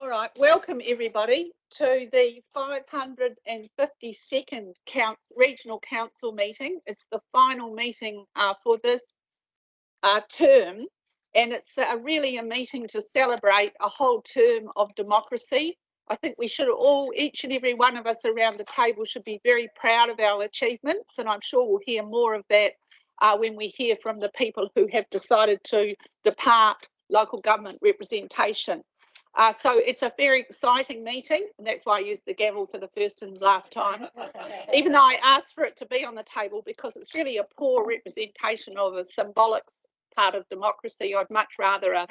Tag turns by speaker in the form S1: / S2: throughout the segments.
S1: All right, welcome everybody to the 552nd Regional Council meeting. It's the final meeting for this term, and it's really a meeting to celebrate a whole term of democracy. I think we should all, each and every one of us around the table should be very proud of our achievements, and I'm sure we'll hear more of that when we hear from the people who have decided to depart local government representation. So it's a very exciting meeting, and that's why I used the gavel for the first and last time, even though I asked for it to be on the table because it's really a poor representation of a symbolic part of democracy. I'd much rather a,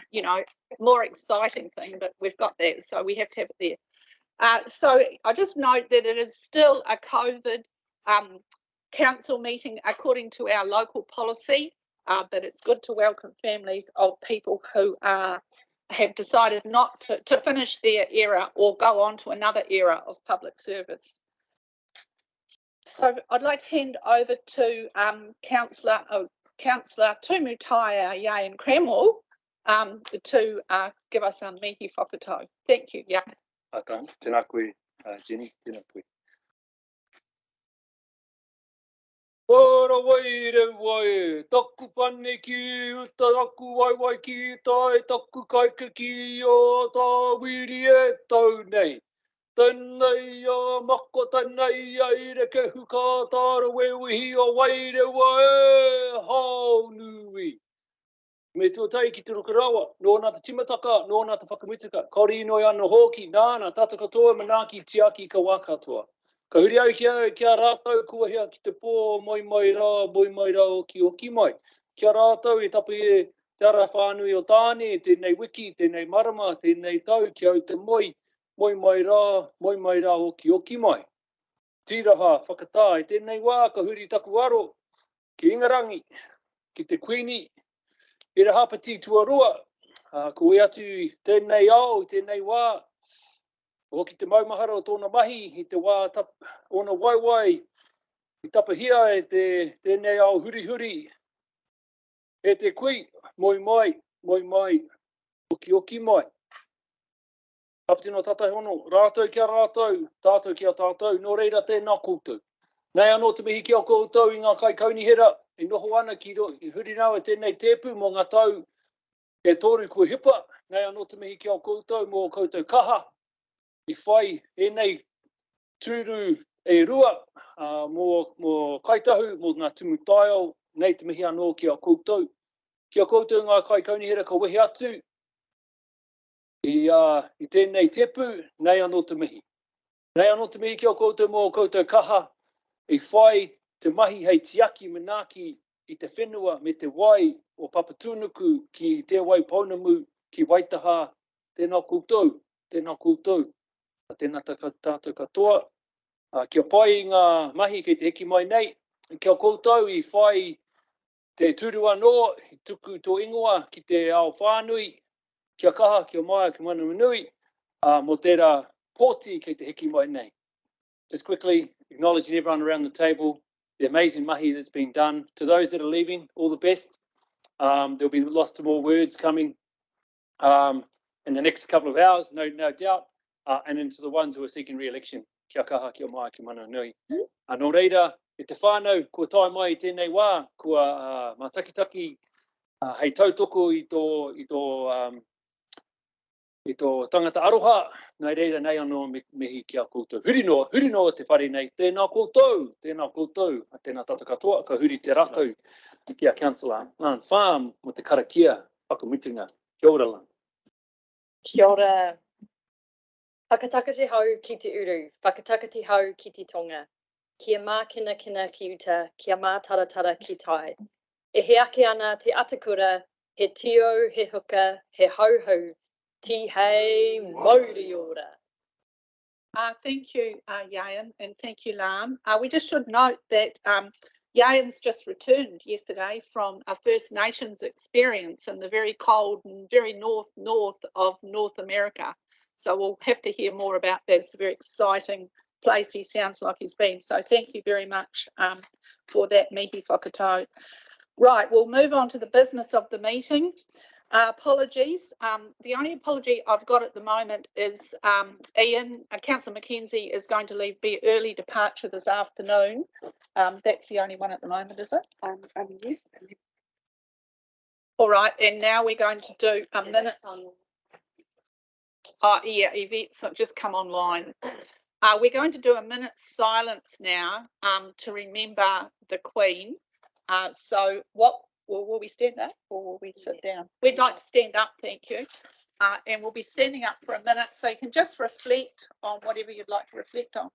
S1: more exciting thing, but we've got that, so we have to have it there. So I just note that it is still a COVID council meeting according to our local policy, but it's good to welcome families of people who have decided not to finish their era or go on to another era of public service. So I'd like to hand over to Councillor Tumutai Yayan Cramwell to give us some mihi whakatau. Thank you, Yayan.
S2: Tēnā koe, Jenny, tēnā koe. Waterways, taku pane ki uta, taku waiwai ki tai, taku kaika ki o tā wiri e tau nei. Tēnei a mako, tēnei a ire ke huka tāra wewihi o waire wae hau nui. Me tuatai ki te rukarawa, nō nā te timataka, nō nā te whakamutunga, kauri inoi ana hoki, nāna, tata katoa, manaki, tiaki, ka wā katoa. Ka huri au kia rātau kua hea ki te pō mai rā o ki o ki mai. Kia rātau e tapu e te ara whānui o tāne, tēnei wiki, tēnei marama, tēnei tau, kia au te mai rā o ki mai. Tiraha, whakatāi, tēnei wā, ka huri taku aro, ki Ingarangi, ki te Queenie, e re hapati tuarua, ko e atu tēnei au, tēnei wā, hoki te maumahara o tōna mahi, i te wā ona waiwai, i tapahia e tēnei au huri, e te kui, moi mai, o ki mai. Kapatino tatai hono, rātou kia rātou, tātou kia tātou, nō reira tēnā koutou. Nei anō te mihi kia koutou i ngā kai kaunihera, i noho ana ki huri naua tēnei tēpu mō ngā tau e tōru kua hipa. Nei anō te mihi kia koutou mō koutou kaha. I whai nei tūru e rua mō kaitahu, mō ngā tumutaiao, nei te mihi anō kia koutou. Kia koutou ngā kai kaunihera ka wehi atu. I tēnei tepu, nei anō te mihi. Nei anō te mihi kia koutou mō koutou kaha. I whai te mahi hei tiaki manaki i te whenua me te wai o papatunuku ki te wai paunamu ki Waitaha. Tēnā koutou, tēnā koutou. Tēnā tātou katoa. Kia pai i ngā mahi kei te heki mai nei. Kia koutou i whai te turu anō, i tuku tō ingoa ki te ao whānui. Kia kaha, kia mai, kia mana manui. Mō tērā pōti kei te heki mai nei. Just quickly acknowledging everyone around the table, the amazing mahi that's been done. To those that are leaving, all the best. There'll be lots of more words coming in the next couple of hours, no doubt. And then to the ones who are seeking re-election, kia kaha, kia mai, kia mana nui. Nō reira, e te whānau, kua tai mai i tēnei wā, kua mātakitaki hei tautoko i tō tangata aroha, nei reira nei anō mihi kia koutou. Huri noa te whare nei, tēnā koutou, tēnā tata katoa, ka huri te rakau, kia councillor Farm mo te Karakia, Whakamutunga. Kia ora lan.
S3: Kia ora. Whakataka te hau ki te uru, whakataka te hau ki te tonga. Kia mā kina ki uta, kia mā taratara ki tai. E he ake ana te atakura, he tio, he huka, he hauhau, ti hei mauri ora.
S1: Thank you, Yayan, and thank you, Lam. We just should note that Yayan's just returned yesterday from a First Nations experience in the very cold and very north of North America. So we'll have to hear more about that. It's a very exciting place he sounds like he's been. So thank you very much for that mihi whakatau. Right, we'll move on to the business of the meeting. Apologies. The only apology I've got at the moment is Ian, Councillor Mackenzie is going to be early departure this afternoon. That's the only one at the moment, is it? Yes. All right, and now we're going to do a minute. Oh, yeah, Yvette's just come online. We're going to do a minute's silence now to remember the Queen. So what will we stand up or will we sit down? We'd like to stand up, thank you. And we'll be standing up for a minute so you can just reflect on whatever you'd like to reflect on.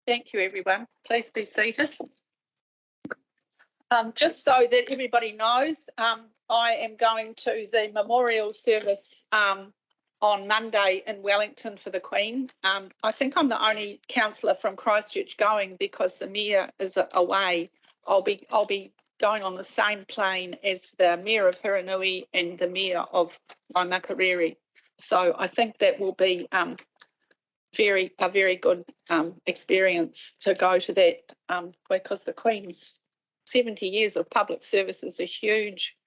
S1: Thank you, everyone. Please be seated. Just so that everybody knows, I am going to the memorial service on Monday in Wellington for the Queen. I think I'm the only councillor from Christchurch going because the mayor is away. I'll be going on the same plane as the mayor of Hiranui and the mayor of Waimakariri. So I think that will be a very good experience to go to that because the Queen's 70 years of public service is a huge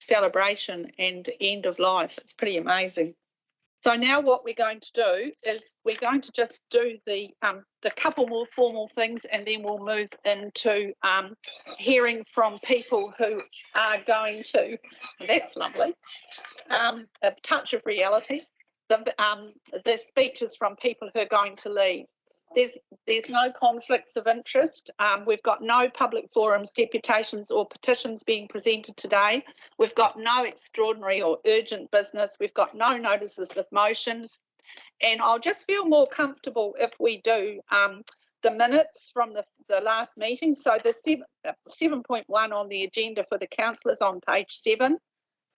S1: celebration and end of life. It's pretty amazing. So now what we're going to do is we're going to just do the couple more formal things and then we'll move into hearing from people who are going to, that's lovely, a touch of reality. The speeches from people who are going to leave. There's no conflicts of interest. We've got no public forums, deputations or petitions being presented today. We've got no extraordinary or urgent business. We've got no notices of motions. And I'll just feel more comfortable if we do the minutes from the last meeting. So the 7.1 on the agenda for the councillors on page 7.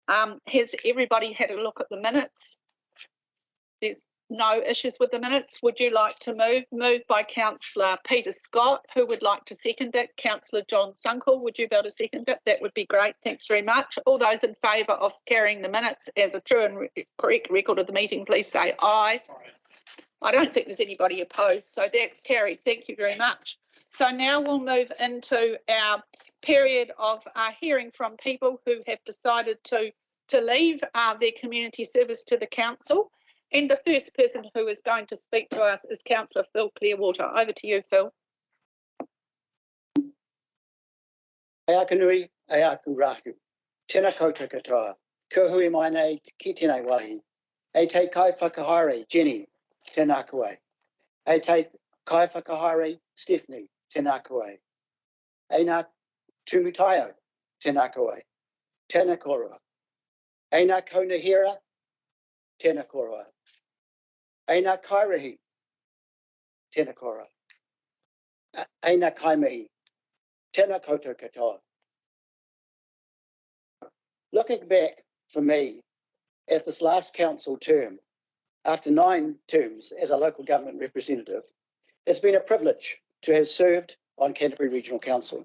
S1: Has everybody had a look at the minutes? There's no issues with the minutes. Would you like to move? Moved by Councillor Peter Scott. Who would like to second it? Councillor John Sunkel, would you be able to second it? That would be great. Thanks very much. All those in favour of carrying the minutes as a true and correct record of the meeting, please say aye. I don't think there's anybody opposed, so that's carried. Thank you very much. So now we'll move into our period of hearing from people who have decided to leave their community service to the council. And the first person who is going to speak to us is Councillor Phil Clearwater. Over to you, Phil.
S4: Aiakanui, aiaku rahu. Tēnā koutou katoa. Ko hui mai nei ki tēnei wahi. E te kai whakahaere, Jenny, tēnā koe. E te kai whakahaere, Stephanie, tēnā koe. E nā tumutaio, tēnā koe. Tēnā koroa. E nā kaunahira, tēnā koroa. E nā kairahi, tēnā koroa. E nā kaimahi, tēnā koutou katoa. Looking back for me at this last council term, after 9 terms as a local government representative, it's been a privilege to have served on Canterbury Regional Council.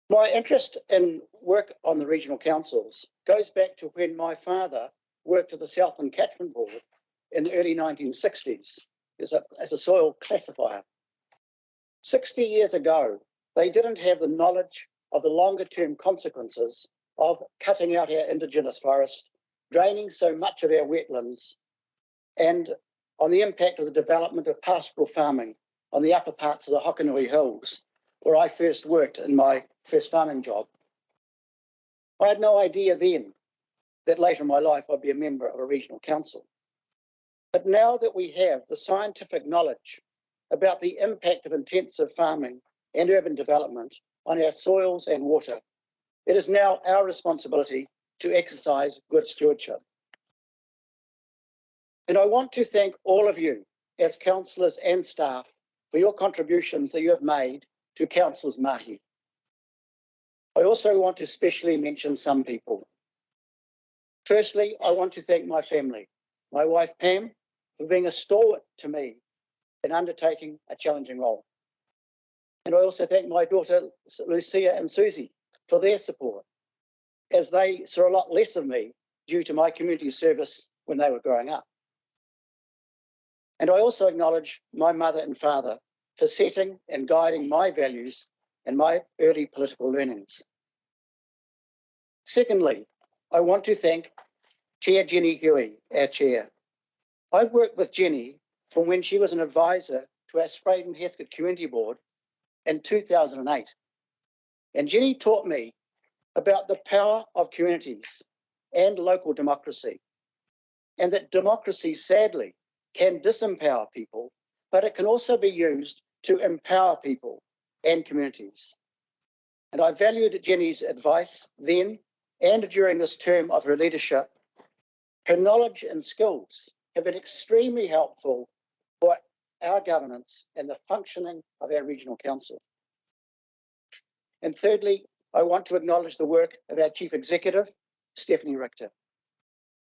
S4: My interest in work on the regional councils goes back to when my father worked at the Southland Catchment Board in the early 1960s as a soil classifier. 60 years ago, they didn't have the knowledge of the longer term consequences of cutting out our indigenous forest, draining so much of our wetlands, and on the impact of the development of pastoral farming on the upper parts of the Hokanui Hills, where I first worked in my first farming job. I had no idea then that later in my life I'd be a member of a regional council. But now that we have the scientific knowledge about the impact of intensive farming and urban development on our soils and water, it is now our responsibility to exercise good stewardship. And I want to thank all of you as councillors and staff for your contributions that you have made to Council's Mihi. I also want to specially mention some people. Firstly, I want to thank my family, my wife Pam, for being a stalwart to me in undertaking a challenging role. And I also thank my daughter Lucia and Susie for their support, as they saw a lot less of me due to my community service when they were growing up. And I also acknowledge my mother and father for setting and guiding my values and my early political learnings. Secondly, I want to thank Chair Jenny Huey, our chair. I've worked with Jenny from when she was an advisor to our Spraden Heathcote Community Board in 2008. And Jenny taught me about the power of communities and local democracy, and that democracy, sadly, can disempower people, but it can also be used to empower people and communities. And I valued Jenny's advice then and during this term of her leadership. Her knowledge and skills have been extremely helpful for our governance and the functioning of our regional council. And thirdly, I want to acknowledge the work of our Chief Executive, Stephanie Richter.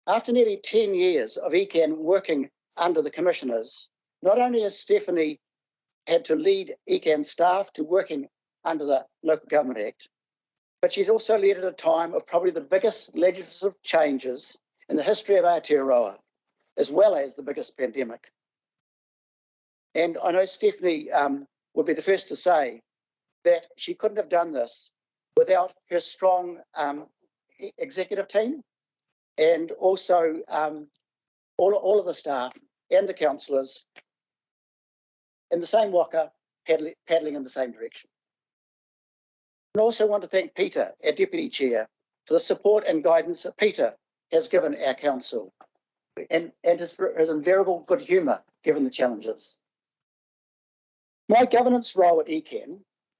S4: After nearly 10 years of ECan working under the commissioners, not only has Stephanie had to lead ECan staff to working under the Local Government Act, but she's also led at a time of probably the biggest legislative changes in the history of Aotearoa, as well as the biggest pandemic. And I know Stephanie would be the first to say that she couldn't have done this without her strong executive team, and also all of the staff and the councillors in the same waka, paddling in the same direction. I also want to thank Peter, our Deputy Chair, for the support and guidance that Peter has given our council, and his invariable good humour given the challenges. My governance role at ECan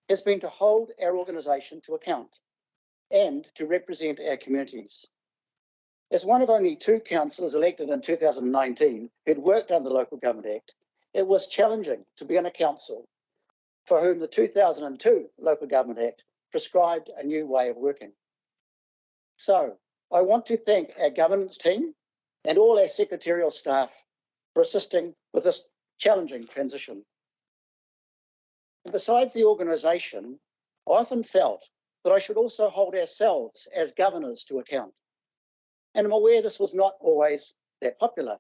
S4: has been to hold our organisation to account and to represent our communities. As one of only 2 councillors elected in 2019 who'd worked under the Local Government Act, it was challenging to be in a council for whom the 2002 Local Government Act prescribed a new way of working. So I want to thank our governance team and all our secretarial staff for assisting with this challenging transition. And besides the organisation, I often felt that I should also hold ourselves as governors to account. And I'm aware this was not always that popular,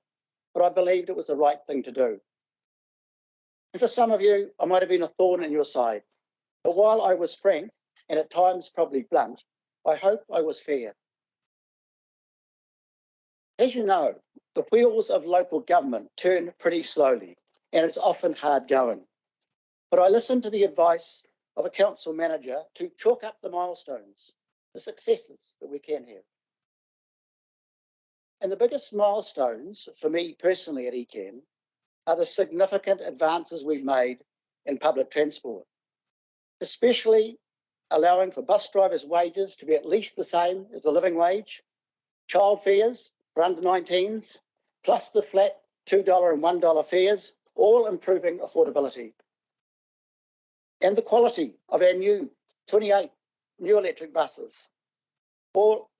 S4: but I believed it was the right thing to do. And for some of you, I might have been a thorn in your side. But while I was frank, and at times probably blunt, I hope I was fair. As you know, the wheels of local government turn pretty slowly, and it's often hard going. But I listened to the advice of a council manager to chalk up the milestones, the successes that we can have. And the biggest milestones for me personally at ECan are the significant advances we've made in public transport, especially allowing for bus drivers' wages to be at least the same as the living wage, child fares for under 19s, plus the flat $2 and $1 fares, all improving affordability. And the quality of our new 28 new electric buses, all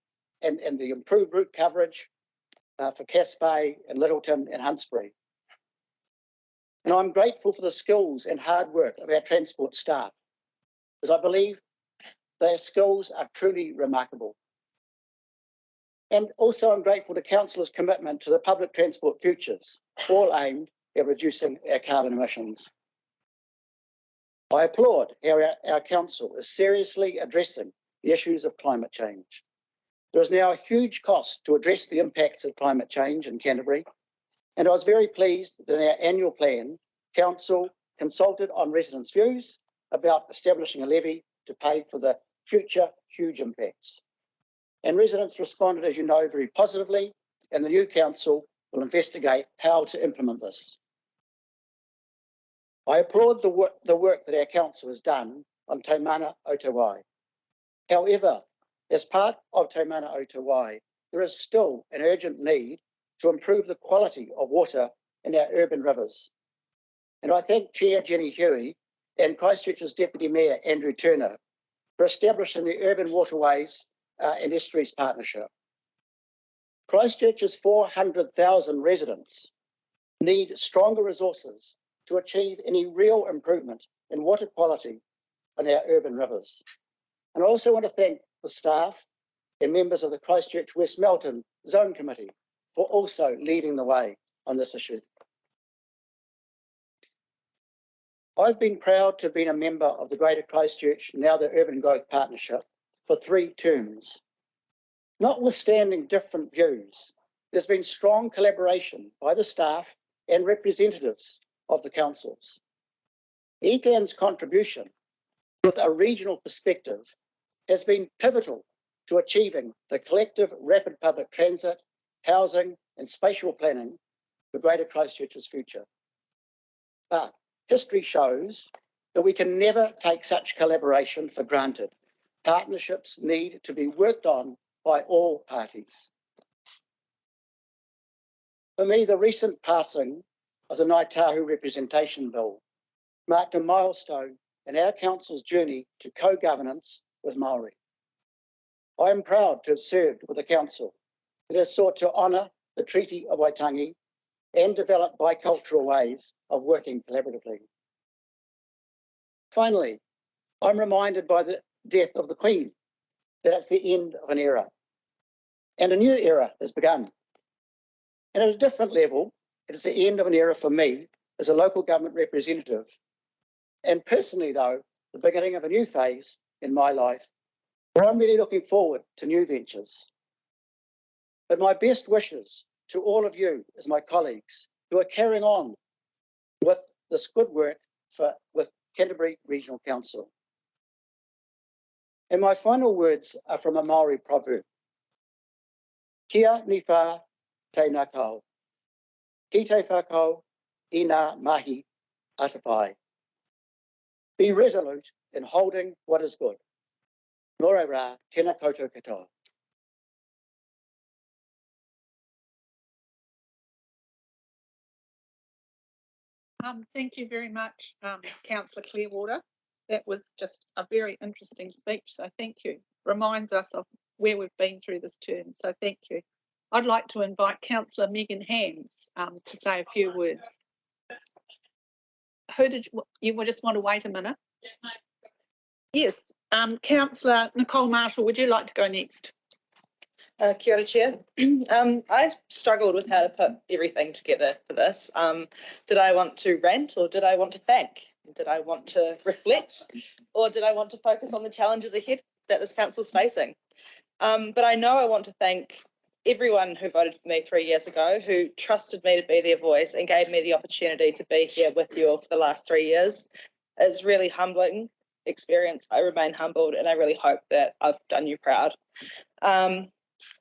S4: and the improved route coverage for Cass Bay and Littleton and Huntsbury. And I'm grateful for the skills and hard work of our transport staff, because I believe their skills are truly remarkable. And also I'm grateful to councillors' commitment to the public transport futures, all aimed at reducing our carbon emissions. I applaud how our council is seriously addressing the issues of climate change. There is now a huge cost to address the impacts of climate change in Canterbury, and I was very pleased that in our annual plan, council consulted on residents' views about establishing a levy to pay for the future huge impacts. And residents responded, as you know, very positively, and the new council will investigate how to implement this. I applaud the work that our council has done on Te Mana o Te Wai. However, as part of Te Mana o Te Wai, there is still an urgent need to improve the quality of water in our urban rivers. And I thank Chair Jenny Huey and Christchurch's Deputy Mayor Andrew Turner for establishing the Urban Waterways and Estuaries Partnership. Christchurch's 400,000 residents need stronger resources to achieve any real improvement in water quality in our urban rivers. And I also want to thank the staff and members of the Christchurch West Melton Zone Committee for also leading the way on this issue. I've been proud to have been a member of the Greater Christchurch, now the Urban Growth Partnership, for 3 terms. Notwithstanding different views, there's been strong collaboration by the staff and representatives of the councils. ECan's contribution with a regional perspective has been pivotal to achieving the collective rapid public transit, housing and spatial planning for Greater Christchurch's future. But history shows that we can never take such collaboration for granted. Partnerships need to be worked on by all parties. For me, the recent passing of the Ngāi Tahu Representation Bill marked a milestone in our council's journey to co-governance with Māori. I am proud to have served with a council that has sought to honour the Treaty of Waitangi and develop bicultural ways of working collaboratively. Finally, I'm reminded by the death of the Queen that it's the end of an era and a new era has begun. And at a different level, it is the end of an era for me as a local government representative. And personally, though, the beginning of a new phase in my life where I'm really looking forward to new ventures. But my best wishes to all of you as my colleagues who are carrying on with this good work with Canterbury Regional Council. And my final words are from a Maori proverb. Kia ni wha te nakau. Ki te whakau I ngā mahi atapai. Be resolute in holding what is good. Nō reira rā, tēnā koutou katoa.
S1: Thank you very much, Councillor Clearwater. That was just a very interesting speech, so thank you. Reminds us of where we've been through this term, so thank you. I'd like to invite Councillor Megan Hams to say a few words. Who did you just want to wait a minute? Yes, Councillor Nicole Marshall, would you like to go next?
S5: Kia ora, Chair. I struggled with how to put everything together for this. Did I want to rant or did I want to thank? Did I want to reflect or did I want to focus on the challenges ahead that this council's facing? But I know I want to thank everyone who voted for me 3 years ago, who trusted me to be their voice and gave me the opportunity to be here with you all for the last 3 years. It's really humbling experience. I remain humbled and I really hope that I've done you proud.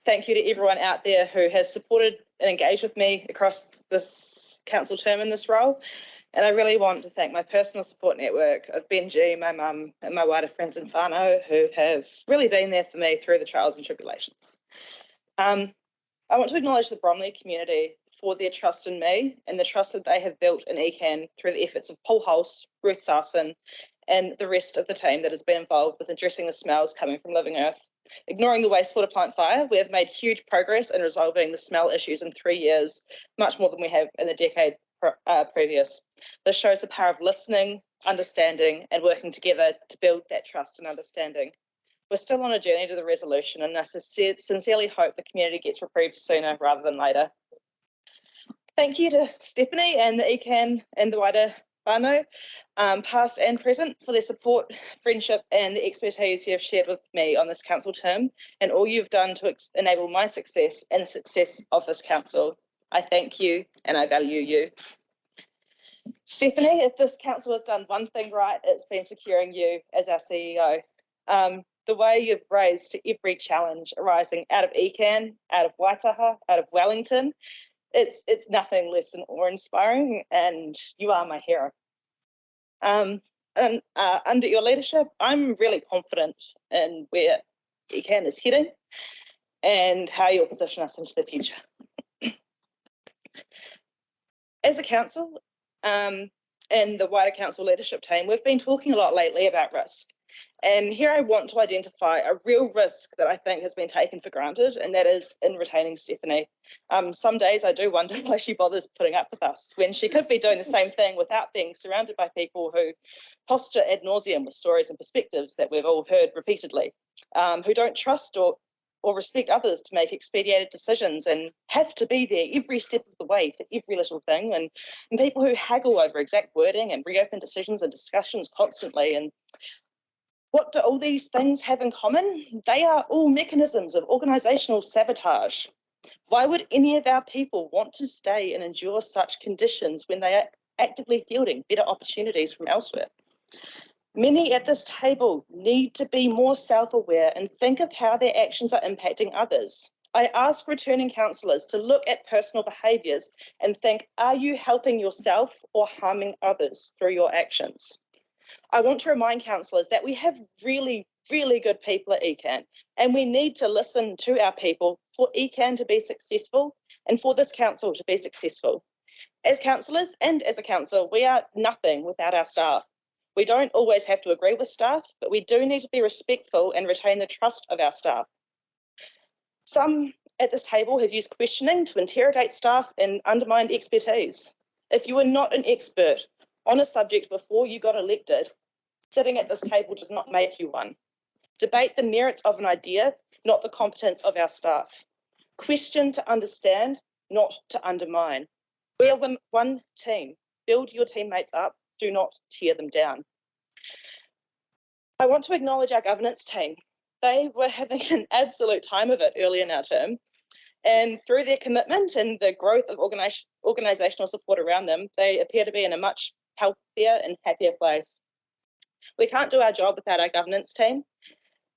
S5: Thank you to everyone out there who has supported and engaged with me across this council term in this role. And I really want to thank my personal support network of Benji, my mum, and my wider friends and whānau who have really been there for me through the trials and tribulations. I want to acknowledge the Bromley community for their trust in me and the trust that they have built in ECan through the efforts of Paul Hulse, Ruth Sarson, and the rest of the team that has been involved with addressing the smells coming from Living Earth. Ignoring the wastewater plant fire, we have made huge progress in resolving the smell issues in 3 years, much more than we have in the decade previous. This shows the power of listening, understanding, and working together to build that trust and understanding. We're still on a journey to the resolution, and I sincerely hope the community gets reprieved sooner rather than later. Thank you to Stephanie and the ECan and the wider whānau, past and present, for their support, friendship, and the expertise you have shared with me on this council term, and all you've done to enable my success and the success of this council. I thank you, and I value you. Stephanie, if this council has done one thing right, it's been securing you as our CEO. The way you've raised to every challenge arising out of ECan, out of Waitaha, out of Wellington, it's nothing less than awe-inspiring, and you are my hero. Under your leadership, I'm really confident in where ECan is heading and how you'll position us into the future. As a council and the wider council leadership team, we've been talking a lot lately about risk. And here I want to identify a real risk that I think has been taken for granted, and that is in retaining Stephanie. Some days I do wonder why she bothers putting up with us when she could be doing the same thing without being surrounded by people who posture ad nauseum with stories and perspectives that we've all heard repeatedly, who don't trust or or respect others to make expedited decisions and have to be there every step of the way for every little thing, and people who haggle over exact wording and reopen decisions and discussions constantly. And what do all these things have in common? They are all mechanisms of organisational sabotage. Why would any of our people want to stay and endure such conditions when they are actively fielding better opportunities from elsewhere? Many at this table need to be more self-aware and think of how their actions are impacting others. I ask returning councillors to look at personal behaviours and think, are you helping yourself or harming others through your actions? I want to remind councillors that we have really, really good people at ECan, and we need to listen to our people for ECan to be successful and for this council to be successful. As councillors and as a council, we are nothing without our staff. We don't always have to agree with staff, but we do need to be respectful and retain the trust of our staff. Some at this table have used questioning to interrogate staff and undermine expertise. If you are not an expert on a subject before you got elected, sitting at this table does not make you one. Debate the merits of an idea, not the competence of our staff. Question to understand, not to undermine. We are one team. Build your teammates up, do not tear them down. I want to acknowledge our governance team. They were having an absolute time of it early in our term, and through their commitment and the growth of organisational support around them, they appear to be in a much healthier and happier place. We can't do our job without our governance team.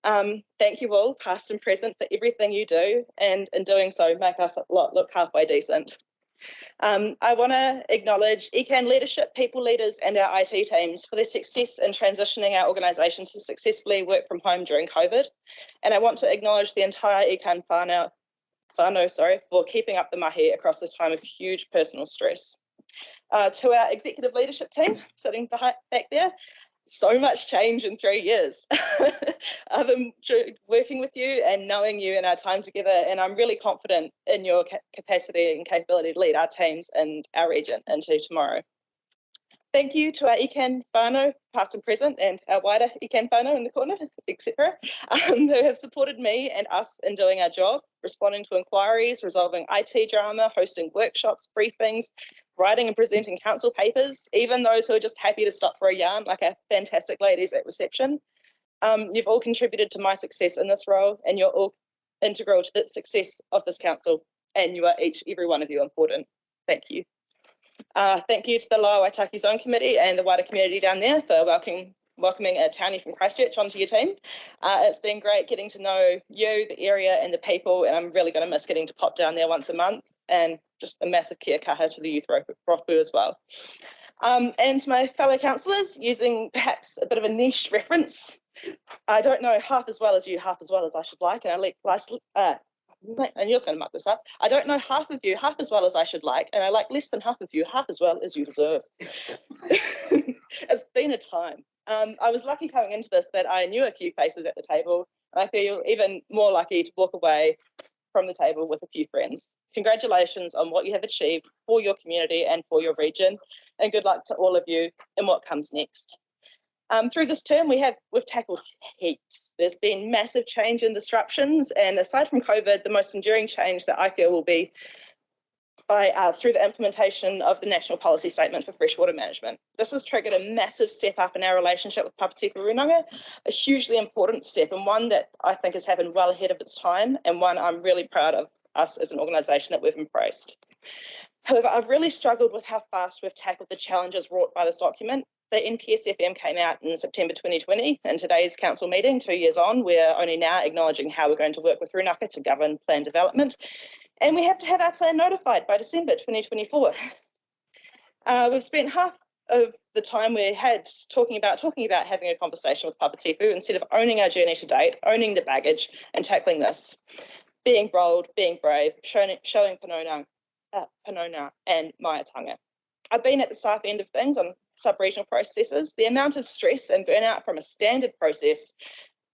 S5: Thank you all, past and present, for everything you do, and in doing so, make us look halfway decent. I want to acknowledge ECan leadership, people leaders, and our IT teams for their success in transitioning our organisation to successfully work from home during COVID. And I want to acknowledge the entire ECan whānau for keeping up the mahi across this time of huge personal stress. To our executive leadership team sitting back there, so much change in 3 years. I've enjoyed working with you and knowing you in our time together, and I'm really confident in your capacity and capability to lead our teams and our region into tomorrow. Thank you to our ECan whānau, past and present, and our wider ECan whānau in the corner, etc., who have supported me and us in doing our job, responding to inquiries, resolving IT drama, hosting workshops, briefings, writing and presenting council papers, even those who are just happy to stop for a yarn, like our fantastic ladies at reception. You've all contributed to my success in this role, and you're all integral to the success of this council, and you are every one of you important. Thank you. Thank you to the Lower Waitaki Zone Committee and the wider community down there for welcoming a townie from Christchurch onto your team. It's been great getting to know you, the area and the people, and I'm really going to miss getting to pop down there once a month, and just a massive kia kaha to the youth roku as well. And to my fellow councillors, using perhaps a bit of a niche reference, I don't know half as well as you, half as well as I should like, and and you're just going to muck this up. I don't know half of you half as well as I should like, and I like less than half of you half as well as you deserve. It's been a time. I was lucky coming into this that I knew a few faces at the table, and I feel even more lucky to walk away from the table with a few friends. Congratulations on what you have achieved for your community and for your region, and good luck to all of you in what comes next. Through this term, we've tackled heaps. There's been massive change and disruptions, and aside from COVID, the most enduring change that I feel will be through the implementation of the National Policy Statement for Freshwater Management. This has triggered a massive step up in our relationship with Papatipu Runanga, a hugely important step, and one that I think has happened well ahead of its time, and one I'm really proud of us as an organisation that we've embraced. However, I've really struggled with how fast we've tackled the challenges wrought by this document. The NPSFM came out in September 2020, and today's council meeting, 2 years on, we're only now acknowledging how we're going to work with Runanga to govern plan development, and we have to have our plan notified by December 2024. We've spent half of the time we had talking about having a conversation with Papatipu instead of owning our journey to date, owning the baggage and tackling this. Being bold, being brave, showing Panona and Maiatanga. I've been at the staff end of things on sub-regional processes. The amount of stress and burnout from a standard process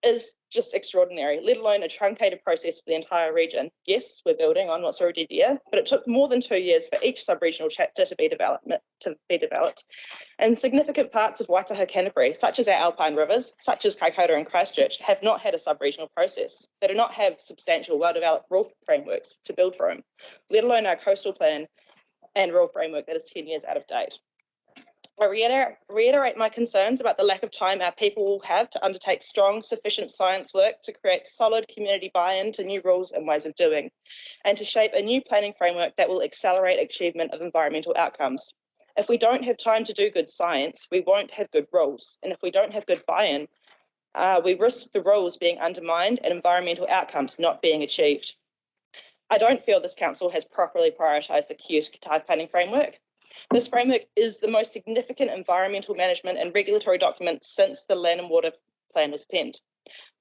S5: is just extraordinary, let alone a truncated process for the entire region. Yes, we're building on what's already there, but it took more than 2 years for each sub-regional chapter to be developed. And significant parts of Waitaha Canterbury, such as our alpine rivers, such as Kaikoura and Christchurch, have not had a sub-regional process. They do not have substantial, well-developed rule frameworks to build from, let alone our coastal plan and rule framework that is 10 years out of date. I reiterate my concerns about the lack of time our people will have to undertake strong, sufficient science work to create solid community buy-in to new rules and ways of doing, and to shape a new planning framework that will accelerate achievement of environmental outcomes. If we don't have time to do good science, we won't have good rules. And if we don't have good buy-in, we risk the rules being undermined and environmental outcomes not being achieved. I don't feel this council has properly prioritised the Kyoto planning framework. This framework is the most significant environmental management and regulatory document since the Land and Water Plan was penned.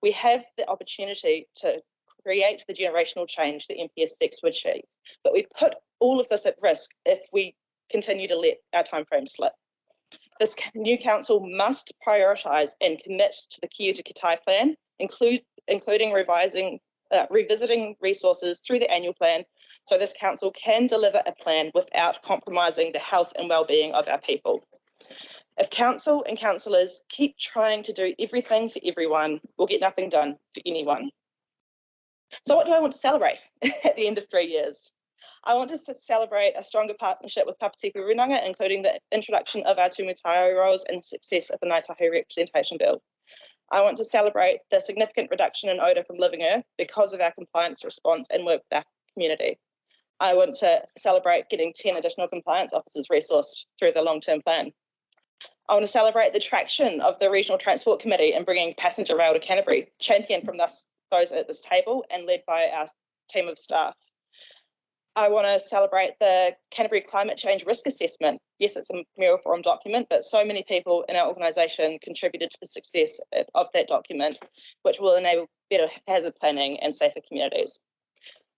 S5: We have the opportunity to create the generational change that MPS seeks to achieve, but we put all of this at risk if we continue to let our timeframe slip. This new council must prioritise and commit to the Kyoto plan, including revisiting resources through the annual plan, so this council can deliver a plan without compromising the health and well-being of our people. If council and councillors keep trying to do everything for everyone, we'll get nothing done for anyone. So what do I want to celebrate at the end of 3 years? I want to celebrate a stronger partnership with Papatipu Runanga, including the introduction of our tūmatau roles and the success of the Ngāi Tahu Representation Bill. I want to celebrate the significant reduction in odour from living earth because of our compliance response and work with our community. I want to celebrate getting 10 additional compliance officers resourced through the long-term plan. I want to celebrate the traction of the Regional Transport Committee in bringing passenger rail to Canterbury, championed from those at this table and led by our team of staff. I want to celebrate the Canterbury Climate Change Risk Assessment. Yes, it's a Mayoral Forum document, but so many people in our organisation contributed to the success of that document, which will enable better hazard planning and safer communities.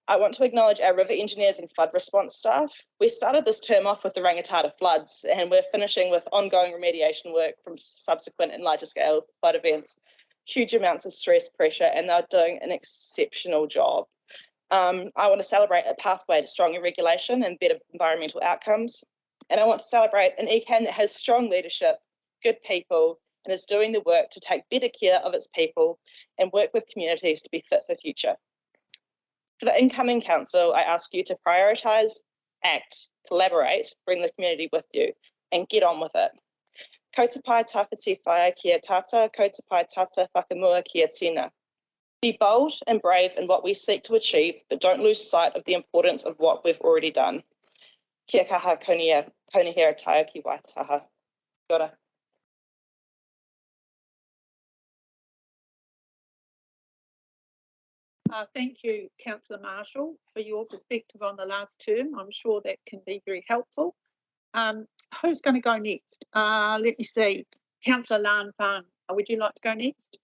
S5: I want to acknowledge our river engineers and flood response staff. We started this term off with the Rangitata floods, and we're finishing with ongoing remediation work from subsequent and larger scale flood events. Huge amounts of stress, pressure, and they're doing an exceptional job. I want to celebrate a pathway to stronger regulation and better environmental outcomes. And I want to celebrate an ECan that has strong leadership, good people, and is doing the work to take better care of its people and work with communities to be fit for the future. For the incoming council, I ask you to prioritise, act, collaborate, bring the community with you, and get on with it. Ko te pai tawhiti whaia kia tata, ko te pai tata whakamua kia tina. Be bold and brave in what we seek to achieve, but don't lose sight of the importance of what we've already done. Kia kaha konihera taia ki Waitaha. Kia ora.
S1: Thank you, Councillor Marshall, for your perspective on the last term. I'm sure that can be very helpful. Who's going to go next? Let me see. Councillor Lan Fan, would you like to go next?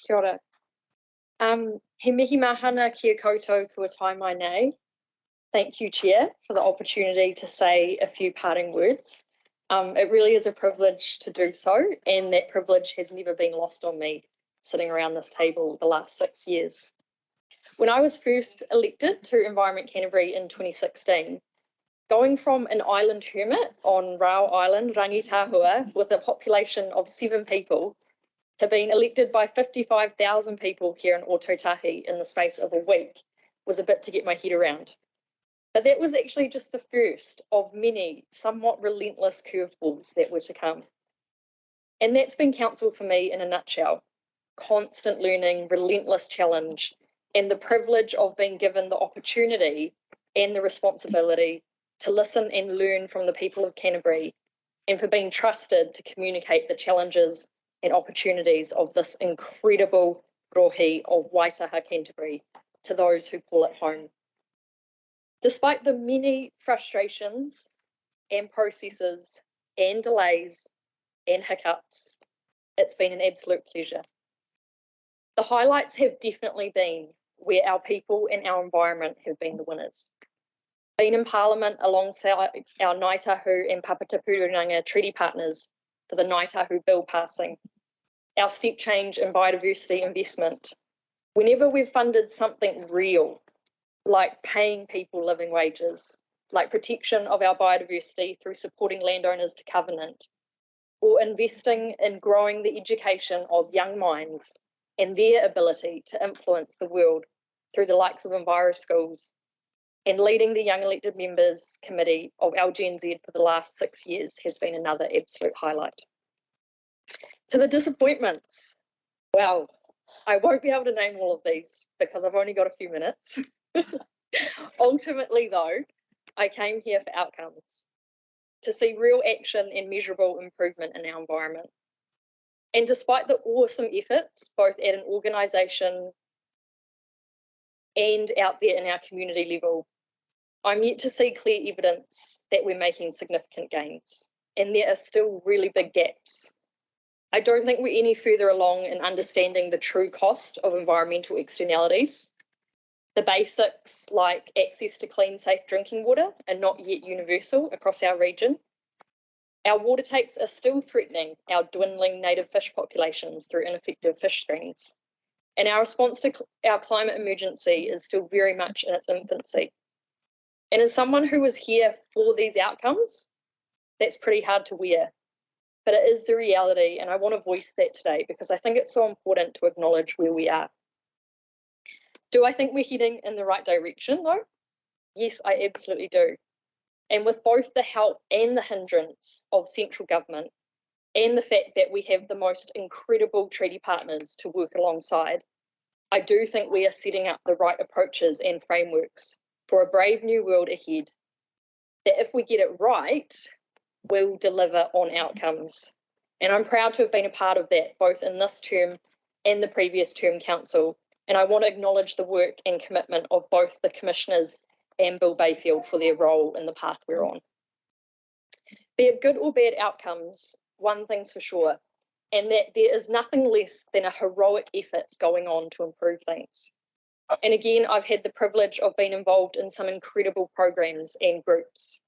S3: Kia ora. He mihi mahana kia koutou kua tai mai nei. Thank you, Chair, for the opportunity to say a few parting words. It really is a privilege to do so, and that privilege has never been lost on me sitting around this table the last 6 years. When I was first elected to Environment Canterbury in 2016, going from an island hermit on Rao Island, Rangitahua, with a population of 7 people, to being elected by 55,000 people here in Ōtautahi in the space of a week was a bit to get my head around. But that was actually just the first of many somewhat relentless curveballs that were to come. And that's been council for me in a nutshell. Constant learning, relentless challenge, and the privilege of being given the opportunity and the responsibility to listen and learn from the people of Canterbury, and for being trusted to communicate the challenges and opportunities of this incredible rohi of Waitaha Canterbury to those who call it home. Despite the many frustrations and processes and delays and hiccups, it's been an absolute pleasure. The highlights have definitely been where our people and our environment have been the winners. Being in Parliament alongside our Ngāi Tahu and Papatipu Runanga treaty partners for the Ngāi Tahu bill passing, our step change in biodiversity investment. Whenever we've funded something real, like paying people living wages, like protection of our biodiversity through supporting landowners to covenant, or investing in growing the education of young minds and their ability to influence the world through the likes of Enviro Schools, and leading the Young Elected Members Committee of LGNZ for the last 6 years has been another absolute highlight. To the disappointments, well, I won't be able to name all of these because I've only got a few minutes. Ultimately, though, I came here for outcomes, to see real action and measurable improvement in our environment. And despite the awesome efforts, both at an organisation and out there in our community level, I'm yet to see clear evidence that we're making significant gains, and there are still really big gaps. I don't think we're any further along in understanding the true cost of environmental externalities. The basics like access to clean, safe drinking water are not yet universal across our region. Our water takes are still threatening our dwindling native fish populations through ineffective fish screens. And our response to our climate emergency is still very much in its infancy. And as someone who was here for these outcomes, that's pretty hard to wear. But it is the reality, and I want to voice that today because I think it's so important to acknowledge where we are. Do I think we're heading in the right direction, though? Yes, I absolutely do. And with both the help and the hindrance of central government, and the fact that we have the most incredible treaty partners to work alongside, I do think we are setting up the right approaches and frameworks for a brave new world ahead, that if we get it right, will deliver on outcomes. And I'm proud to have been a part of that, both in this term and the previous term council. And I want to acknowledge the work and commitment of both the commissioners and Bill Bayfield for their role in the path we're on. Be it good or bad outcomes, one thing's for sure, and that there is nothing less than a heroic effort going on to improve things. And again, I've had the privilege of being involved in some incredible programs and groups.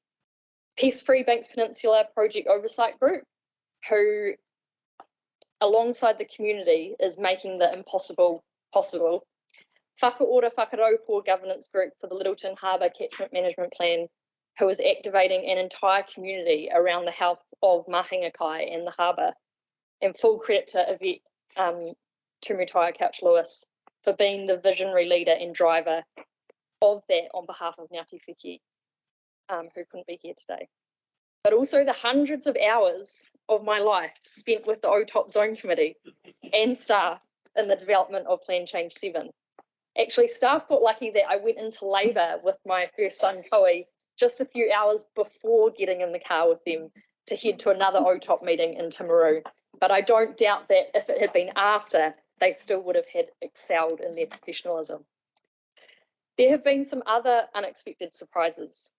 S3: Peace Free Banks Peninsula Project Oversight Group, who, alongside the community, is making the impossible possible. Whakaora Whakaraupo Governance Group for the Littleton Harbour Catchment Management Plan, who is activating an entire community around the health of Mahinga Kai and the harbour. And full credit to Yvette Tumutai Couch-Lewis for being the visionary leader and driver of that on behalf of Ngāti Whiki, who couldn't be here today. But also the hundreds of hours of my life spent with the OTOP Zone Committee and staff in the development of Plan Change 7. Actually, staff got lucky that I went into labour with my first son, Koe, just a few hours before getting in the car with them to head to another OTOP meeting in Timaru. But I don't doubt that if it had been after, they still would have had excelled in their professionalism. There have been some other unexpected surprises.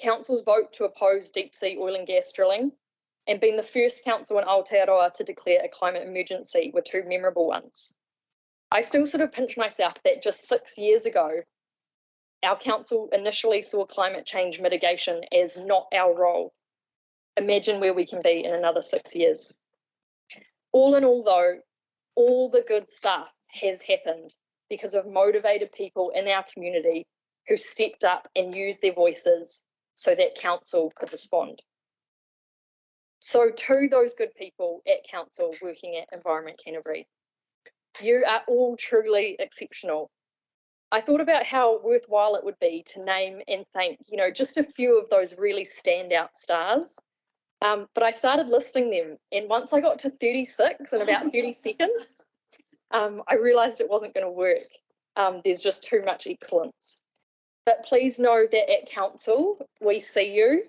S3: Council's vote to oppose deep sea oil and gas drilling and being the first council in Aotearoa to declare a climate emergency were two memorable ones. I still sort of pinch myself that just 6 years ago, our council initially saw climate change mitigation as not our role. Imagine where we can be in another 6 years. All in all, though, all the good stuff has happened because of motivated people in our community who stepped up and used their voices so that council could respond. So to those good people at council working at Environment Canterbury, you are all truly exceptional. I thought about how worthwhile it would be to name and thank, just a few of those really standout stars. But I started listing them, and once I got to 36 in about 30 seconds, I realised it wasn't going to work. There's just too much excellence. But please know that at council, we see you,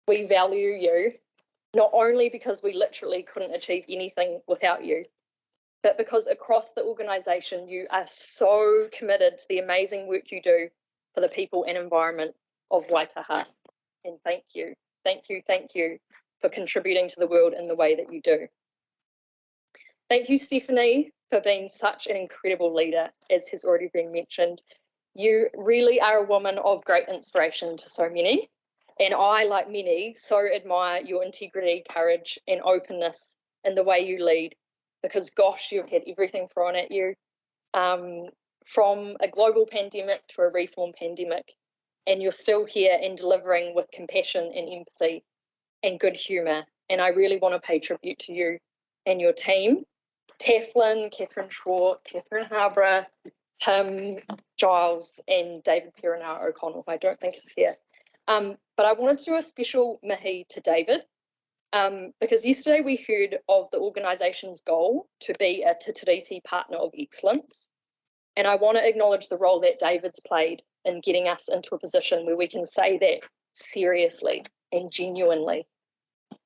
S3: we value you, not only because we literally couldn't achieve anything without you, but because across the organisation, you are so committed to the amazing work you do for the people and environment of Waitaha. And thank you, thank you, thank you for contributing to the world in the way that you do. Thank you, Stephanie, for being such an incredible leader, as has already been mentioned. You really are a woman of great inspiration to so many. And I, like many, so admire your integrity, courage, and openness in the way you lead. because gosh, you've had everything thrown at you, from a global pandemic to a reform pandemic, and you're still here and delivering with compassion and empathy and good humour. And I really want to pay tribute to you and your team, Taflin, Catherine Schwartz, Catherine Harborough, Tim, Giles, and David Perenara O'Connell, who I don't think is here. But I wanted to do a special mihi to David, because yesterday we heard of the organisation's goal to be a Te Tiriti Partner of Excellence. And I want to acknowledge the role that David's played in getting us into a position where we can say that seriously and genuinely,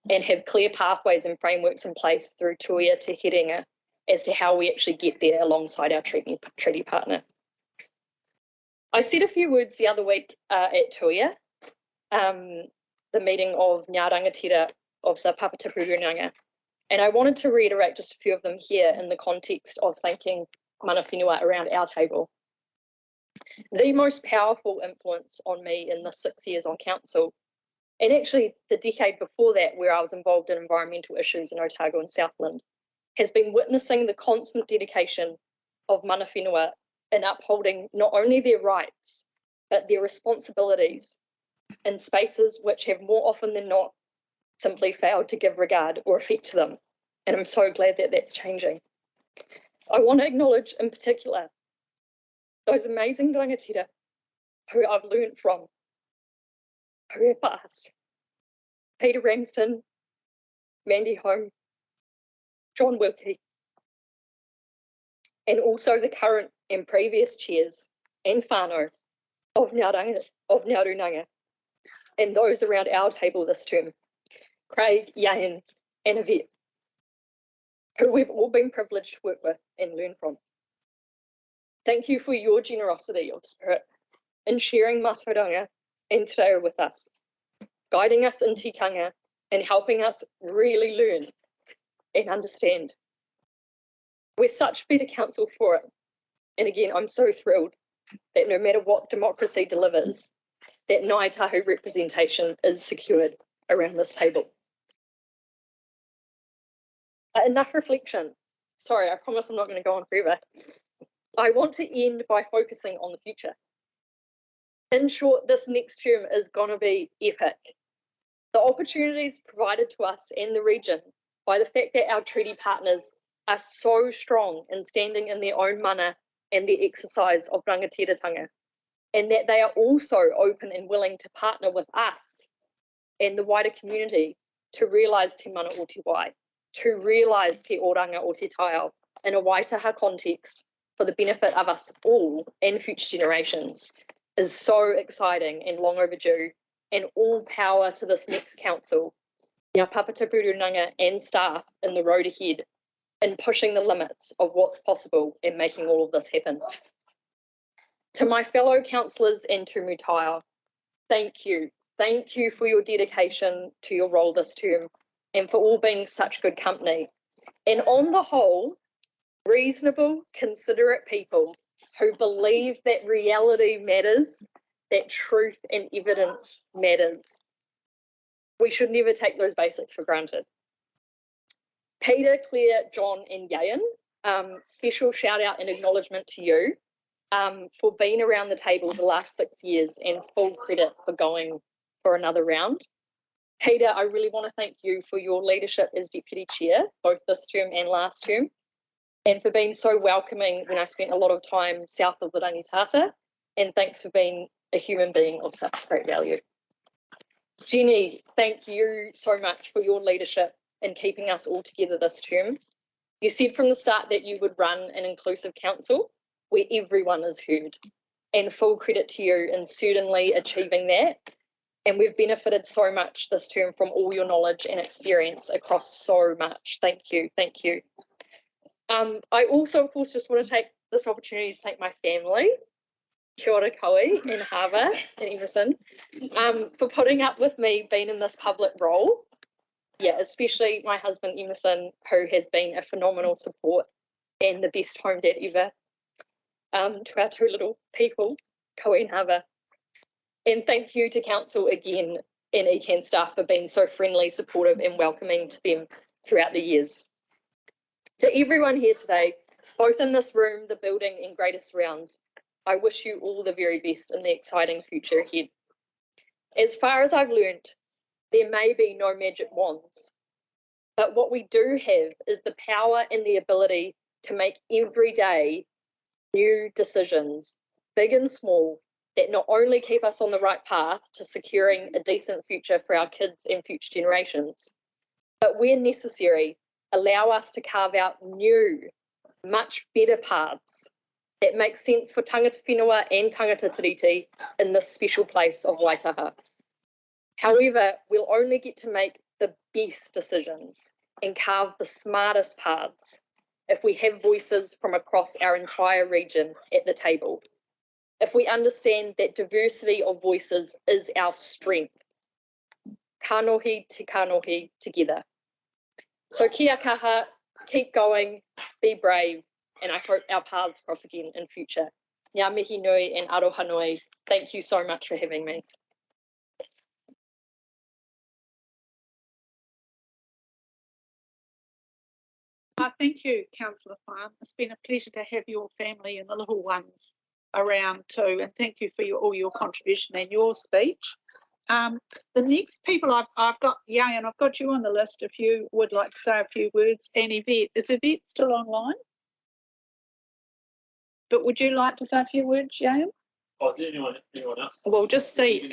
S3: and have clear pathways and frameworks in place through Tuia to Herenga as to how we actually get there alongside our treaty partner. I said a few words the other week at Tuia, the meeting of Ngā Rangatira of the Papatapurunanga, and I wanted to reiterate just a few of them here in the context of thanking mana whenua around our table. The most powerful influence on me in the 6 years on council, and actually the decade before that where I was involved in environmental issues in Otago and Southland, has been witnessing the constant dedication of mana whenua in upholding not only their rights, but their responsibilities in spaces which have more often than not simply failed to give regard or effect to them. And I'm so glad that that's changing. I want to acknowledge in particular those amazing rangatira who I've learned from, who have passed. Peter Ramsden, Mandy Home, John Wilkie, and also the current and previous chairs and whānau of Ngā Runanga, and those around our table this term, Craig, Yahan, and Yvette, who we've all been privileged to work with and learn from. Thank you for your generosity of spirit in sharing mātauranga and te reo with us, guiding us in tikanga and helping us really learn and understand. We're such better council for it. And again, I'm so thrilled that no matter what democracy delivers, that Ngāi Tahu representation is secured around this table. Enough reflection. Sorry, I promise I'm not going to go on forever. I want to end by focusing on the future. In short, this next term is going to be epic. The opportunities provided to us and the region by the fact that our treaty partners are so strong in standing in their own mana and the exercise of rangatiratanga, and that they are also open and willing to partner with us and the wider community to realise te mana o te wai, to realise te oranga o te taiao in a waitaha context for the benefit of us all and future generations, is so exciting and long overdue, and all power to this next council, Ngā Papatapurunanga and staff in the road ahead in pushing the limits of what's possible and making all of this happen. To my fellow councillors and to Mutaiao, thank you. Thank you for your dedication to your role this term and for all being such good company. And on the whole, reasonable, considerate people who believe that reality matters, that truth and evidence matters. We should never take those basics for granted. Peter, Claire, John and Yahan, special shout out and acknowledgement to you for being around the table the last 6 years, and full credit for going for another round. Peter, I really want to thank you for your leadership as Deputy Chair, both this term and last term, and for being so welcoming when I spent a lot of time south of the Rangitata, and thanks for being a human being of such great value. Jenny, thank you so much for your leadership in keeping us all together this term. You said from the start that you would run an inclusive council where everyone is heard, and full credit to you in certainly achieving that. And we've benefited so much this term from all your knowledge and experience across so much. Thank you, thank you. I also, of course, just want to take this opportunity to thank my family, kia ora koe and Harbour and Emerson, for putting up with me being in this public role. Yeah, especially my husband Emerson, who has been a phenomenal support and the best home dad ever to our two little people, Koe and Harbour. And thank you to Council again and ECan staff for being so friendly, supportive and welcoming to them throughout the years. To everyone here today, both in this room, the building and greater surrounds, I wish you all the very best in the exciting future ahead. As far as I've learned, there may be no magic wands, but what we do have is the power and the ability to make every day new decisions, big and small, that not only keep us on the right path to securing a decent future for our kids and future generations, but where necessary, allow us to carve out new, much better paths that make sense for tangata whenua and tangata tiriti in this special place of Waitaha. However, we'll only get to make the best decisions and carve the smartest paths if we have voices from across our entire region at the table. If we understand that diversity of voices is our strength. Kanohi te kanohi together. So kia kaha, keep going, be brave, and I hope our paths cross again in future. Ngā mihi nui and aroha nui, thank you so much for having me.
S1: Thank you, Councillor Farn. It's been a pleasure to have your family and the little ones around too, and thank you for all your contribution and your speech. The next people I've got, and I've got you on the list if you would like to say a few words, and Yvette. Is Yvette still online? But would you like to say a few words, Yayan?
S2: Oh, is there anyone else?
S1: Well, just see.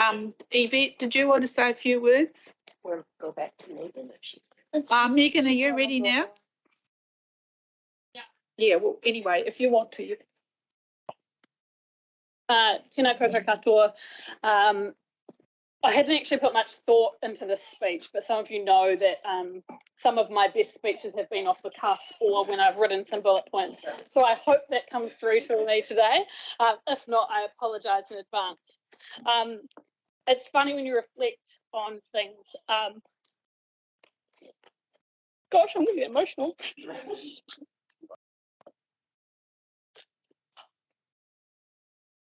S1: Yvette, did you want to say a few words?
S6: We'll go back to Megan if she.
S1: Megan, are you ready now?
S7: Yeah.
S1: Yeah, well, anyway, if you want to. You...
S7: Tēnā koutou katoa. I hadn't actually put much thought into this speech, but some of you know that some of my best speeches have been off the cuff or when I've written some bullet points. So I hope that comes through to me today. If not, I apologise in advance. It's funny when you reflect on things. Gosh, I'm going to get emotional.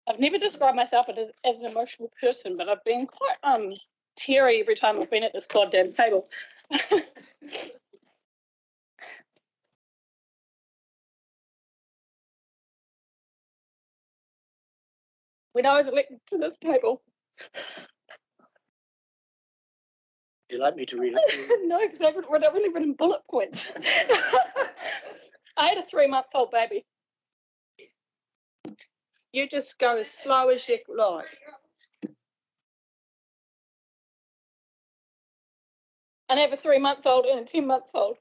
S7: I've never described myself as an emotional person, but I've been quite teary every time I've been at this goddamn table. When I was elected to this table.
S4: Would you like me to read it?
S7: No, because I've only written bullet points. I had a 3-month-old baby.
S1: You just go as slow as you like.
S7: And I have a 3-month-old and a 10-month-old.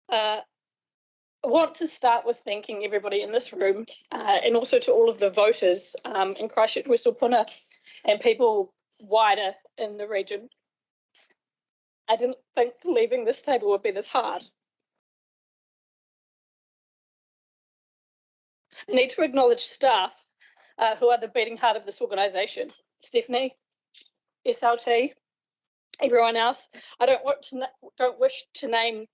S7: I want to start with thanking everybody in this room and also to all of the voters in Christchurch, Westpuna, and people wider in the region. I didn't think leaving this table would be this hard. I need to acknowledge staff who are the beating heart of this organisation. Stephanie, SLT, everyone else. I don't wish to name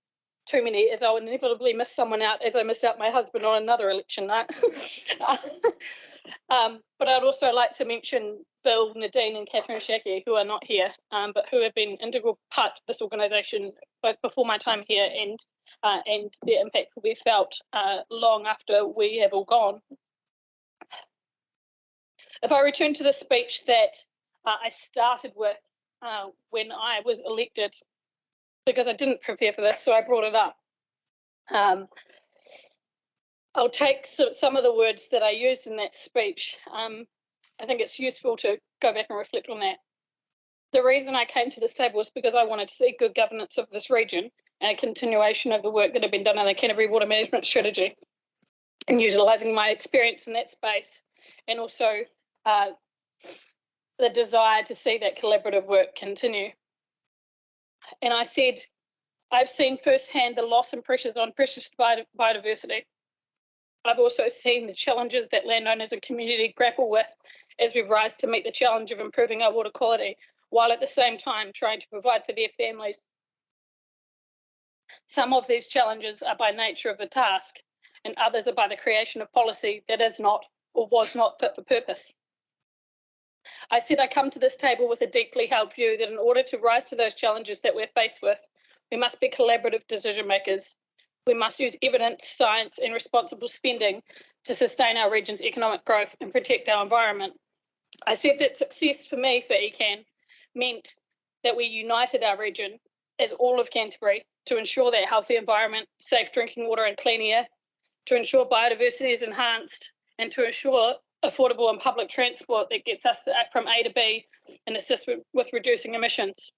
S7: too many, as I would inevitably miss someone out, as I miss out my husband on another election night. But I'd also like to mention Bill, Nadine and Catherine Shaki, who are not here, but who have been integral parts of this organisation, both before my time here and their impact will be felt long after we have all gone. If I return to the speech that I started with when I was elected, because I didn't prepare for this, so I brought it up. I'll take some of the words that I used in that speech. I think it's useful to go back and reflect on that. The reason I came to this table was because I wanted to see good governance of this region and a continuation of the work that had been done on the Canterbury Water Management Strategy and utilising my experience in that space, and also the desire to see that collaborative work continue. And I said, I've seen firsthand the loss and pressures on precious biodiversity. I've also seen the challenges that landowners and community grapple with as we rise to meet the challenge of improving our water quality, while at the same time trying to provide for their families. Some of these challenges are by nature of the task, and others are by the creation of policy that is not or was not fit for purpose. I said I come to this table with a deeply held view that in order to rise to those challenges that we're faced with, We must be collaborative decision makers. We must use evidence, science, and responsible spending to sustain our region's economic growth and protect our environment. I said that success for me for ECan meant that we united our region as all of Canterbury to ensure that healthy environment, safe drinking water and clean air, to ensure biodiversity is enhanced, and to ensure affordable and public transport that gets us from A to B and assists with reducing emissions.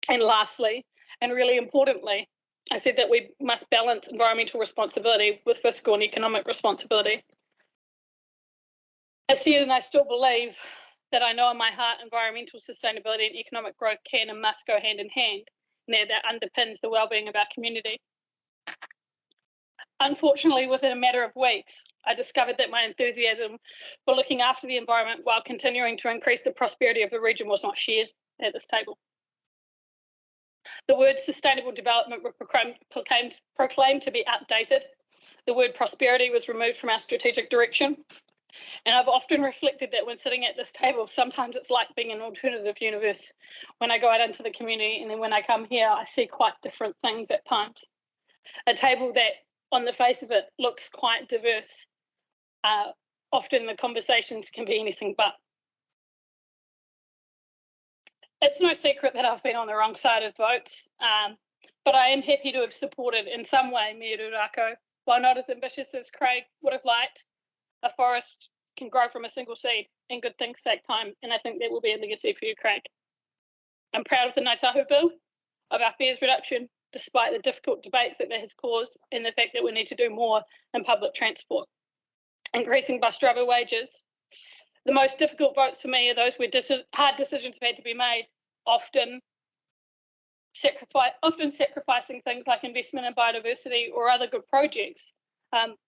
S7: And lastly, and really importantly, I said that we must balance environmental responsibility with fiscal and economic responsibility. I said, and I still believe that I know in my heart environmental sustainability and economic growth can and must go hand in hand, and that underpins the well-being of our community. Unfortunately, within a matter of weeks, I discovered that my enthusiasm for looking after the environment while continuing to increase the prosperity of the region was not shared at this table. The word sustainable development were proclaimed to be outdated. The word prosperity was removed from our strategic direction. And I've often reflected that when sitting at this table, sometimes it's like being in an alternative universe. When I go out into the community and then when I come here, I see quite different things at times. A table that on the face of it looks quite diverse. Often the conversations can be anything but. It's no secret that I've been on the wrong side of votes, but I am happy to have supported in some way Mea Rurako. While not as ambitious as Craig would have liked, a forest can grow from a single seed and good things take time, and I think that will be a legacy for you, Craig. I'm proud of the Ngāi Tahu bill, of our fares reduction, despite the difficult debates that has caused and the fact that we need to do more in public transport. Increasing bus driver wages. The most difficult votes for me are those where hard decisions have had to be made, often sacrificing things like investment in biodiversity or other good projects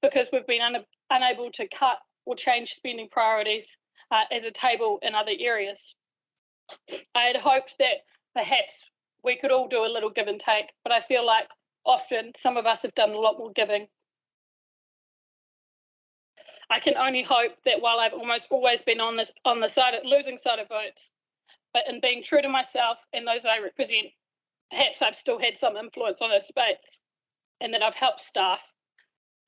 S7: because we've been unable to cut or change spending priorities as a table in other areas. I had hoped that perhaps we could all do a little give and take, but I feel like often some of us have done a lot more giving. I can only hope that while I've almost always been on the losing side of votes, but in being true to myself and those that I represent, perhaps I've still had some influence on those debates, and that I've helped staff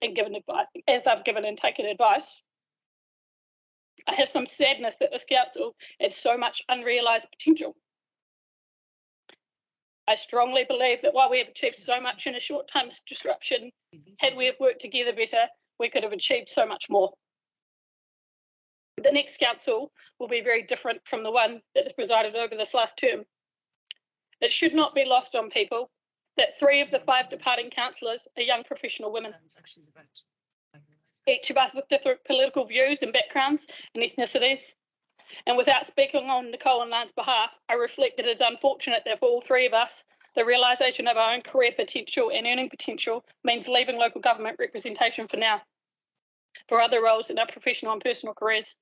S7: and given advice as they've given and taken advice. I have some sadness that this council had so much unrealised potential. I strongly believe that while we have achieved so much in a short time disruption, had we have worked together better, we could have achieved so much more. The next council will be very different from the one that has presided over this last term. It should not be lost on people that 3 of the 5 departing councillors are young professional women. Each of us with different political views and backgrounds and ethnicities. And without speaking on Nicole and Lance's behalf, I reflect that it's unfortunate that for all 3 of us, the realisation of our own career potential and earning potential means leaving local government representation for now, for other roles in our professional and personal careers.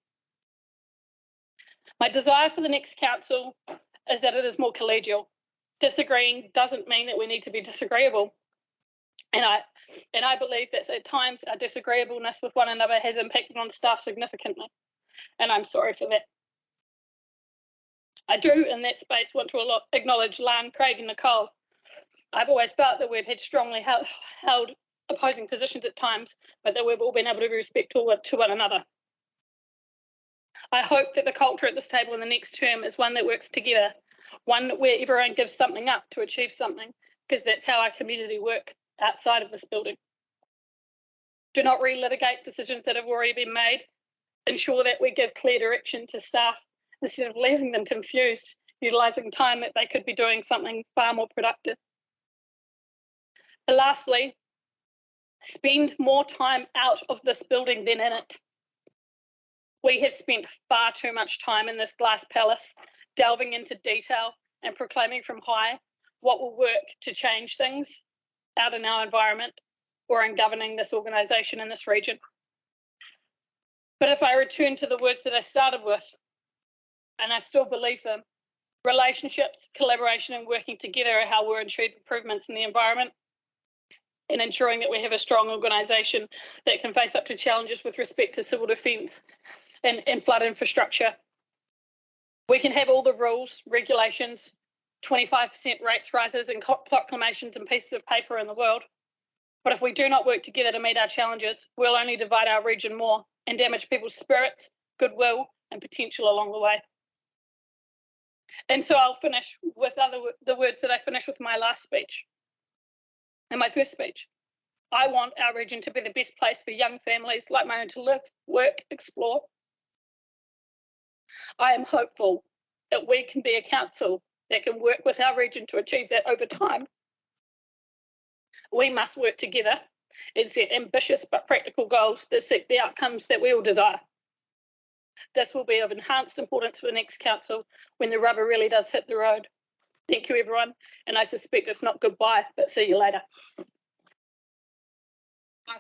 S7: My desire for the next council is that it is more collegial. Disagreeing doesn't mean that we need to be disagreeable. And I believe that at times our disagreeableness with one another has impacted on staff significantly. And I'm sorry for that. I do, in that space, want to acknowledge Lan, Craig and Nicole. I've always felt that we've had strongly held opposing positions at times, but that we've all been able to be respectful to one another. I hope that the culture at this table in the next term is one that works together, one where everyone gives something up to achieve something, because that's how our community work outside of this building. Do not relitigate decisions that have already been made. Ensure that we give clear direction to staff instead of leaving them confused, utilising time that they could be doing something far more productive. And lastly, spend more time out of this building than in it. We have spent far too much time in this glass palace, delving into detail and proclaiming from high what will work to change things out in our environment or in governing this organisation in this region. But if I return to the words that I started with, and I still believe them, relationships, collaboration and working together are how we'll achieve improvements in the environment and ensuring that we have a strong organisation that can face up to challenges with respect to civil defence and flood infrastructure. We can have all the rules, regulations, 25% rates rises and proclamations and pieces of paper in the world. But if we do not work together to meet our challenges, we'll only divide our region more and damage people's spirits, goodwill, and potential along the way. And so I'll finish with the words that I finished with my last speech and my first speech. I want our region to be the best place for young families like my own to live, work, explore. I am hopeful that we can be a council that can work with our region to achieve that over time. We must work together and set ambitious but practical goals that seek the outcomes that we all desire. This will be of enhanced importance for the next council when the rubber really does hit the road. Thank you, everyone. And I suspect it's not goodbye, but see you later.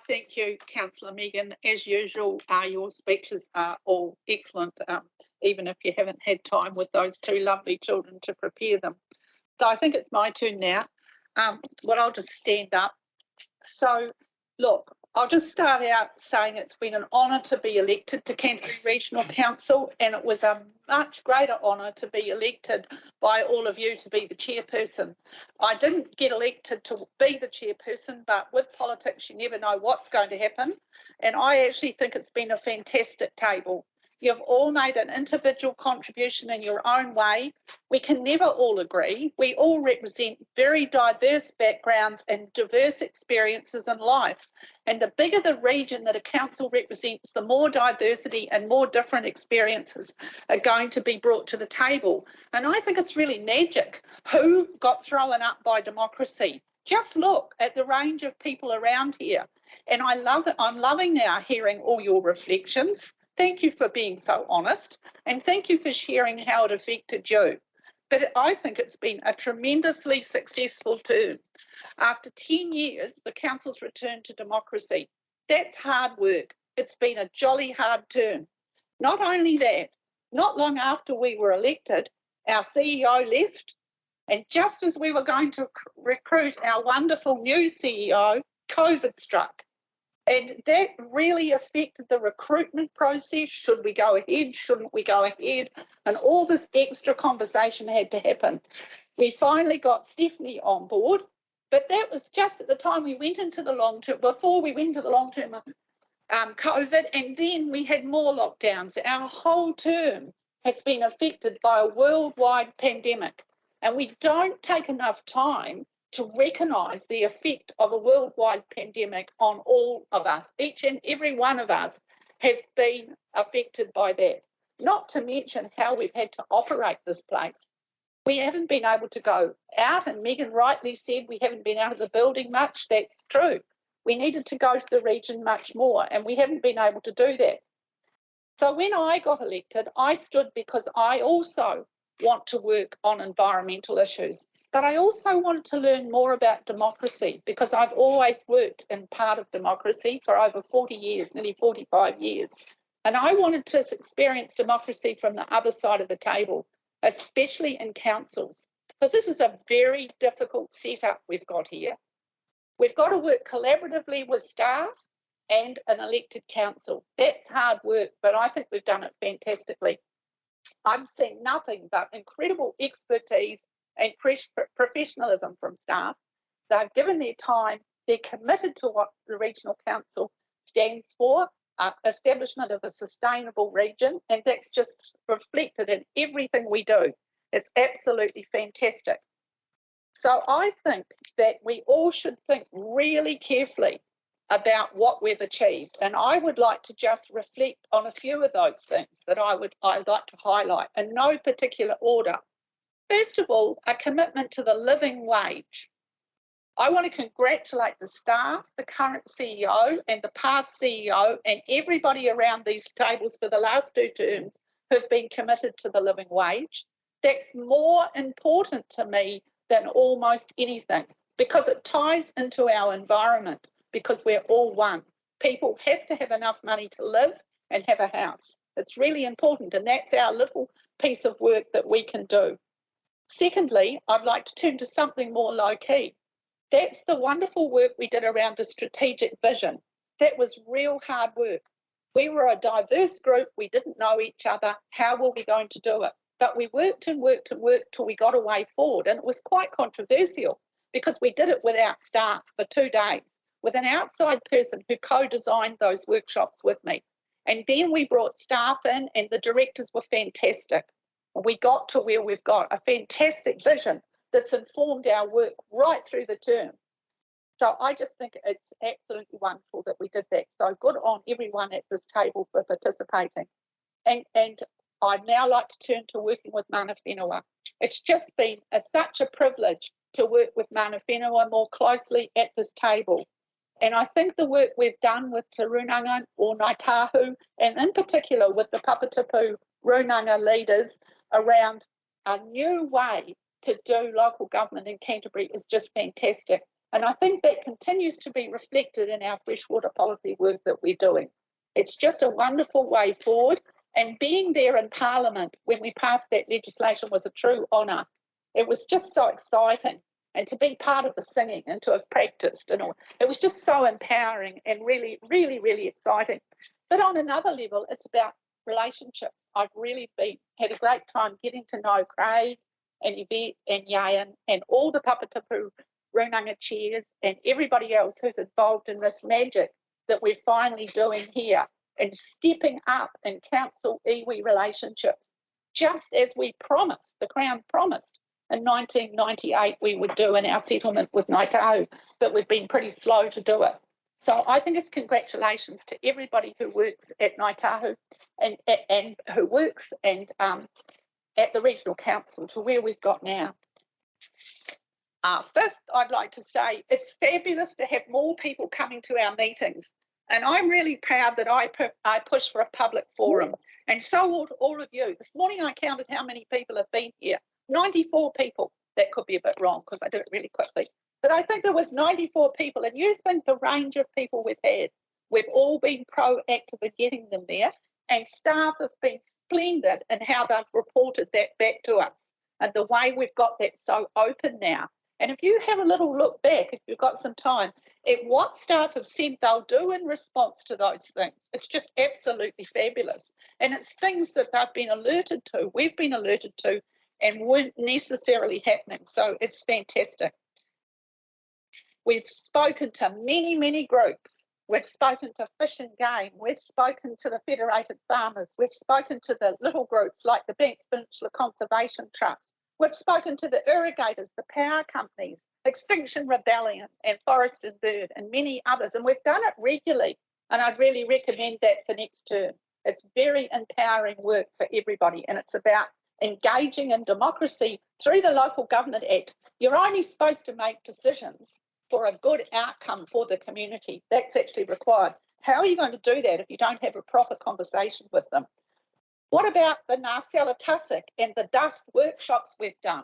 S1: Thank you, Councillor Megan. As usual, your speeches are all excellent, even if you haven't had time with those two lovely children to prepare them. So I think it's my turn now. Well, I'll just stand up. So, look, I'll just start out saying it's been an honour to be elected to Canterbury Regional Council, and it was a much greater honour to be elected by all of you to be the chairperson. I didn't get elected to be the chairperson, but with politics you never know what's going to happen, and I actually think it's been a fantastic table. You've all made an individual contribution in your own way. We can never all agree. We all represent very diverse backgrounds and diverse experiences in life. And the bigger the region that a council represents, the more diversity and more different experiences are going to be brought to the table. And I think it's really magic who got thrown up by democracy. Just look at the range of people around here. And I love it. I'm loving now hearing all your reflections. Thank you for being so honest, and thank you for sharing how it affected you. But I think it's been a tremendously successful term. After 10 years, the council's returned to democracy. That's hard work. It's been a jolly hard term. Not only that, not long after we were elected, our CEO left, and just as we were going to recruit our wonderful new CEO, COVID struck. And that really affected the recruitment process. Should we go ahead? Shouldn't we go ahead? And all this extra conversation had to happen. We finally got Stephanie on board, but that was just at the time we went into the long term, before we went to the long term COVID, and then we had more lockdowns. Our whole term has been affected by a worldwide pandemic, and we don't take enough time to recognise the effect of a worldwide pandemic on all of us. Each and every one of us has been affected by that. Not to mention how we've had to operate this place. We haven't been able to go out, and Megan rightly said we haven't been out of the building much. That's true. We needed to go to the region much more, and we haven't been able to do that. So when I got elected, I stood because I also want to work on environmental issues. But I also wanted to learn more about democracy, because I've always worked in part of democracy for over 40 years, nearly 45 years. And I wanted to experience democracy from the other side of the table, especially in councils, because this is a very difficult setup we've got here. We've got to work collaboratively with staff and an elected council. That's hard work, but I think we've done it fantastically. I'm seeing nothing but incredible expertise and professionalism from staff. They've given their time, they're committed to what the regional council stands for, establishment of a sustainable region, and that's just reflected in everything we do. It's absolutely fantastic. So I think that we all should think really carefully about what we've achieved, and I would like to just reflect on a few of those things that I'd like to highlight in no particular order. First of all, a commitment to the living wage. I want to congratulate the staff, the current CEO and the past CEO, and everybody around these tables for the last 2 terms who've been committed to the living wage. That's more important to me than almost anything, because it ties into our environment, because we're all one. People have to have enough money to live and have a house. It's really important, and that's our little piece of work that we can do. Secondly, I'd like to turn to something more low-key. That's the wonderful work we did around a strategic vision. That was real hard work. We were a diverse group. We didn't know each other. How were we going to do it? But we worked and worked and worked till we got a way forward. And it was quite controversial because we did it without staff for 2 days with an outside person who co-designed those workshops with me. And then we brought staff in and the directors were fantastic. We got to where we've got a fantastic vision that's informed our work right through the term. So I just think it's absolutely wonderful that we did that. So good on everyone at this table for participating. And I'd now like to turn to working with mana whenua. It's just been such a privilege to work with mana whenua more closely at this table. And I think the work we've done with Te Runanga or Ngāi Tahu, and in particular with the Papatipu Runanga leaders around a new way to do local government in Canterbury is just fantastic. And I think that continues to be reflected in our freshwater policy work that we're doing. It's just a wonderful way forward. And being there in Parliament when we passed that legislation was a true honour. It was just so exciting. And to be part of the singing and to have practiced and all, it was just so empowering and really, really, really exciting. But on another level, it's about relationships. I've really had a great time getting to know Craig and Yvette and Yayan and all the Papatipu Runanga chairs and everybody else who's involved in this magic that we're finally doing here and stepping up in council iwi relationships, just as we promised, the Crown promised in 1998 we would do in our settlement with Ngāi Tahu, but we've been pretty slow to do it. So I think it's congratulations to everybody who works at Ngāi Tahu and who works and at the Regional Council to where we've got now. First, I'd like to say it's fabulous to have more people coming to our meetings. And I'm really proud that I push for a public forum. And so would all of you. This morning I counted how many people have been here. 94 people. That could be a bit wrong because I did it really quickly. But I think there was 94 people. And you think the range of people we've had. We've all been proactive in getting them there. And staff have been splendid in how they've reported that back to us. And the way we've got that so open now. And if you have a little look back, if you've got some time, at what staff have said they'll do in response to those things, it's just absolutely fabulous. And it's things that they've been alerted to, we've been alerted to, and weren't necessarily happening. So it's fantastic. We've spoken to many, many groups. We've spoken to Fish and Game. We've spoken to the Federated Farmers. We've spoken to the little groups like the Banks Peninsula Conservation Trust. We've spoken to the irrigators, the power companies, Extinction Rebellion and Forest and Bird and many others. And we've done it regularly. And I'd really recommend that for next term. It's very empowering work for everybody. And it's about engaging in democracy through the Local Government Act. You're only supposed to make decisions for a good outcome for the community. That's actually required. How are you going to do that if you don't have a proper conversation with them? What about the Nāsela Tussock and the dust workshops we've done?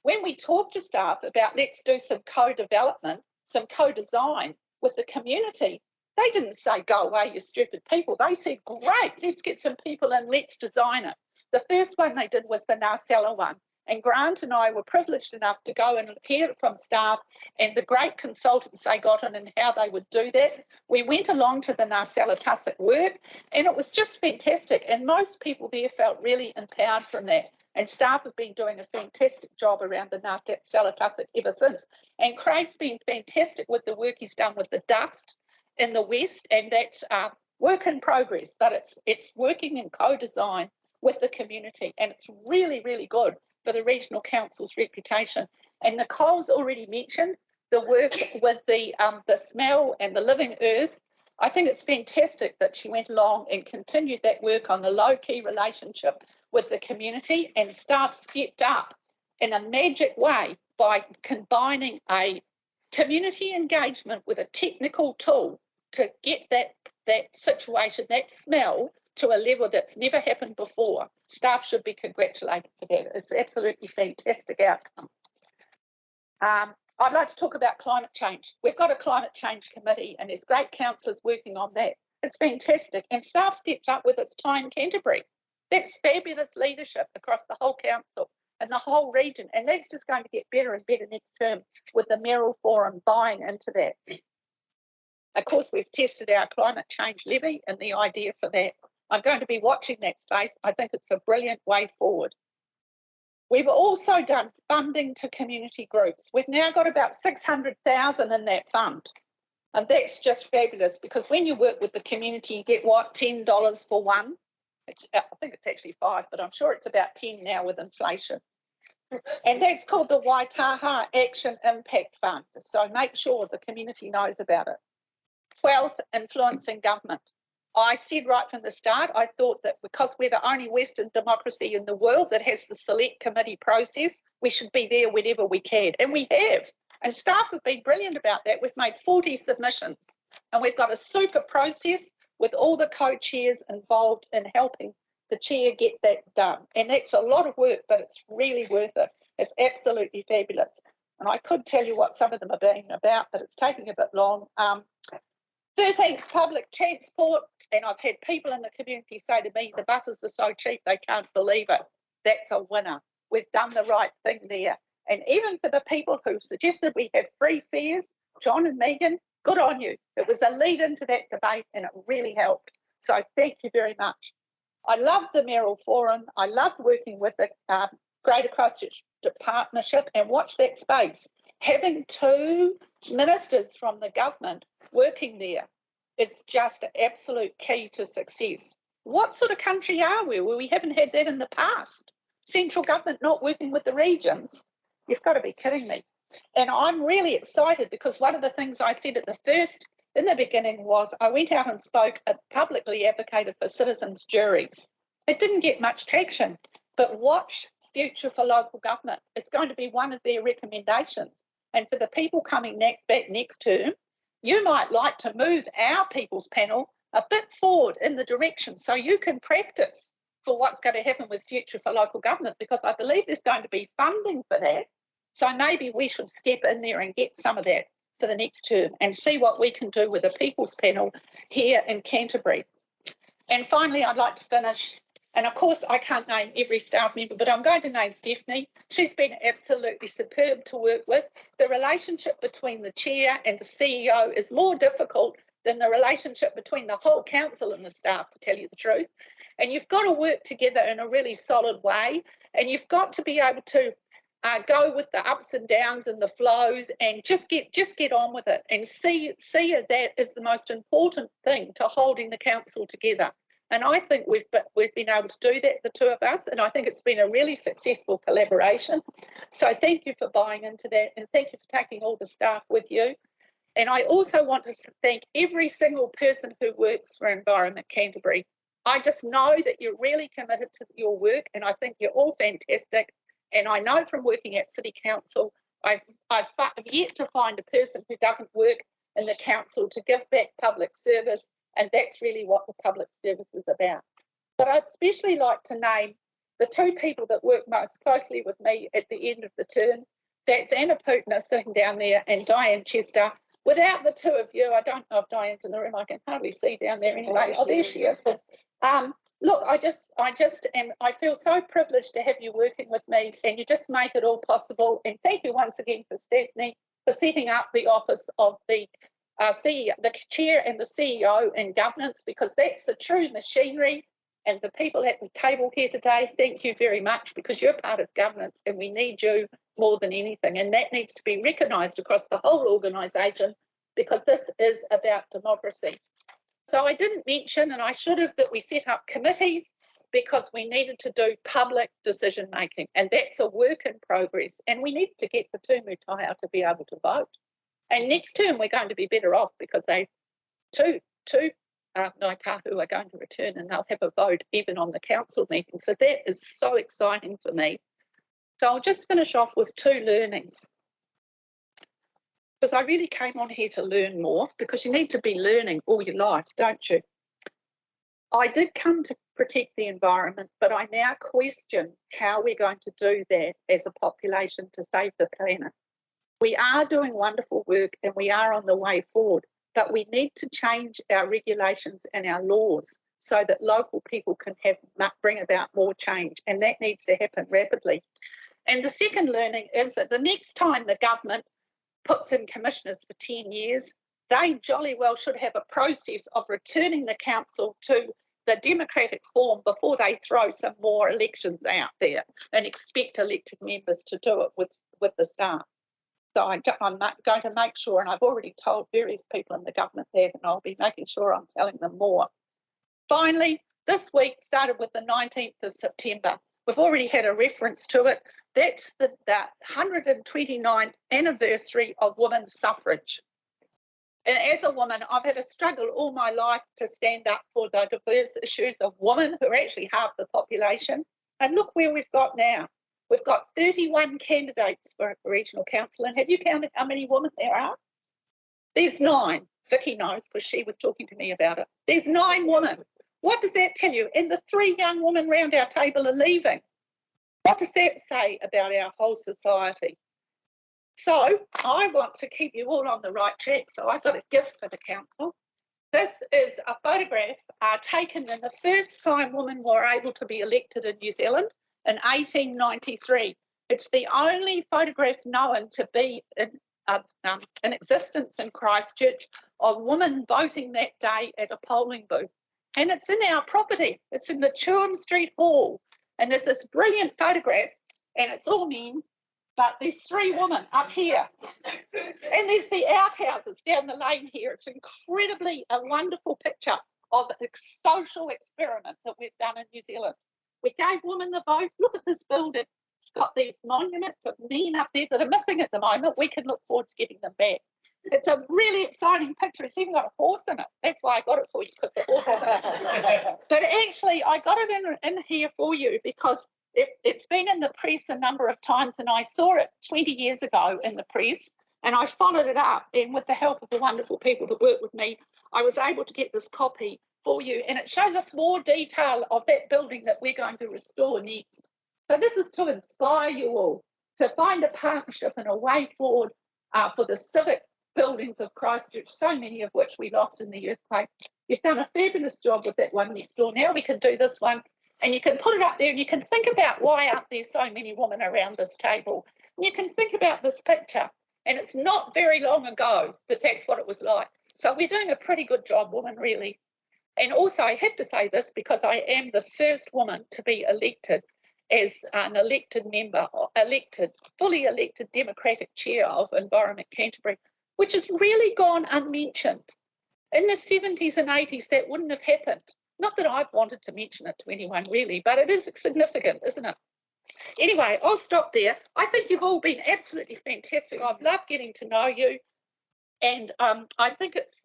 S1: When we talk to staff about let's do some co-development, some co-design with the community, they didn't say, go away, you stupid people. They said, great, let's get some people and let's design it. The first one they did was the Nāsela one. And Grant and I were privileged enough to go and hear it from staff and the great consultants they got in and how they would do that. We went along to the Nāsela Tussock work and it was just fantastic. And most people there felt really empowered from that. And staff have been doing a fantastic job around the Nāsela Tussock ever since. And Craig's been fantastic with the work he's done with the dust in the West. And that's work in progress, but it's working in co-design with the community. And it's really, really good for the Regional Council's reputation. And Nicole's already mentioned the work with the smell and the living earth. I think it's fantastic that she went along and continued that work on the low-key relationship with the community, and staff stepped up in a magic way by combining a community engagement with a technical tool to get that situation, that smell, to a level that's never happened before. Staff should be congratulated for that. It's absolutely fantastic outcome. I'd like to talk about climate change. We've got a climate change committee and there's great councillors working on that. It's fantastic. And staff steps up with its time Canterbury. That's fabulous leadership across the whole council and the whole region. And that's just going to get better and better next term with the Merrill Forum buying into that. Of course, we've tested our climate change levy and the idea for that. I'm going to be watching that space. I think it's a brilliant way forward. We've also done funding to community groups. We've now got about 600,000 in that fund. And that's just fabulous because when you work with the community, you get what, $10 for one? I think it's actually 5, but I'm sure it's about 10 now with inflation. And that's called the Waitaha Action Impact Fund. So make sure the community knows about it. 12th, influencing government. I said right from the start, I thought that because we're the only Western democracy in the world that has the select committee process, we should be there whenever we can. And we have. And staff have been brilliant about that. We've made 40 submissions and we've got a super process with all the co-chairs involved in helping the chair get that done. And that's a lot of work, but it's really worth it. It's absolutely fabulous. And I could tell you what some of them are being about, but it's taking a bit long. 13th, public transport. And I've had people in the community say to me, the buses are so cheap, they can't believe it. That's a winner. We've done the right thing there. And even for the people who suggested we have free fares, John and Megan, good on you. It was a lead into that debate and it really helped. So thank you very much. I love the Mayoral Forum. I love working with the Greater Christchurch Partnership and watch that space. Having 2 ministers from the government working there is just an absolute key to success. What sort of country are we where we haven't had that in the past? Central government not working with the regions? You've got to be kidding me. And I'm really excited because one of the things I said in the beginning was I went out and spoke and publicly advocated for citizens' juries. It didn't get much traction, but watch Future for Local Government. It's going to be one of their recommendations. And for the people coming back next term, you might like to move our people's panel a bit forward in the direction so you can practice for what's going to happen with Future for Local Government, because I believe there's going to be funding for that. So maybe we should step in there and get some of that for the next term and see what we can do with the People's Panel here in Canterbury. And finally, I'd like to finish, and of course I can't name every staff member, but I'm going to name Stephanie. She's been absolutely superb to work with. The relationship between the chair and the CEO is more difficult than the relationship between the whole council and the staff, to tell you the truth. And you've got to work together in a really solid way, and you've got to be able to go with the ups and downs and the flows and just get on with it and see that as the most important thing to holding the council together. And I think we've been able to do that, the 2 of us, and I think it's been a really successful collaboration. So thank you for buying into that, and thank you for taking all the staff with you. And I also want to thank every single person who works for Environment Canterbury. I just know that you're really committed to your work, and I think you're all fantastic. And I know from working at City Council, I've yet to find a person who doesn't work in the council to give back public service, and that's really what the public service is about. But I'd especially like to name the 2 people that work most closely with me at the end of the term. That's Anna Putner sitting down there and Diane Chester. Without the 2 of you, I don't know if Diane's in the room, I can hardly see down there anyway. Oh, there she is. Look, I feel so privileged to have you working with me, and you just make it all possible. And thank you once again for Stephanie for setting up the office of the CEO, the chair and the CEO in governance, because that's the true machinery. And the people at the table here today, thank you very much, because you're part of governance and we need you more than anything. And that needs to be recognised across the whole organisation, because this is about democracy. So I didn't mention, and I should have, that we set up committees because we needed to do public decision making, and that's a work in progress. And we need to get the tūmu tai to be able to vote. And next term we're going to be better off because they two Ngāi Tahu are going to return and they'll have a vote even on the council meeting. So that is so exciting for me. So I'll just finish off with 2 learnings, because I really came on here to learn more, because you need to be learning all your life, don't you? I did come to protect the environment, but I now question how we're going to do that as a population to save the planet. We are doing wonderful work and we are on the way forward, but we need to change our regulations and our laws so that local people can bring about more change, and that needs to happen rapidly. And the second learning is that the next time the government puts in commissioners for 10 years, they jolly well should have a process of returning the council to the democratic form before they throw some more elections out there and expect elected members to do it with the staff. So I'm going to make sure, and I've already told various people in the government that, and I'll be making sure I'm telling them more. Finally, this week started with the 19th of September. We've already had a reference to it. That's the 129th anniversary of women's suffrage. And as a woman, I've had a struggle all my life to stand up for the diverse issues of women, who are actually half the population. And look where we've got now. We've got 31 candidates for a regional council. And have you counted how many women there are? There's 9. Vicky knows because she was talking to me about it. There's 9 women. What does that tell you? And the 3 young women round our table are leaving. What does that say about our whole society? So I want to keep you all on the right track. So I've got a gift for the council. This is a photograph taken in the first time women were able to be elected in New Zealand in 1893. It's the only photograph known to be in existence in Christchurch of women voting that day at a polling booth. And it's in our property. It's in the Chewham Street Hall. And there's this brilliant photograph, and it's all men, but there's 3 women up here. And there's the outhouses down the lane here. It's incredibly a wonderful picture of a social experiment that we've done in New Zealand. We gave women the vote. Look at this building. It's got these monuments of men up there that are missing at the moment. We can look forward to getting them back. It's a really exciting picture. It's even got a horse in it. That's why I got it for you, because the horse is in it. But actually, I got it in here for you because it's been in the press a number of times, and I saw it 20 years ago in the press, and I followed it up. And with the help of the wonderful people that work with me, I was able to get this copy for you. And it shows us more detail of that building that we're going to restore next. So this is to inspire you all to find a partnership and a way forward for the civic buildings of Christchurch, so many of which we lost in the earthquake. You've done a fabulous job with that one next door. Now we can do this one, and you can put it up there, and you can think about why aren't there so many women around this table. And you can think about this picture, and it's not very long ago that that's what it was like. So we're doing a pretty good job, women, really. And also, I have to say this because I am the first woman to be elected as an elected member, fully elected democratic chair of Environment Canterbury, which has really gone unmentioned. In the 70s and 80s, that wouldn't have happened. Not that I've wanted to mention it to anyone really, but it is significant, isn't it? Anyway, I'll stop there. I think you've all been absolutely fantastic. I've loved getting to know you. And I think it's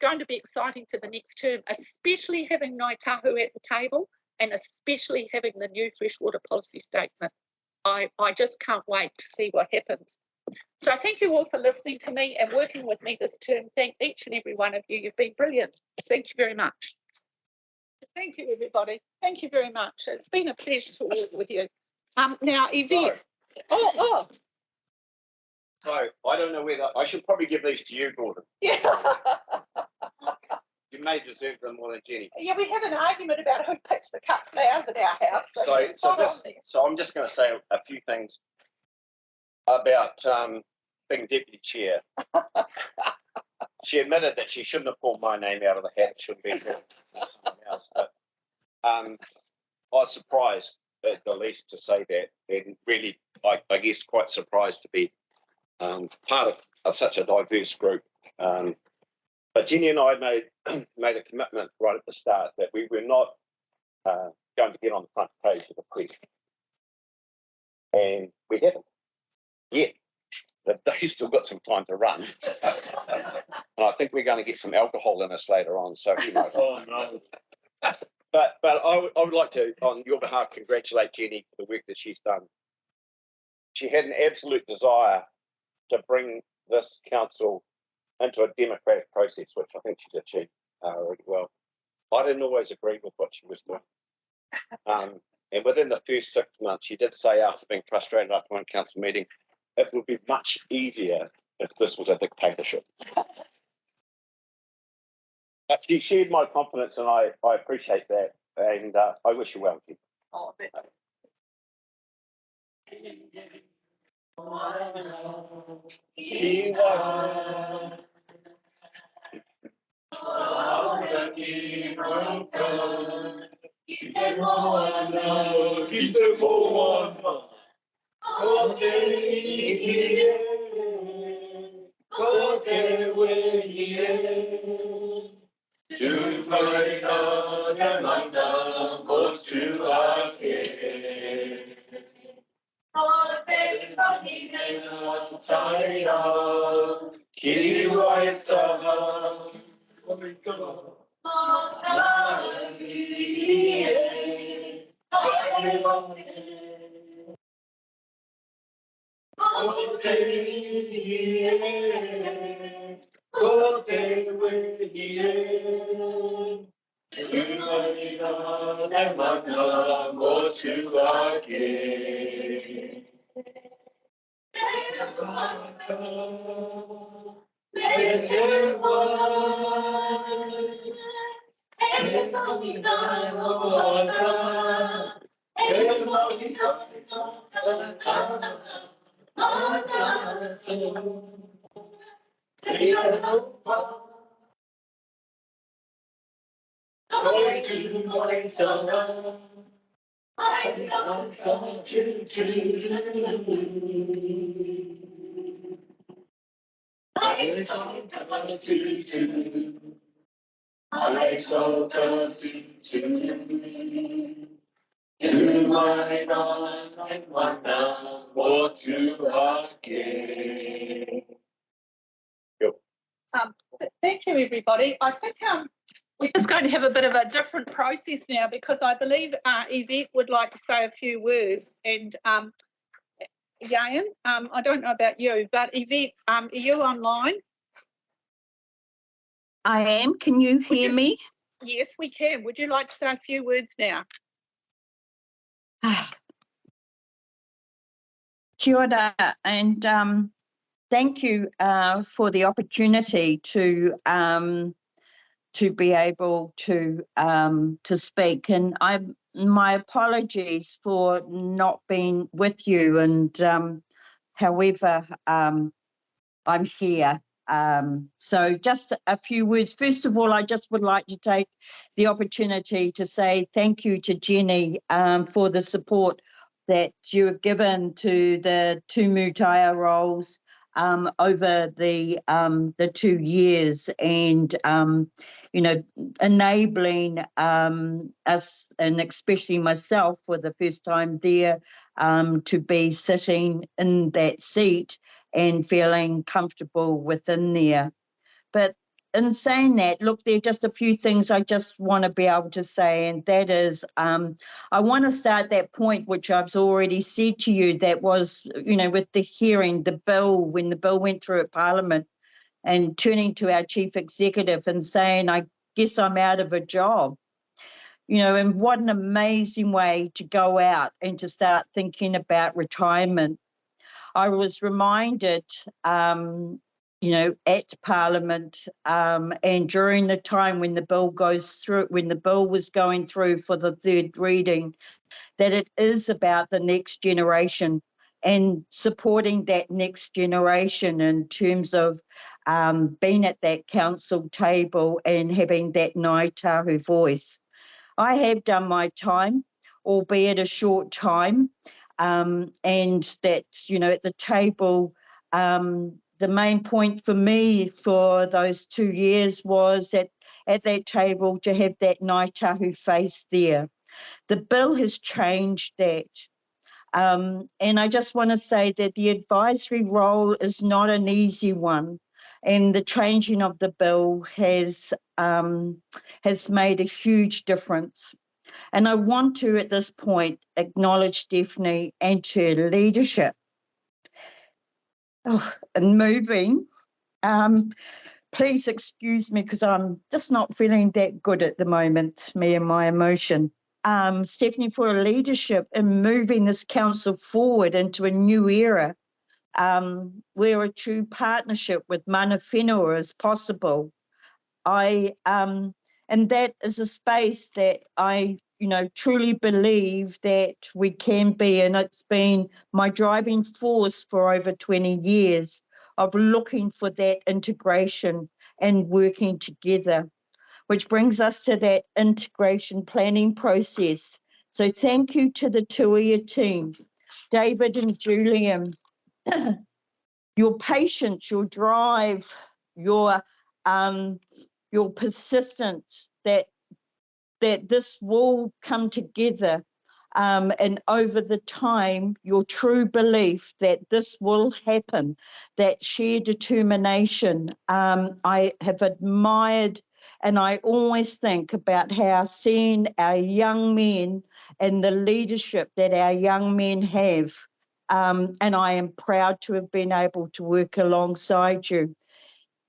S1: going to be exciting for the next term, especially having Ngāi Tahu at the table and especially having the new freshwater policy statement. I just can't wait to see what happens. So thank you all for listening to me and working with me this term. Thank each and every one of you. You've been brilliant. Thank you very much. Thank you, everybody. Thank you very much. It's been a pleasure to work with you. Now, Yvette.
S8: So I don't know whether I should probably give these to you, Gordon.
S1: Yeah.
S8: You may deserve them more than Jenny.
S1: Yeah, we have an argument about who picks the cut flowers at our house.
S8: So I'm just going to say a few things about being deputy chair. She admitted that she shouldn't have pulled my name out of the hat. It should be someone else. But I was surprised at the least to say that, and really, I guess, quite surprised to be part of such a diverse group. But Jenny and I made a commitment right at the start that we were not going to get on the front page of the press. And we haven't yet. The day's still got some time to run. And I think we're going to get some alcohol in us later on. So who knows?
S2: Oh, no.
S8: But I would like to, on your behalf, congratulate Jenny for the work that she's done. She had an absolute desire to bring this council into a democratic process, which I think she's achieved really well. I didn't always agree with what she was doing. And within the first 6 months, she did say, after being frustrated after one council meeting, it would be much easier if this was a dictatorship. But she shared my confidence, and I appreciate that. And I wish you well, Kim.
S1: Oh, that's Thank you, everybody. I think we're just going to have a bit of a different process now because I believe Yvette would like to say a few words. And Yayan, I don't know about you, but Yvette, are you online?
S6: I am. Can you hear me?
S1: Yes, we can. Would you like to say a few words now?
S6: Kia ora, and thank you for the opportunity to be able to speak. And my apologies for not being with you. And however, I'm here. So just a few words. First of all, I just would like to take the opportunity to say thank you to Jenny for the support that you have given to the tumu taia roles over the 2 years, and you know, enabling us, and especially myself for the first time there, to be sitting in that seat and feeling comfortable within there. But in saying that, look, there are just a few things I just want to be able to say, and that is, I want to start that point which I've already said to you, that was, you know, with the hearing, the bill, when the bill went through at Parliament, and turning to our chief executive and saying, I guess I'm out of a job. You know, and what an amazing way to go out and to start thinking about retirement. I was reminded, you know, at Parliament and during the time when the bill goes through, when the bill was going through for the third reading, that it is about the next generation and supporting that next generation in terms of being at that council table and having that Ngāi Tahu voice. I have done my time, albeit a short time, and that, you know, at the table, the main point for me for those 2 years was that at that table to have that Ngāi Tahu face there. The bill has changed that. And I just want to say that the advisory role is not an easy one, and the changing of the bill has made a huge difference. And I want to, at this point, acknowledge Daphne and her leadership in moving. Please excuse me because I'm just not feeling that good at the moment, me and my emotion. Stephanie, for her leadership in moving this council forward into a new era where a true partnership with mana whenua is possible. And that is a space that I, you know, truly believe that we can be, and it's been my driving force for over 20 years of looking for that integration and working together. which brings us to that integration planning process. So thank you to the Tuia team, David and Julian. Your patience, your drive, your persistence that this will come together, and over the time, your true belief that this will happen, that sheer determination. I have admired, and I always think about how seeing our young men and the leadership that our young men have. And I am proud to have been able to work alongside you.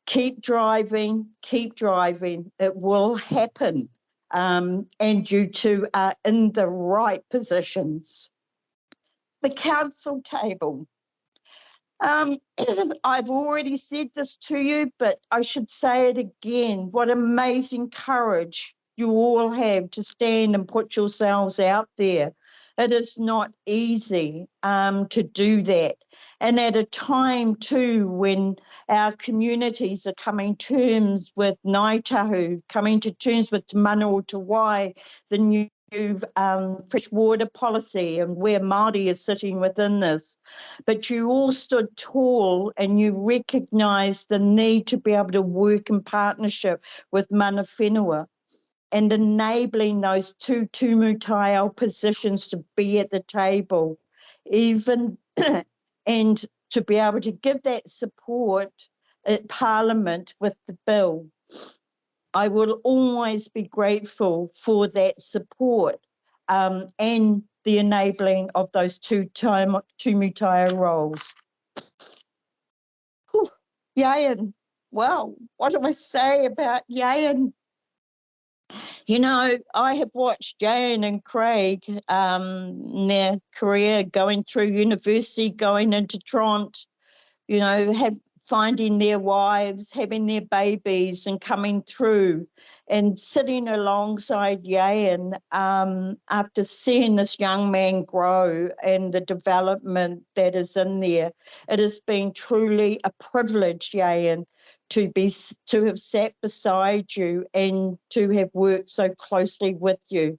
S6: Keep driving, it will happen. And you two are in the right positions. The council table. I've already said this to you, but I should say it again. What amazing courage you all have to stand and put yourselves out there. It is not easy to do that. And at a time too when our communities are coming to terms with Ngāi Tahu, coming to terms with Te Manawa Te Wai, the new freshwater policy and where Māori is sitting within this. But you all stood tall and you recognised the need to be able to work in partnership with mana whenua and enabling those two tūmūtaiao positions to be at the table, even and to be able to give that support at Parliament with the bill. I will always be grateful for that support and the enabling of those two tūmūtaiao roles. Yayan, well, what do I say about Yayan? You know, I have watched Yayan and Craig their career going through university, going into Toronto, you know, finding their wives, having their babies and coming through and sitting alongside Yayan after seeing this young man grow and the development that is in there. It has been truly a privilege, Yayan, to have sat beside you and to have worked so closely with you.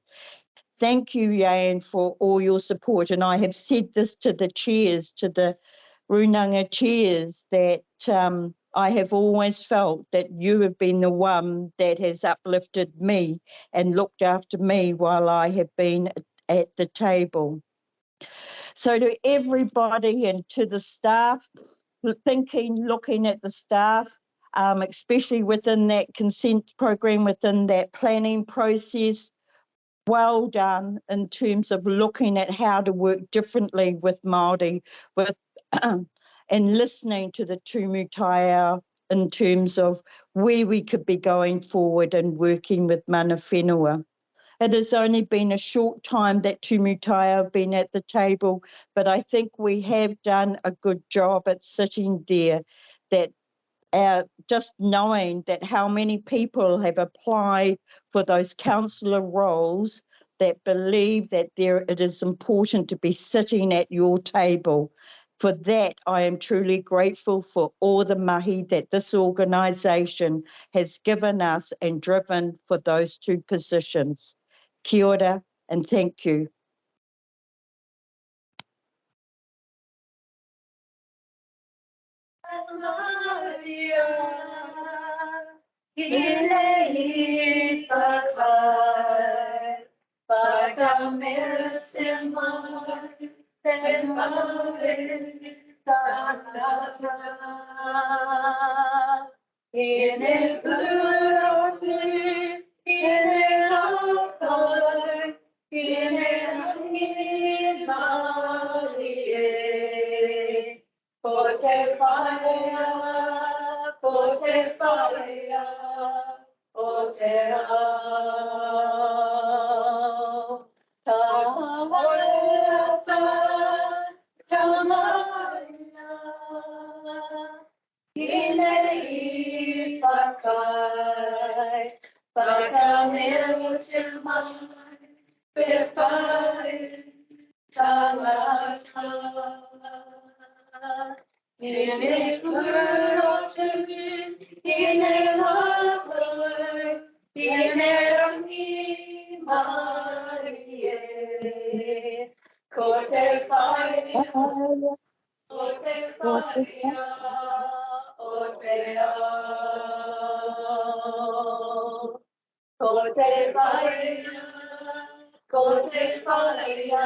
S6: Thank you, Yayan, for all your support. And I have said this to the chairs, to the Runanga chairs, that I have always felt that you have been the one that has uplifted me and looked after me while I have been at the table. So to everybody and to the staff, looking at the staff, especially within that consent program, within that planning process, well done in terms of looking at how to work differently with Māori, with and listening to the tūmūtaiao in terms of where we could be going forward and working with mana whenua. It has only been a short time that tūmūtaiao have been at the table, but I think we have done a good job at sitting there, that just knowing that how many people have applied for those councillor roles that believe that it is important to be sitting at your table. For that, I am truly grateful for all the mahi that this organisation has given us and driven for those two positions. Kia ora and thank you.
S3: Ienerangi mai e, ko te whaia, ko te whaia, o te ao. Ko te whaia, ko te whaia,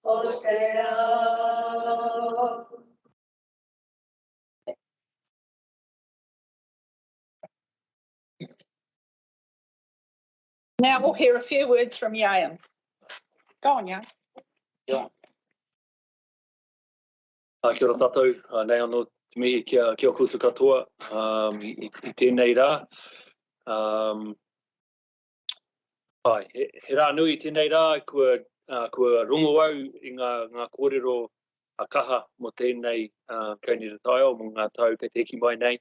S3: o te ao.
S1: Now we'll hear a few words from Yayan. Go on, Yayan.
S2: Kia ora tātou, nei anō te mihi kia koutou katoa i tēnei rā. He rā nui i tēnei rā, kua rongo au i ngā kōrero a kaha mo tēnei kaunira taio mo ngā tau kei te eki mai nei.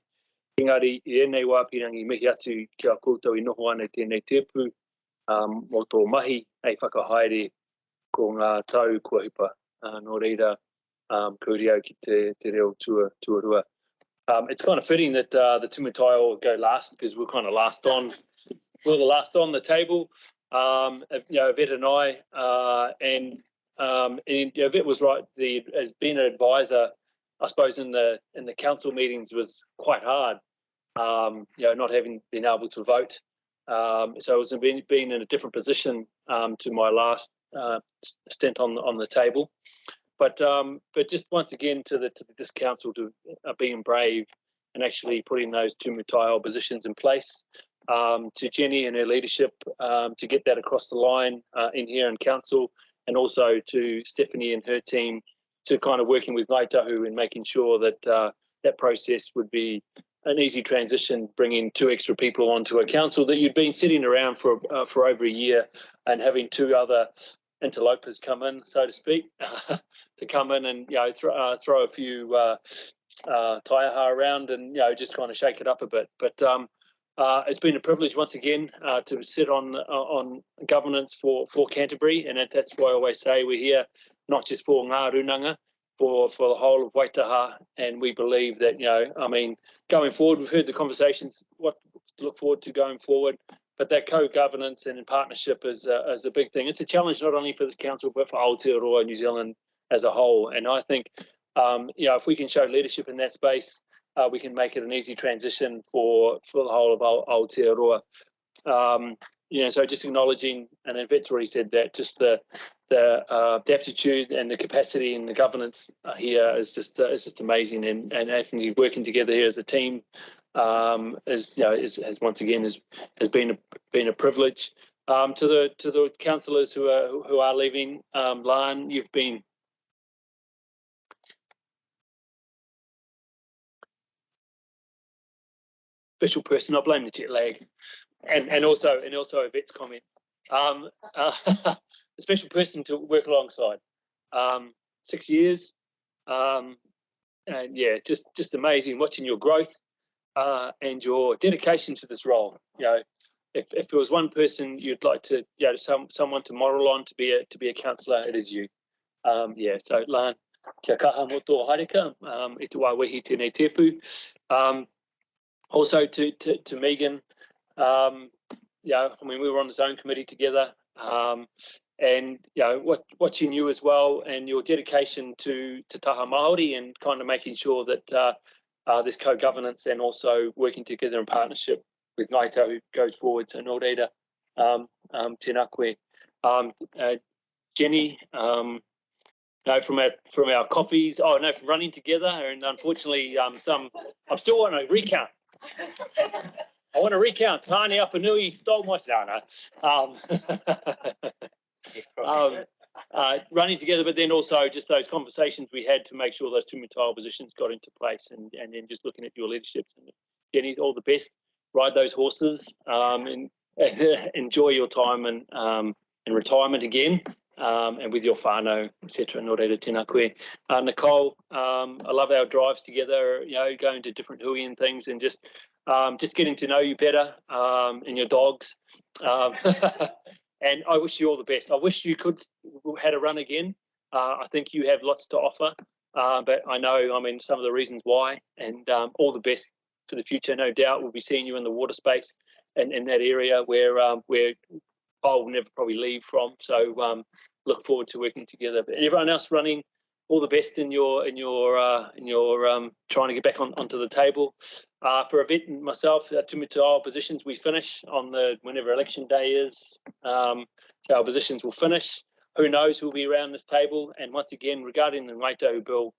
S2: Engari, i ēnei wāpirangi mihi atu kia koutou i noho ana tēnei tēpu mo tō mahi ei whakahaere ko ngā tau kua hipa. Nō reira, kuri au ki te reo tuarua. It's kind of fitting that the Timatanga will go last because we're kind of last on. We're the last on the table. Vet and I, and Vet was right. As being an advisor, I suppose in the council meetings was quite hard. Not having been able to vote. So it was being in a different position to my last stint on the table. But just once again to this council to being brave and actually putting those two Timatanga positions in place. To Jenny and her leadership to get that across the line in here in council, and also to Stephanie and her team to kind of working with Ngaitahu and making sure that that process would be an easy transition, bringing 2 extra people onto a council that you'd been sitting around for over a year, and having 2 other interlopers come in, so to speak, to come in and throw a few taiaha around and just kind of shake it up a bit. But it's been a privilege once again to sit on governance for Canterbury, and that's why I always say we're here not just for ngā runanga, for the whole of Waitaha, and we believe that going forward, we've heard the conversations, what to look forward to going forward. But that co-governance and in partnership is a big thing. It's a challenge not only for this council, but for Aotearoa New Zealand as a whole. And I think, if we can show leadership in that space, we can make it an easy transition for the whole of Aotearoa. So just acknowledging, and Vet's already said that, just the aptitude and the capacity and the governance here is just amazing. And actually working together here as a team has once again has been a privilege. To the councillors who are leaving, Lan, you've been special person. I blame the jet lag, and also Vet's comments. A special person to work alongside. 6 years, and yeah, just amazing watching your growth. And your dedication to this role. If there was one person you'd like to, someone to model on to be a councillor, it is you. So Lan, kia kaha mo tō hareka, e te wāwehi tēnei tepu. Also to Megan, we were on the zone committee together, and watching you as well, and your dedication to taha Māori, and kind of making sure that this co-governance and also working together in partnership with Ngaitahu goes forward. So nō reira, tēnā koe. Jenny, from our coffees, from running together, and unfortunately I'm still want to recount. I want to recount. Tāne Apanui stole my sauna. Running together, but then also just those conversations we had to make sure those two Timatanga positions got into place, and then just looking at your leadership. And Jenny, all the best. Ride those horses, and enjoy your time in retirement again, and with your whānau, etc. Nō reira, tēnā koe. Nicole, I love our drives together. Going to different hui and things, and just getting to know you better, and your dogs. And I wish you all the best. I wish you could had a run again. I think you have lots to offer, but I know, some of the reasons why, and all the best for the future. No doubt we'll be seeing you in the water space in that area where I'll never probably leave from. So look forward to working together. But everyone else running, all the best in your trying to get back onto the table. For Yvette and myself, Timatanga positions, we finish on whenever election day is. So our positions will finish. Who knows who'll be around this table? And once again, regarding the Ngaito bill,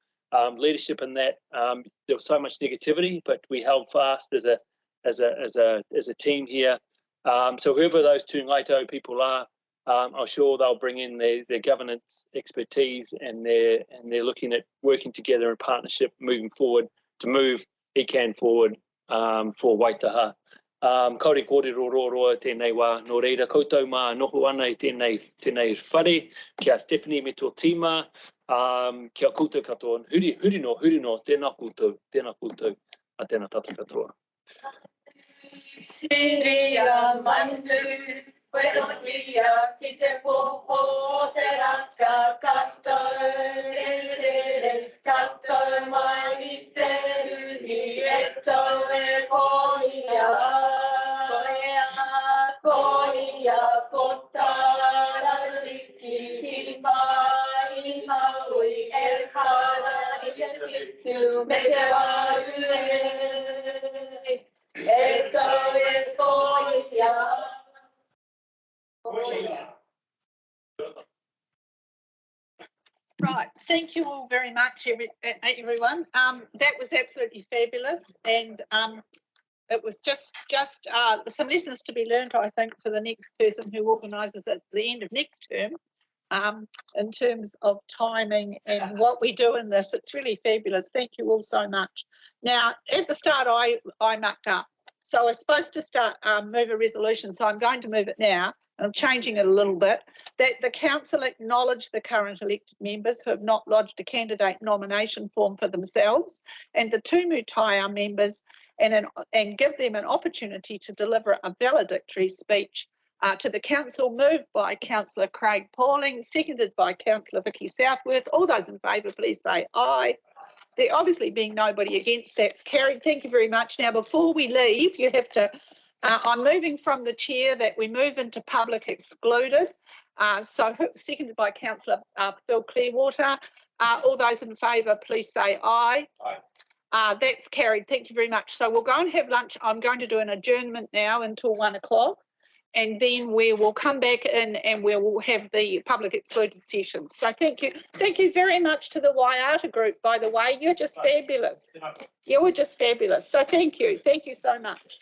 S2: leadership in that, there was so much negativity, but we held fast as a team here. So whoever those two Ngaito people are, I'm sure they'll bring in their governance expertise, and they're looking at working together in partnership moving forward to move ECan forward for Waitaha. Kaore kōrero roa tēnei wā, nō reira koutou mā noho ana I tēnei whare, kia Stephanie me tō tīma, kia koutou katoa, huri no, tēnā koutou, a tēnā tata katoa.
S9: Siria mandu, Whenua ki te popo te raka katou, katou mai I te ruhi e tau e koia ko tāra riki ki mai maui e kāra I te pitu me te waru e tau e koia.
S1: Right, thank you all very much, everyone. That was absolutely fabulous, and it was just some lessons to be learned, I think, for the next person who organises at the end of next term, in terms of timing and what we do in this. It's really fabulous. Thank you all so much. Now, at the start, I mucked up. So I was supposed to move a resolution, so I'm going to move it now. I'm changing it a little bit, that the council acknowledge the current elected members who have not lodged a candidate nomination form for themselves, and the Tumutaia members, and give them an opportunity to deliver a valedictory speech to the council, moved by Councillor Craig Pauling, seconded by Councillor Vicky Southworth. All those in favour, please say aye. There obviously being nobody against, that's carried. Thank you very much. Now, before we leave, you have to, I'm moving from the chair that we move into public excluded. So seconded by Councillor Phil Clearwater. All those in favour, please say aye. Aye. That's carried. Thank you very much. So we'll go and have lunch. I'm going to do an adjournment now until 1 o'clock. And then we will come back in and we will have the public excluded sessions. So thank you. Thank you very much to the Waiata group, by the way. You're just fabulous. You were just fabulous. So thank you. Thank you so much.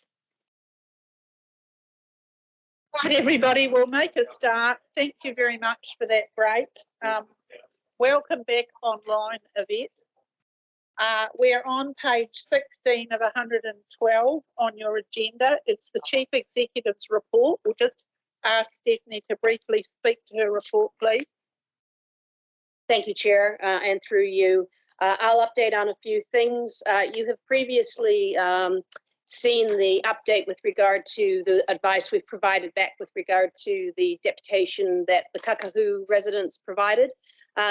S1: Right, everybody, we'll make a start. Thank you very much for that break. Welcome back online, Yvette. We're on page 16 of 112 on your agenda. It's the Chief Executive's report. We'll just ask Stephanie to briefly speak to her report, please.
S10: Thank you, Chair, and through you. I'll update on a few things. You have previously seen the update with regard to the advice we've provided back with regard to the deputation that the Kakahu residents provided.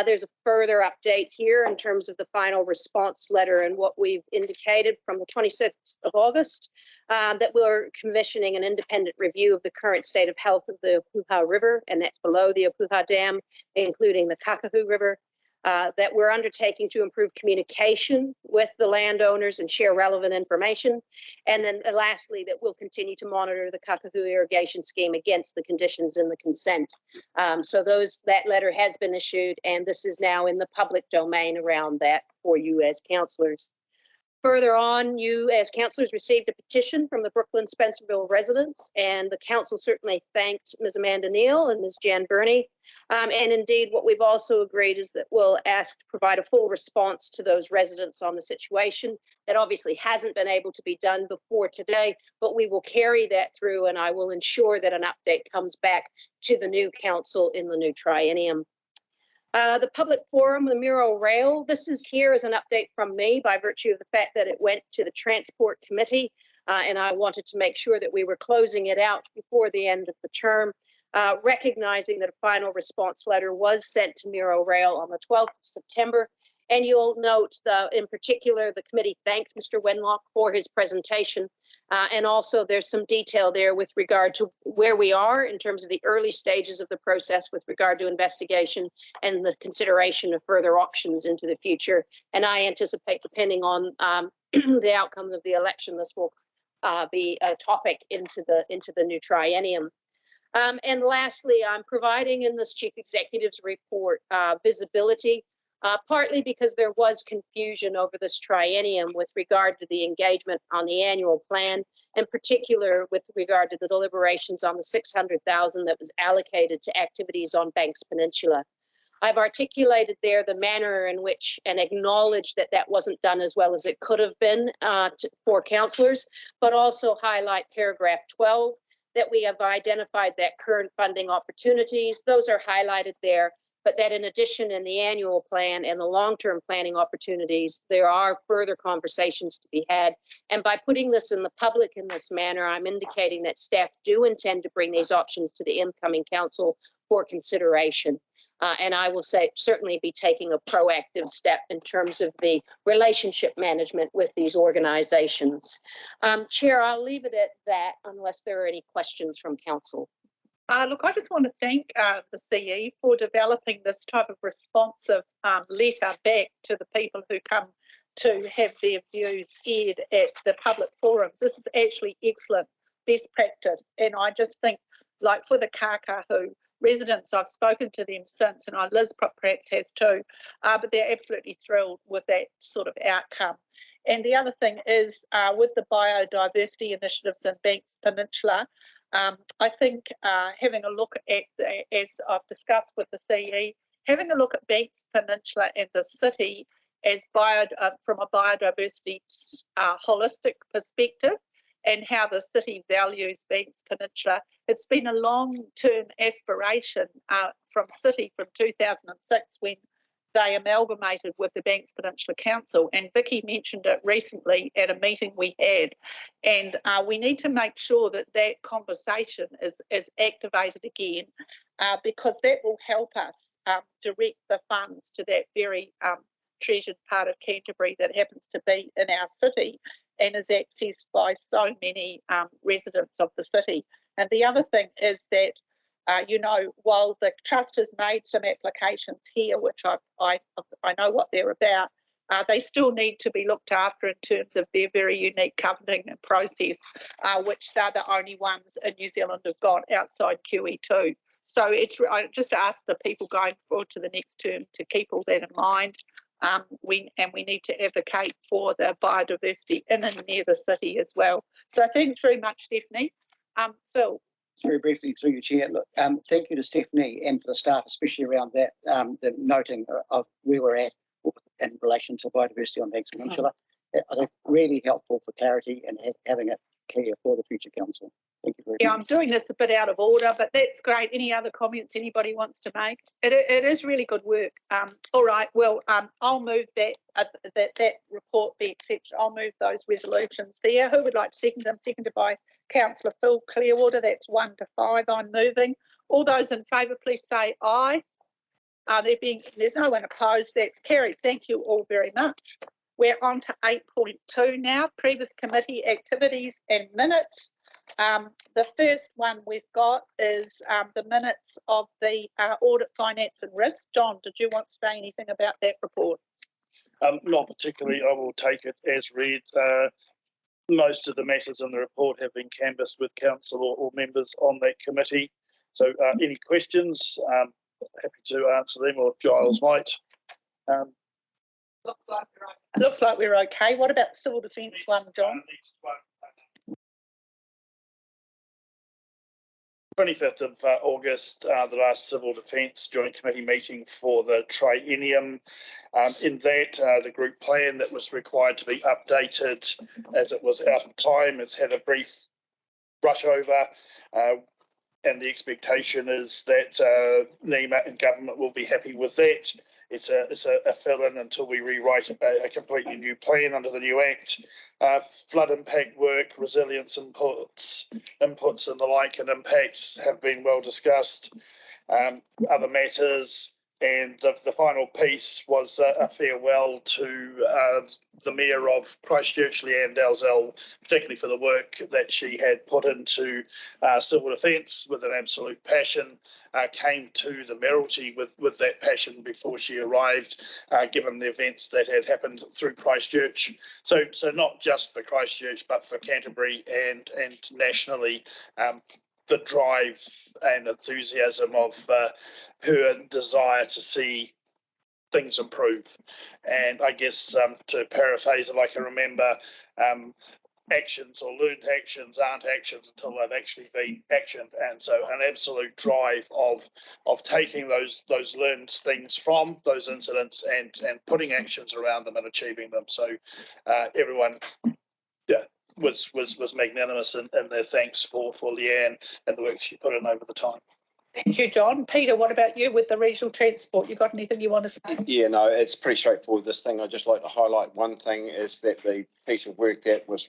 S10: There's a further update here in terms of the final response letter and what we've indicated from the 26th of August, that we're commissioning an independent review of the current state of health of the Opuha River, and that's below the Opuha Dam, including the Kakahu River, that we're undertaking to improve communication with the landowners and share relevant information. And then lastly, that we'll continue to monitor the Kakahu irrigation scheme against the conditions in the consent. So that letter has been issued, and this is now in the public domain around that for you as councillors. Further on, you as councillors received a petition from the Brooklyn Spencerville residents, and the council certainly thanked Ms. Amanda Neal and Ms. Jan Burney. And indeed, what we've also agreed is that we'll ask to provide a full response to those residents on the situation. That obviously hasn't been able to be done before today, but we will carry that through, and I will ensure that an update comes back to the new council in the new triennium. The public forum, the Muro Rail, this is here as an update from me by virtue of the fact that it went to the Transport Committee, and I wanted to make sure that we were closing it out before the end of the term, recognizing that a final response letter was sent to Muro Rail on the 12th of September, And you'll note in particular, the committee thanked Mr. Whenua for his presentation. And also there's some detail there with regard to where we are in terms of the early stages of the process with regard to investigation and the consideration of further options into the future. And I anticipate, depending on the outcome of the election, this will be a topic into the new triennium. And lastly, I'm providing in this Chief Executive's report visibility, partly because there was confusion over this triennium with regard to the engagement on the annual plan, in particular with regard to the deliberations on the 600,000 that was allocated to activities on Banks Peninsula. I've articulated there the manner in which and acknowledged that that wasn't done as well as it could have been for councillors, but also highlight paragraph 12, that we have identified that current funding opportunities, those are highlighted there, but that in addition in the annual plan and the long-term planning opportunities, there are further conversations to be had. And by putting this in the public in this manner, I'm indicating that staff do intend to bring these options to the incoming council for consideration. And I will certainly be taking a proactive step in terms of the relationship management with these organizations. Chair, I'll leave it at that unless there are any questions from council.
S1: Look, I just want to thank the CE for developing this type of responsive letter back to the people who come to have their views aired at the public forums. This is actually excellent best practice. And I just think, like for the Kakahu residents, I've spoken to them since, and Liz perhaps has too, but they're absolutely thrilled with that sort of outcome. And the other thing is with the biodiversity initiatives in Banks Peninsula, I think having a look at, as I've discussed with the CE, having a look at Banks Peninsula and the city as from a biodiversity holistic perspective, and how the city values Banks Peninsula. It's been a long-term aspiration from City from 2006 when they amalgamated with the Banks Peninsula Council, and Vicky mentioned it recently at a meeting we had, and we need to make sure that that conversation is activated again, because that will help us direct the funds to that very treasured part of Canterbury that happens to be in our city and is accessed by so many residents of the city. And the other thing is that, you know, while the Trust has made some applications here, which I know what they're about, they still need to be looked after in terms of their very unique governing process, which they're the only ones in New Zealand have got outside QE2. So I just ask the people going forward to the next term to keep all that in mind. We need to advocate for the biodiversity in and near the city as well. So thanks very much, Stephanie. Phil.
S4: Very briefly through your chair, look, thank you to Stephanie and for the staff, especially around that, the noting of where we're at in relation to biodiversity on Banks Peninsula. I think really helpful for clarity and having it clear for the future council. Thank you very much.
S1: Yeah, I'm doing this a bit out of order, but that's great. Any other comments anybody wants to make? It is really good work. All right, well, I'll move that report be accepted. I'll move those resolutions there. Who would like to second them? Seconded by Councillor Phil Clearwater. That's 1 to 5. I'm moving. All those in favour, please say aye. There's no one opposed. That's carried. Thank you all very much. We're on to 8.2 now. Previous committee activities and minutes. The first one we've got is the minutes of the audit, finance and risk. John, did you want to say anything about that report?
S11: Not particularly. I will take it as read. Most of the matters in the report have been canvassed with council or members on that committee. So any questions, happy to answer them, or if Giles might.
S1: Looks like we're okay. What about the civil defence one, John?
S11: Next one. 25th of August, the last Civil Defence Joint Committee meeting for the Triennium. In that, the group plan that was required to be updated as it was out of time, it's had a brief brush over, and the expectation is that NEMA and government will be happy with that. It's a fill-in until we rewrite a completely new plan under the new Act. Flood impact work, resilience inputs and the like, and impacts have been well discussed. Other matters, And the final piece was a farewell to the Mayor of Christchurch, Leanne Dalzell, particularly for the work that she had put into civil defence with an absolute passion, came to the mayoralty with that passion before she arrived, given the events that had happened through Christchurch. So not just for Christchurch, but for Canterbury and nationally, the drive and enthusiasm of her desire to see things improve. And I guess to paraphrase, if I can remember, actions or learned actions aren't actions until they've actually been actioned. And so an absolute drive of taking those learned things from those incidents and putting actions around them and achieving them. So everyone was magnanimous in their thanks for Leanne and the work she put in over the time.
S1: Thank you, John. Peter, what about you with the regional transport? You got anything you want to say?
S8: Yeah, no, it's pretty straightforward, this thing. I'd just like to highlight one thing, is that the piece of work that was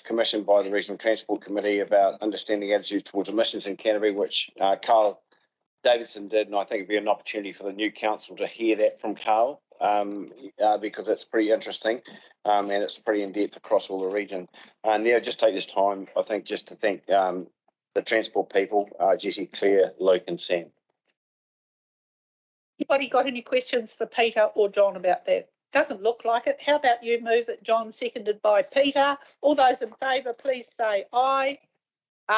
S8: commissioned by the Regional Transport Committee about understanding attitude towards emissions in Canterbury, which Carl Davidson did, and I think it'd be an opportunity for the new council to hear that from Carl, because it's pretty interesting, and it's pretty in-depth across all the region. And yeah, just take this time, I think, just to thank the transport people, Jesse, Claire, Luke and Sam.
S1: Anybody got any questions for Peter or John about that? Doesn't look like it. How about you move it, John, seconded by Peter? All those in favour, please say aye.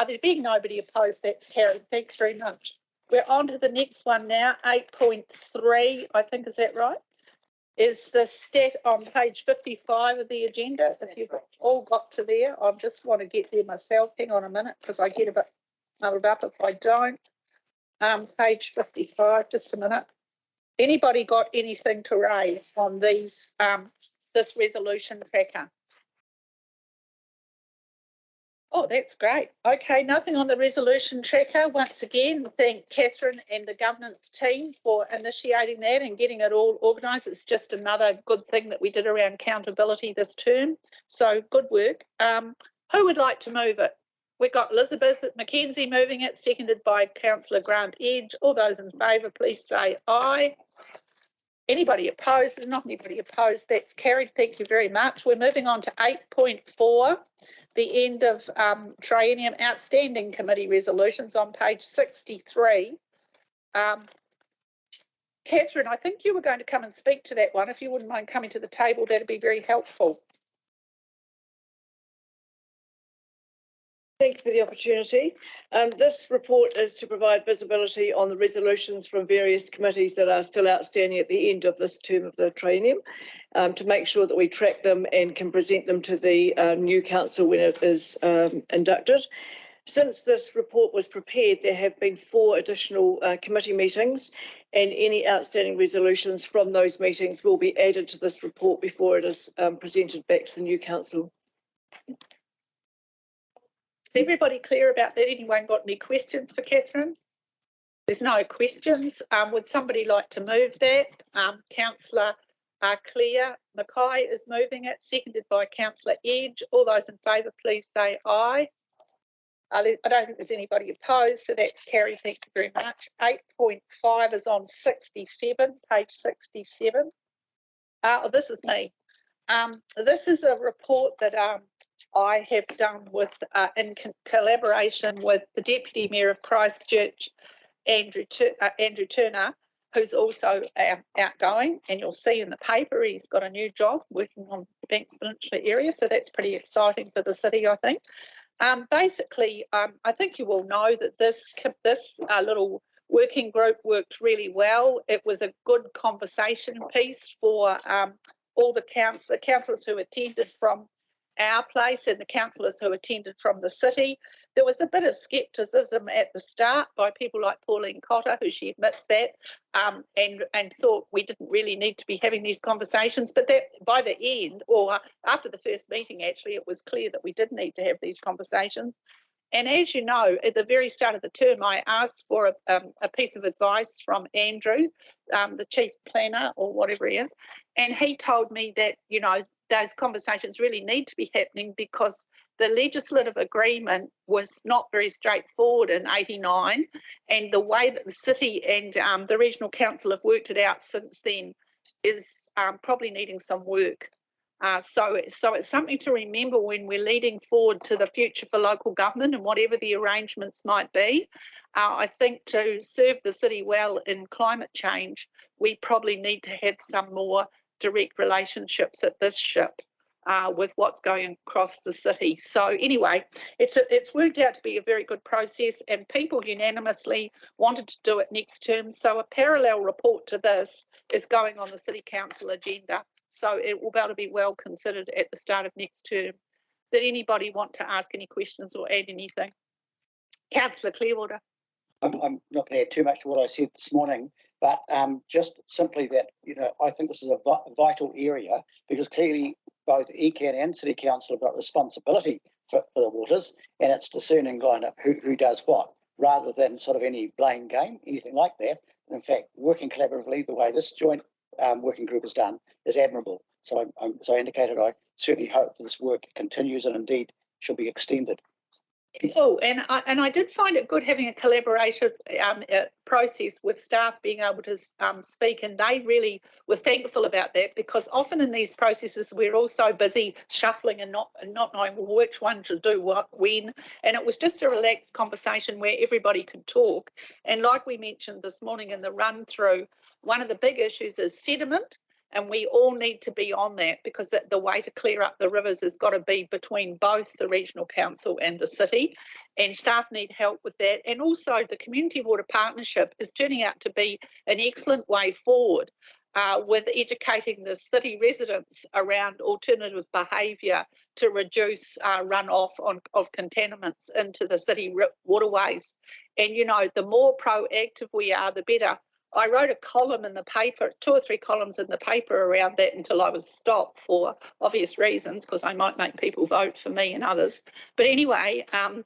S1: There being nobody opposed, that's carried. Thanks very much. We're on to the next one now, 8.3, I think, is that right? Is the stat on page 55 of the agenda. If you've all got to there, I just want to get there myself. Hang on a minute, because I get a bit muddled up if I don't. Page 55, just a minute. Anybody got anything to raise on these, this resolution tracker? Oh, that's great. Okay, nothing on the resolution tracker. Once again, thank Catherine and the governance team for initiating that and getting it all organised. It's just another good thing that we did around accountability this term. So good work. Who would like to move it? We've got Elizabeth Mackenzie moving it, seconded by Councillor Grant Edge. All those in favour, please say aye. Anybody opposed? There's not anybody opposed. That's carried. Thank you very much. We're moving on to 8.4. The end of Triennium Outstanding Committee resolutions on page 63. Catherine, I think you were going to come and speak to that one. If you wouldn't mind coming to the table, that'd be very helpful.
S12: Thank you for the opportunity. This report is to provide visibility on the resolutions from various committees that are still outstanding at the end of this term of the triennium, to make sure that we track them and can present them to the new council when it is inducted. Since this report was prepared, there have been 4 additional committee meetings, and any outstanding resolutions from those meetings will be added to this report before it is presented back to the new council.
S1: Is everybody clear about that? Anyone got any questions for Catherine? There's no questions. Would somebody like to move that? Councillor Claire Mackay is moving it, seconded by Councillor Edge. All those in favour, please say aye. I don't think there's anybody opposed, so that's carried. Thank you very much. 8.5 is on 67, page 67. This is me. This is a report that I have done with in collaboration with the Deputy Mayor of Christchurch, Andrew Turner, who's also outgoing, and you'll see in the paper he's got a new job working on the Banks Peninsula area, so that's pretty exciting for the city, I think. Basically, I think you all know that this little working group worked really well. It was a good conversation piece for all the councillors who attended from our place and the councillors who attended from the city. There was a bit of scepticism at the start by people like Pauline Cotter, who she admits that, and thought we didn't really need to be having these conversations. But that by the end, or after the first meeting, actually, it was clear that we did need to have these conversations. And as you know, at the very start of the term, I asked for a piece of advice from Andrew, the chief planner or whatever he is, and he told me that, you know, those conversations really need to be happening because the legislative agreement was not very straightforward in '89, and the way that the city and the regional council have worked it out since then is probably needing some work. So it's something to remember when we're leading forward to the future for local government and whatever the arrangements might be. I think to serve the city well in climate change, we probably need to have some more direct relationships at this ship with what's going across the city. So anyway, it's worked out to be a very good process, and people unanimously wanted to do it next term. So a parallel report to this is going on the City Council agenda. So it will be able to be well considered at the start of next term. Did anybody want to ask any questions or add anything? Councillor Clearwater.
S4: I'm not going to add too much to what I said this morning, but just simply that, I think this is a vital area, because clearly both ECan and City Council have got responsibility for the waters, and it's discerning kind of who does what, rather than sort of any blame game, anything like that. In fact, working collaboratively the way this joint working group has done is admirable. So so I indicated I certainly hope that this work continues and indeed should be extended.
S1: Oh, and I did find it good having a collaborative process with staff being able to speak, and they really were thankful about that, because often in these processes we're all so busy shuffling and not knowing which one should do what when, and it was just a relaxed conversation where everybody could talk. And like we mentioned this morning in the run through, one of the big issues is sediment. And we all need to be on that, because the way to clear up the rivers has got to be between both the regional council and the city, and staff need help with that. And also the community water partnership is turning out to be an excellent way forward with educating the city residents around alternative behaviour to reduce runoff of contaminants into the city waterways. And, the more proactive we are, the better. I wrote a column in the paper, 2 or 3 columns in the paper around that, until I was stopped for obvious reasons, because I might make people vote for me and others. But anyway, one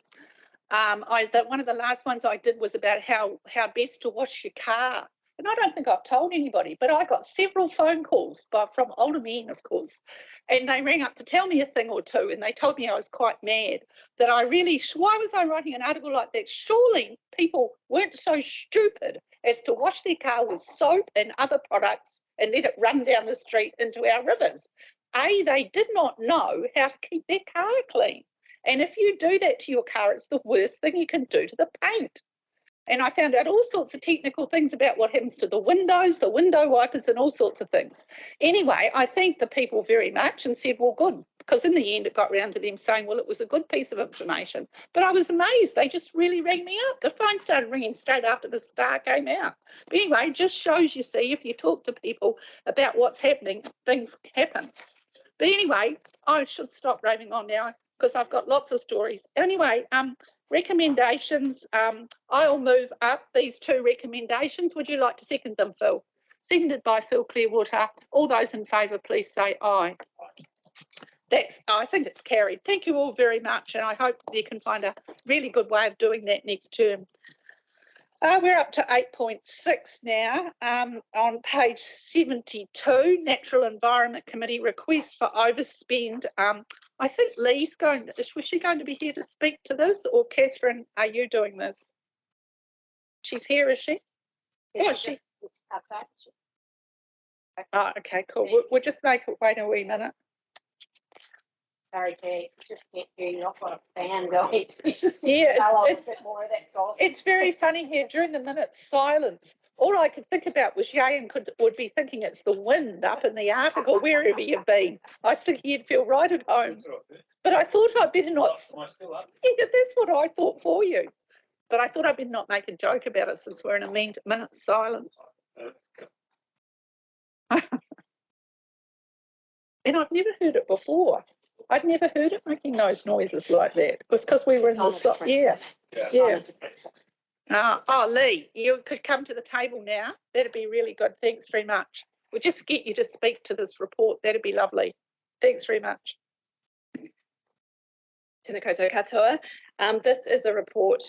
S1: of the last ones I did was about how best to wash your car. And I don't think I've told anybody, but I got several phone calls from older men, of course, and they rang up to tell me a thing or two, and they told me I was quite mad, that why was I writing an article like that? Surely people weren't so stupid as to wash their car with soap and other products and let it run down the street into our rivers. They did not know how to keep their car clean. And if you do that to your car, it's the worst thing you can do to the paint. And I found out all sorts of technical things about what happens to the windows, the window wipers, and all sorts of things. Anyway, I thanked the people very much and said, well, good, because in the end it got round to them saying, well, it was a good piece of information. But I was amazed. They just really rang me up. The phone started ringing straight after the star came out. But anyway, it just shows, you see, if you talk to people about what's happening, things happen. But anyway, I should stop raving on now, because I've got lots of stories. Anyway, recommendations, I'll move up these 2 recommendations. Would you like to second them, Phil? Seconded by Phil Clearwater. All those in favour, please say aye. I think it's carried. Thank you all very much, and I hope you can find a really good way of doing that next term. We're up to 8.6 now, on page 72, Natural Environment Committee request for overspend. I think Lee's was she going to be here to speak to this, or Catherine, are you doing this? She's here, is she? Is she?
S10: Outside.
S1: Oh, okay, cool. We'll just wait a wee minute.
S10: Sorry, Kate, just can't hear you off on a fan going. It's just
S1: it's
S10: a bit more, that's all.
S1: It's very funny here. During the minute's silence, all I could think about was Yayan would be thinking it's the wind up in the Arctic or wherever you've been. I was thinking you'd feel right at home. But I thought I'd better not. Am I still up? Yeah, that's what I thought for you. But I thought I'd better not make a joke about it, since we're in a minute's silence. And I've never heard it before. I'd never heard it making those noises like that. It was because we were in the yeah. Lee, you could come to the table now. That'd be really good. Thanks very much. We'll just get you to speak to this report. That'd be lovely. Thanks very much.
S13: Tēnā koutou katoa. This is a report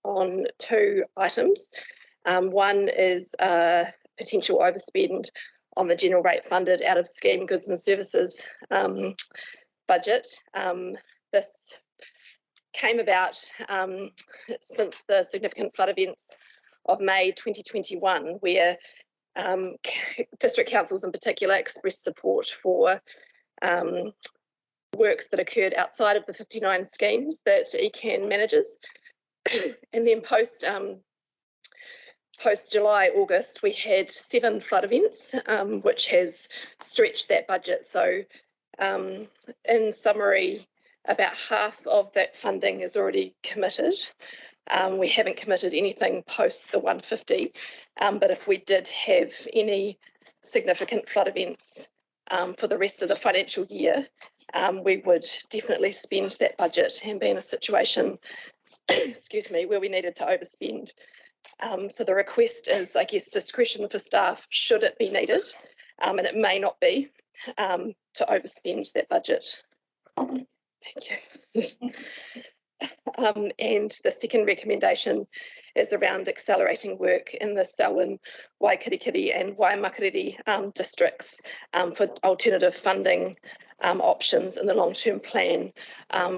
S13: on 2 items. One is potential overspend on the general rate funded out of scheme goods and services budget. this came about since the significant flood events of May 2021, where district councils in particular expressed support for works that occurred outside of the 59 schemes that ECan manages. And then post July, August, we had 7 flood events, which has stretched that budget. So in summary, about half of that funding is already committed. We haven't committed anything post the 150, but if we did have any significant flood events for the rest of the financial year, we would definitely spend that budget and be in a situation, excuse me, where we needed to overspend. So the request is, I guess, discretion for staff should it be needed, and it may not be, to overspend that budget. Thank you. And the second recommendation is around accelerating work in the Selwyn, Waikirikiri and Waimakariri districts for alternative funding options in the long-term plan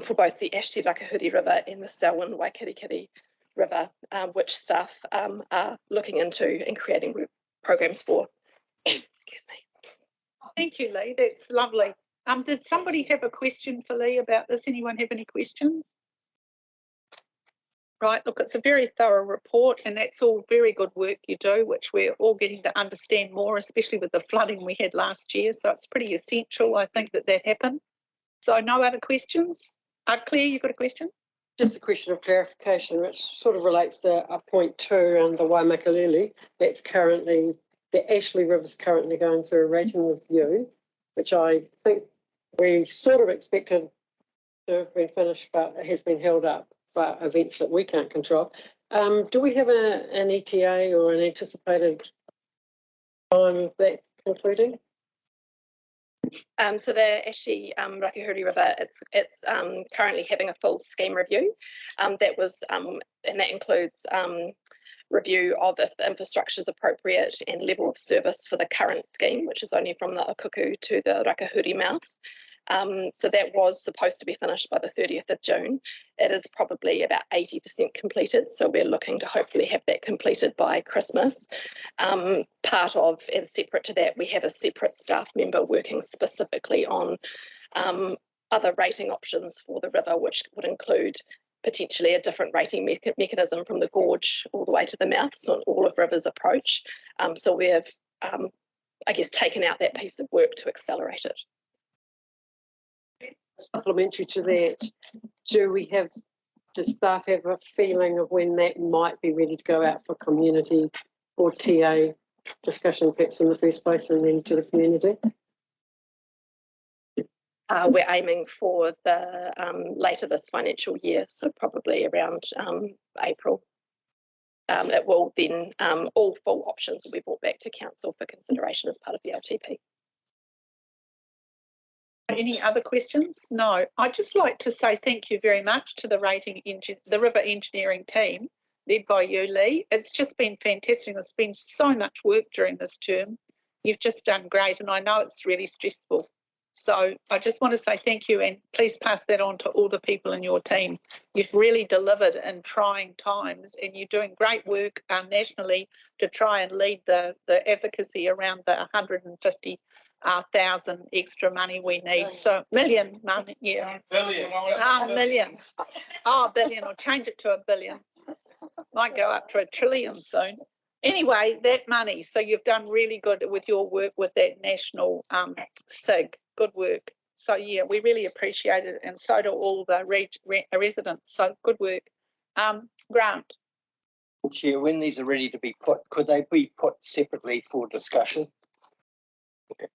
S13: for both the Ashley Rakahuri River and the Selwyn Waikirikiri River, which staff are looking into and creating programs for. Excuse me.
S1: Thank you, Lee. That's lovely. Did somebody have a question for Lee about this? Anyone have any questions? Right, look, it's a very thorough report, and that's all very good work you do, which we're all getting to understand more, especially with the flooding we had last year. So it's pretty essential, I think, that happened. So no other questions? Claire, you got a question?
S14: Just a question of clarification, which sort of relates to point 2 around the Waimakariri. That's currently, the Ashley River is currently going through a rating review, which I think we sort of expected to have been finished, but it has been held up by events that we can't control. Do we have an ETA or an anticipated time of that concluding?
S13: So the Ashley Rakahuri River, it's currently having a full scheme review. That was and that includes review of if the infrastructure is appropriate and level of service for the current scheme, which is only from the Okuku to the Rakahuri mouth. So that was supposed to be finished by the 30th of June. It is probably about 80% completed. So we're looking to hopefully have that completed by Christmas. Part of and separate to that, we have a separate staff member working specifically on other rating options for the river, which would include potentially a different rating mechanism from the gorge all the way to the mouth, so an all of rivers approach. So we have, I guess, taken out that piece of work to accelerate it.
S14: Supplementary to that, does staff have a feeling of when that might be ready to go out for community or TA discussion, perhaps in the first place, and then to the community?
S13: We're aiming for the later this financial year, so probably around April. It will then, all full options will be brought back to council for consideration as part of the LTP.
S1: Any other questions? No. I'd just like to say thank you very much to the river engineering team led by you, Lee. It's just been fantastic. There's been so much work during this term. You've just done great, and I know it's really stressful. So I just want to say thank you, and please pass that on to all the people in your team. You've really delivered in trying times, and you're doing great work nationally to try and lead the advocacy around the 150,000 extra money we need. So million money, yeah.
S2: Billion.
S1: Million. Oh, billion, or change it to a billion. Might go up to a trillion soon. Anyway, that money. So you've done really good with your work with that national SIG. Good work. So yeah, we really appreciate it, and so do all the residents. So good work. Grant.
S15: Chair, when these are ready to be put, could they be put separately for discussion? Okay.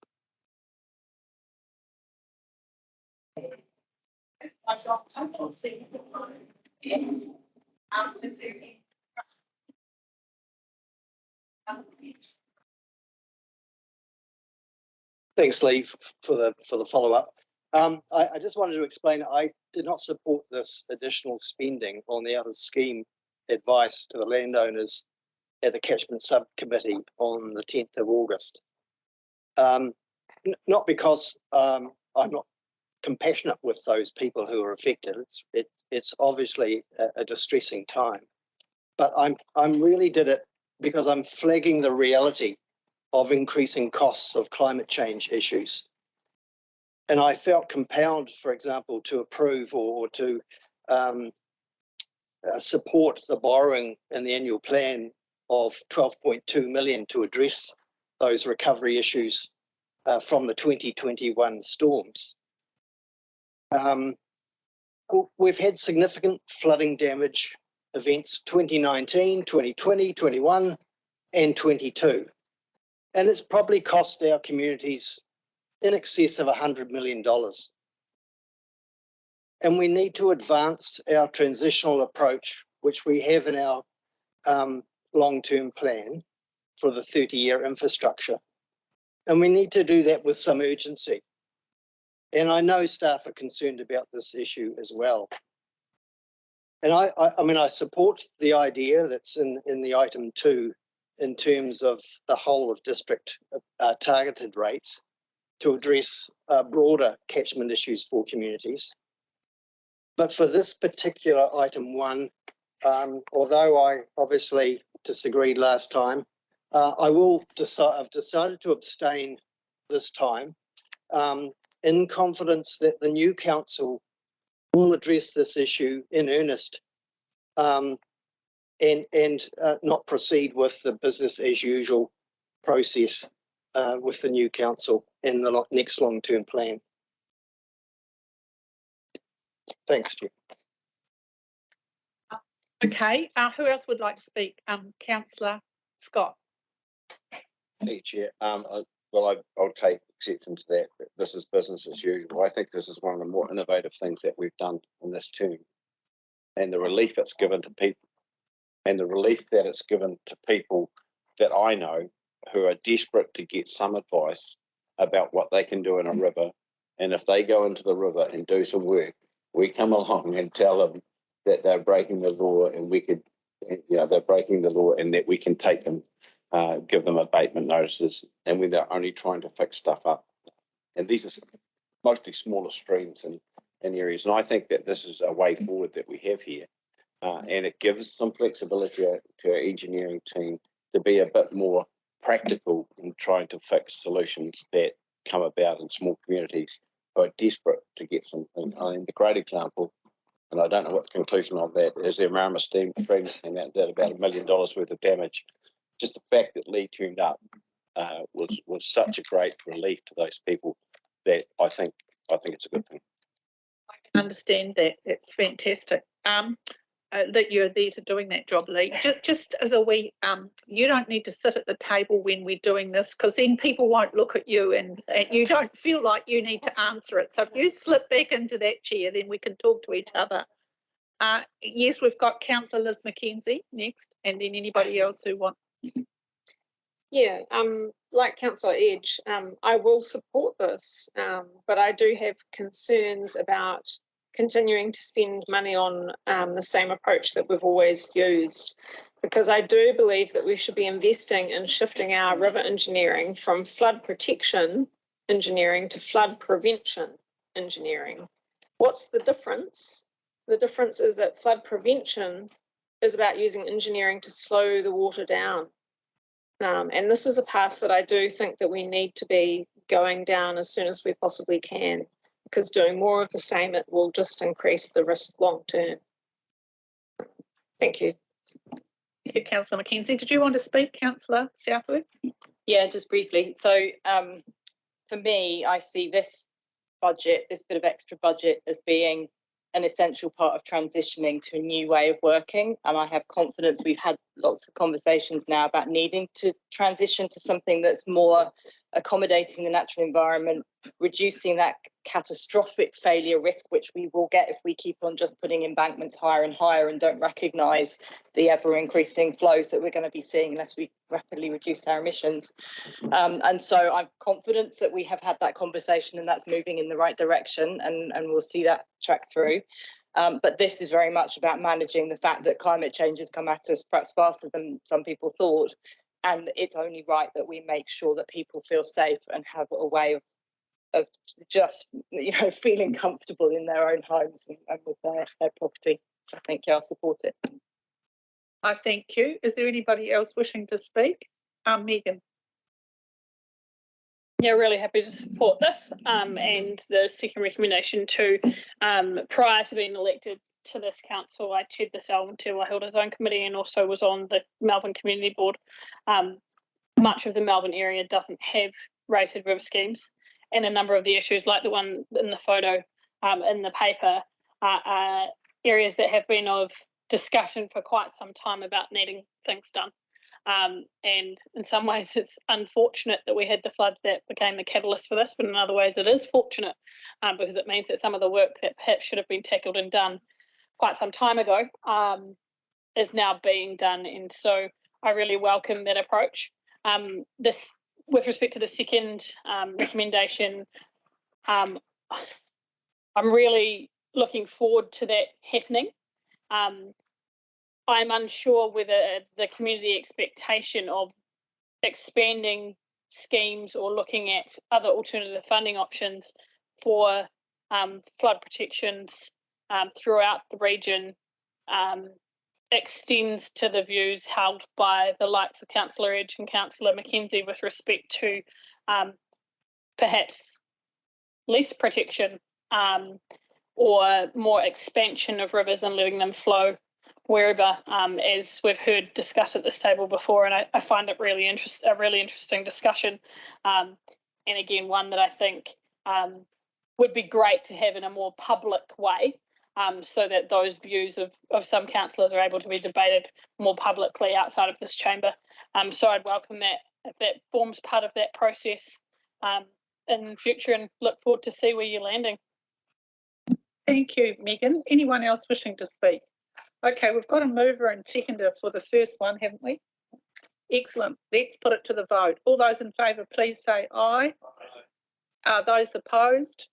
S15: Thanks, Lee, for the follow-up. I just wanted to explain, I did not support this additional spending on the other scheme advice to the landowners at the catchment subcommittee on the 10th of August. Not because I'm not compassionate with those people who are affected. It's obviously a distressing time, but I'm really did it because I'm flagging the reality of increasing costs of climate change issues. And I felt compelled, for example, to approve or to support the borrowing in the annual plan of 12.2 million to address those recovery issues from the 2021 storms. We've had significant flooding damage events 2019, 2020, 21 and 22. And it's probably cost our communities in excess of $100 million. And we need to advance our transitional approach, which we have in our long-term plan for the 30-year infrastructure. And we need to do that with some urgency. And I know staff are concerned about this issue as well. And I mean, I support the idea that's in the item 2 in terms of the whole of district targeted rates to address broader catchment issues for communities. But for this particular item 1, although I obviously disagreed last time, I've decided to abstain this time in confidence that the new council will address this issue in earnest and not proceed with the business as usual process with the new council in the next long-term plan. Thanks, Chair.
S1: Okay, who else would like to speak? Councillor Scott.
S8: Thank you, Chair. I'll take exception to that. This is business as usual. I think this is one of the more innovative things that we've done in this term, and the relief it's given to people, and the relief that it's given to people that I know who are desperate to get some advice about what they can do in a river. And if they go into the river and do some work, we come along and tell them that they're breaking the law, and we could, they're breaking the law, and that we can take them, give them abatement notices, and when they're only trying to fix stuff up. And these are mostly smaller streams and areas. And I think that this is a way forward that we have here. And it gives some flexibility to our engineering team to be a bit more practical in trying to fix solutions that come about in small communities who are desperate to get something. I mean, the great example, and I don't know what the conclusion of that is, the Marama steam train came out that about $1 million worth of damage. Just the fact that Lee turned up was such a great relief to those people that I think it's a good thing.
S1: I can understand that. It's fantastic. That you're there to doing that job, Lee. Just as a wee, you don't need to sit at the table when we're doing this, because then people won't look at you and you don't feel like you need to answer it. So if you slip back into that chair, then we can talk to each other. Yes, we've got Councillor Liz McKenzie next, and then anybody else who wants.
S13: Yeah, like Councillor Edge, I will support this, but I do have concerns about continuing to spend money on the same approach that we've always used, because I do believe that we should be investing in shifting our river engineering from flood protection engineering to flood prevention engineering. What's the difference? The difference is that flood prevention is about using engineering to slow the water down. And this is a path that I do think that we need to be going down as soon as we possibly can, because doing more of the same, it will just increase the risk long term. Thank you.
S1: Thank you, Councillor McKenzie. Did you want to speak, Councillor Southwood?
S16: Yeah, just briefly. So for me, I see this budget, this bit of extra budget, as being an essential part of transitioning to a new way of working. And I have confidence. We've had lots of conversations now about needing to transition to something that's more accommodating the natural environment, reducing that catastrophic failure risk, which we will get if we keep on just putting embankments higher and higher and don't recognise the ever increasing flows that we're going to be seeing unless we rapidly reduce our emissions. And so I'm confident that we have had that conversation and that's moving in the right direction, and we'll see that track through. But this is very much about managing the fact that climate change has come at us perhaps faster than some people thought. And it's only right that we make sure that people feel safe and have a way of just feeling comfortable in their own homes and with their property. So I think I'll support it.
S1: I thank you. Is there anybody else wishing to speak? Megan.
S7: Yeah, really happy to support this and the second recommendation too. Prior to being elected to this council, I chaired the Selwyn Te Wahilda Zone Committee and also was on the Melbourne Community Board. Much of the Melbourne area doesn't have rated river schemes, and a number of the issues, like the one in the photo in the paper, are areas that have been of discussion for quite some time about needing things done. And in some ways it's unfortunate that we had the flood that became the catalyst for this, but in other ways it is fortunate because it means that some of the work that perhaps should have been tackled and done quite some time ago is now being done. And so I really welcome that approach. This, with respect to the second recommendation, I'm really looking forward to that happening. I'm unsure whether the community expectation of expanding schemes or looking at other alternative funding options for flood protections throughout the region extends to the views held by the likes of Councillor Edge and Councillor Mackenzie with respect to perhaps least protection or more expansion of rivers and letting them flow wherever, as we've heard discussed at this table before, and I find it really a really interesting discussion, and again one that I think would be great to have in a more public way, so that those views of some councillors are able to be debated more publicly outside of this chamber. So I'd welcome that if that forms part of that process in future, and look forward to see where you're landing.
S1: Thank you, Megan. Anyone else wishing to speak? Okay, we've got a mover and seconder for the first one, haven't we? Excellent. Let's put it to the vote. All those in favour, please say aye. Those opposed?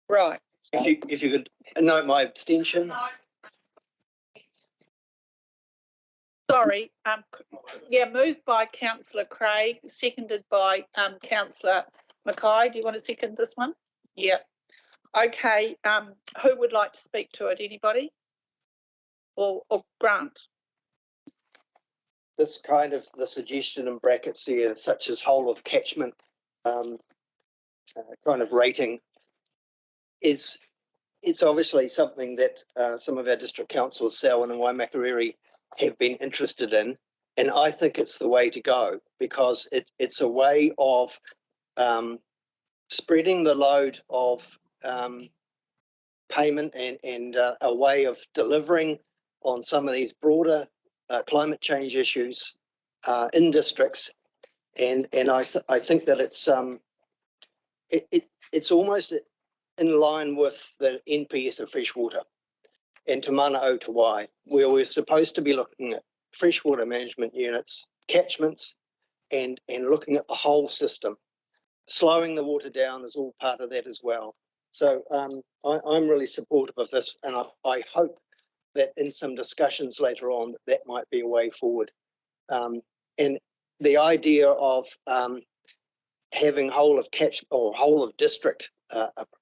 S1: Right.
S15: If you could note my abstention.
S1: Sorry. Yeah, moved by Councillor Craig, seconded by Councillor Mackay. Do you want to second this one? Yeah. Okay. Who would like to speak to it? Anybody? Or Grant?
S15: This kind of the suggestion in brackets here, such as whole of catchment kind of rating, it's obviously something that some of our district councils, Selwyn and Waimakariri, have been interested in, and I think it's the way to go because it's a way of spreading the load of payment and a way of delivering on some of these broader climate change issues in districts, and I think that it's almost in line with the NPS of freshwater and Te Mana o Te Wai, where we're supposed to be looking at freshwater management units, catchments, and looking at the whole system. Slowing the water down is all part of that as well. So I'm really supportive of this, and I hope that in some discussions later on that might be a way forward. And the idea of having whole of catch or whole of district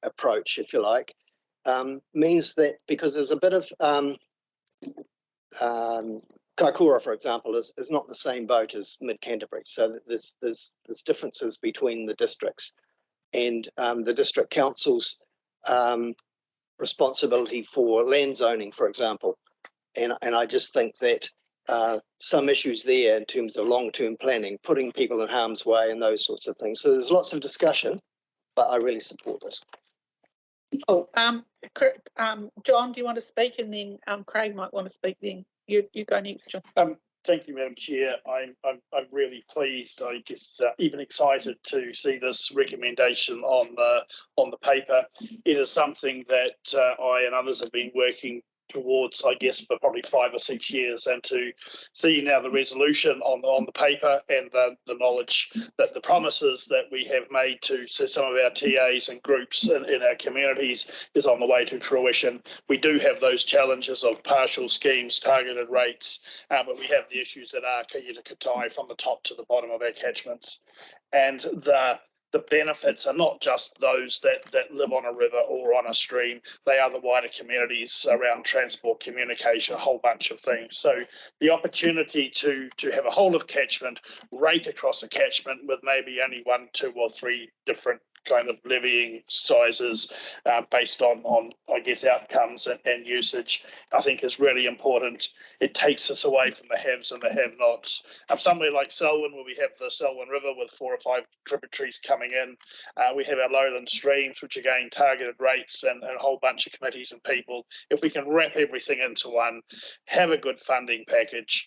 S15: approach, if you like, means that because there's a bit of Kaikoura, for example, is not in the same boat as Mid Canterbury, so there's differences between the districts, and the district council's responsibility for land zoning, for example, and I just think that some issues there in terms of long-term planning, putting people in harm's way and those sorts of things. So there's lots of discussion, but I really support this.
S1: Oh, John, do you want to speak, and then Craig might want to speak. Then you go next, John.
S11: Thank you, Madam Chair. I'm really pleased, I guess, even excited to see this recommendation on the paper. It is something that I and others have been working towards, I guess, for probably 5 or 6 years, and to see now the resolution on the paper and the knowledge that the promises that we have made to some of our TAs and groups in our communities is on the way to fruition. We do have those challenges of partial schemes, targeted rates, but we have the issues that are kia to katai from the top to the bottom of our catchments. And the the benefits are not just those that live on a river or on a stream. They are the wider communities around transport, communication, a whole bunch of things. So the opportunity to have a whole of catchment rate across a catchment with maybe only 1, 2 or 3 different kind of levying sizes based on I guess outcomes and usage, I think is really important. It takes us away from the haves and the have-nots. Somewhere like Selwyn, where we have the Selwyn River with 4 or 5 tributaries coming in, we have our lowland streams, which again targeted rates and a whole bunch of committees and people. If we can wrap everything into one, have a good funding package,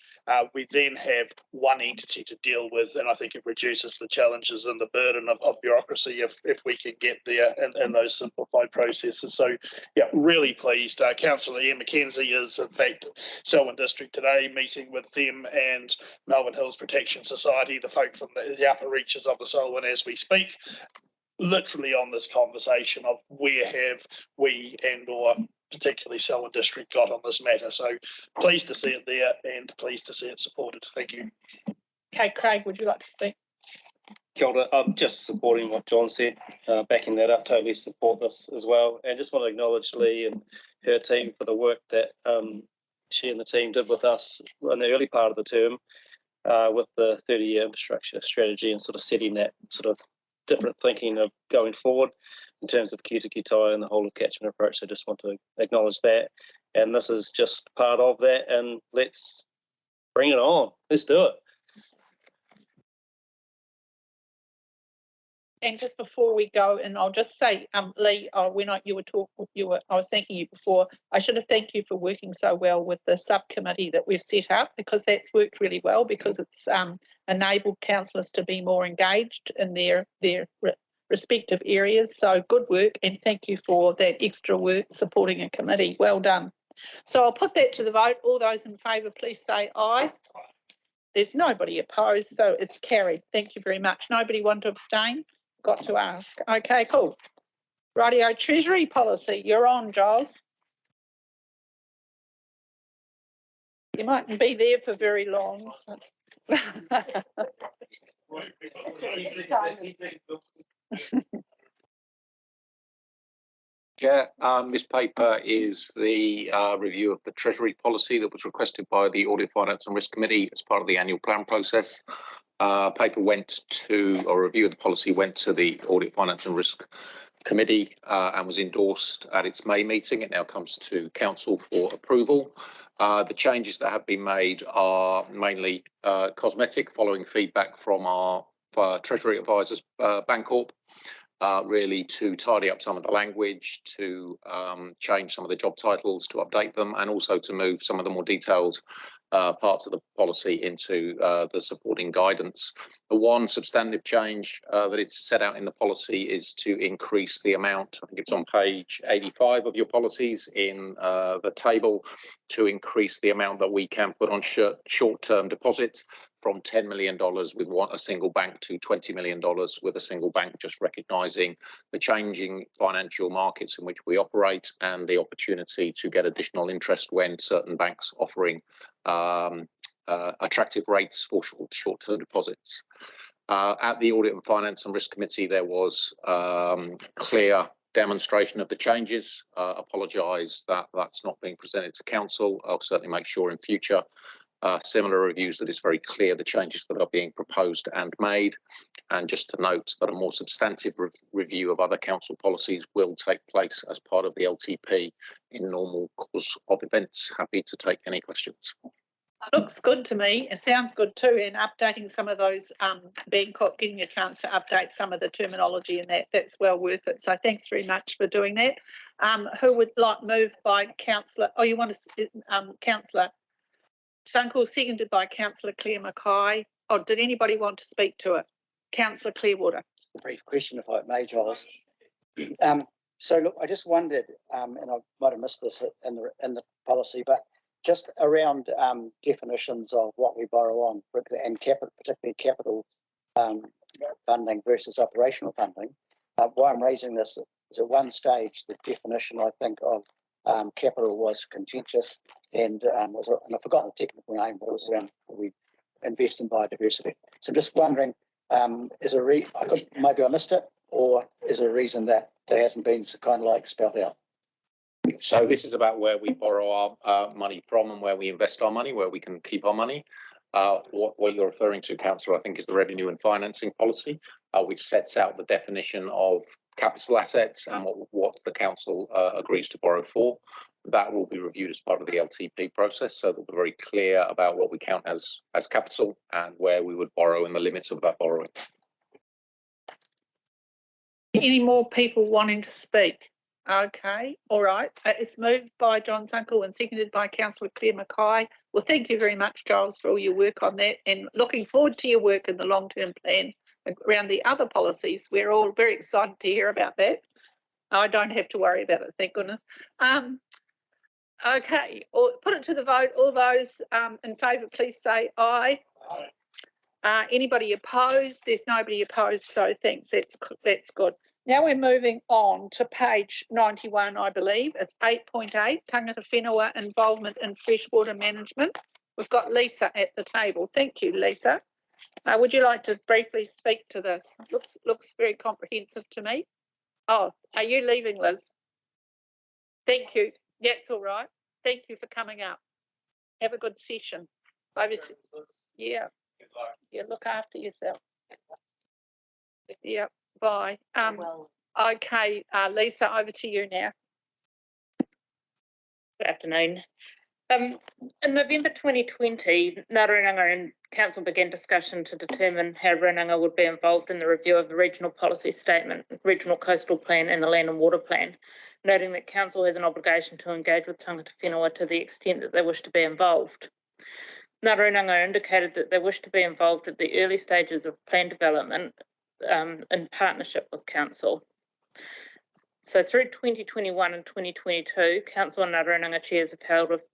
S11: we then have one entity to deal with, and I think it reduces the challenges and the burden of bureaucracy if we can get there in those simplified processes. So, yeah, really pleased. Councillor Ian McKenzie is, in fact, Selwyn District today, meeting with them and Melbourne Hills Protection Society, the folk from the upper reaches of the Selwyn as we speak, literally on this conversation of where have we and or particularly Selwyn District got on this matter. So pleased to see it there and pleased to see it supported. Thank you.
S1: Okay, Craig, would you like to speak?
S17: Kia ora. I'm just supporting what John said, backing that up, totally support this as well. And just want to acknowledge Lee and her team for the work that she and the team did with us in the early part of the term with the 30-year infrastructure strategy and sort of setting that sort of different thinking of going forward in terms of ki tai and the whole of catchment approach. I just want to acknowledge that. And this is just part of that, and let's bring it on. Let's do it.
S1: And just before we go, and I'll just say, Lee, when I was thanking you before, I should have thanked you for working so well with the subcommittee that we've set up, because that's worked really well, because it's enabled councillors to be more engaged in their respective areas. So good work, and thank you for that extra work supporting a committee. Well done. So I'll put that to the vote. All those in favour, please say aye. There's nobody opposed, so it's carried. Thank you very much. Nobody want to abstain? Got to ask. Okay, cool. Rightio, Treasury policy. You're on, Giles. You mightn't be there for very long. So.
S18: Chair, this paper is the review of the Treasury policy that was requested by the Audit, Finance and Risk Committee as part of the annual plan process. Paper went to, or review of the policy went to the Audit, Finance and Risk Committee and was endorsed at its May meeting. It now comes to Council for approval. The changes that have been made are mainly cosmetic, following feedback from our Treasury advisors, Bancorp. Really to tidy up some of the language, to change some of the job titles, to update them, and also to move some of the more detailed parts of the policy into the supporting guidance. The one substantive change that is set out in the policy is to increase the amount, I think it's on page 85 of your policies in the table, to increase the amount that we can put on short-term deposits from $10 million with a single bank to $20 million with a single bank, just recognising the changing financial markets in which we operate and the opportunity to get additional interest when certain banks offering attractive rates for short-term deposits. At the Audit and Finance and Risk Committee, there was clear demonstration of the changes. Apologise that that's not being presented to Council. I'll certainly make sure in future similar reviews that it's very clear the changes that are being proposed and made. And just to note that a more substantive review of other council policies will take place as part of the LTP in normal course of events. Happy to take any questions.
S1: Looks good to me. It sounds good too. And updating some of those, getting a chance to update some of the terminology and that's well worth it. So thanks very much for doing that. Who would like moved by Councillor? Oh, you want to, Councillor Sunkel, seconded by Councillor Claire Mackay. Oh, did anybody want to speak to it? Councillor Clearwater.
S4: A brief question, if I may, Giles. So look, I just wondered, and I might have missed this in the policy, but just around definitions of what we borrow on and capital, particularly capital funding versus operational funding. Why I'm raising this is at one stage the definition, I think, of capital was contentious and I've forgotten the technical name, but it was around we invest in biodiversity. So I'm just wondering Is a maybe I missed it, or is there a reason that there hasn't been kind of like spelled out?
S18: So this is about where we borrow our money from and where we invest our money, where we can keep our money. What you're referring to, Councillor, I think is the revenue and financing policy, which sets out the definition of capital assets and what the council agrees to borrow for. That will be reviewed as part of the LTP process, so that we're very clear about what we count as capital and where we would borrow and the limits of that borrowing.
S1: Any more people wanting to speak? Okay, all right. It's moved by John Sunkel and seconded by Councillor Claire Mackay. Well, thank you very much, Giles, for all your work on that, and looking forward to your work in the long-term plan around the other policies. We're all very excited to hear about that. I don't have to worry about it, thank goodness. Okay, put it to the vote. All those in favour, please say aye. Aye. Anybody opposed? There's nobody opposed, so thanks. That's good. Now we're moving on to page 91, I believe. It's 8.8, Tangata Whenua involvement in freshwater management. We've got Lisa at the table. Thank you, Lisa. Would you like to briefly speak to this? Looks very comprehensive to me. Oh, are you leaving, Liz? Thank you. That's all right. Thank you for coming up. Have a good session. Over to, yeah. Yeah, look after yourself. Yeah, bye. Okay, Lisa, over to you now.
S19: Good afternoon. In November 2020, Ngā Runanga and Council began discussion to determine how Runanga would be involved in the review of the Regional Policy Statement, Regional Coastal Plan and the Land and Water Plan, noting that Council has an obligation to engage with Tangata Whenua to the extent that they wish to be involved. Ngā Runanga indicated that they wish to be involved at the early stages of plan development in partnership with Council. So through 2021 and 2022, Council and Ngā Runanga chairs have held with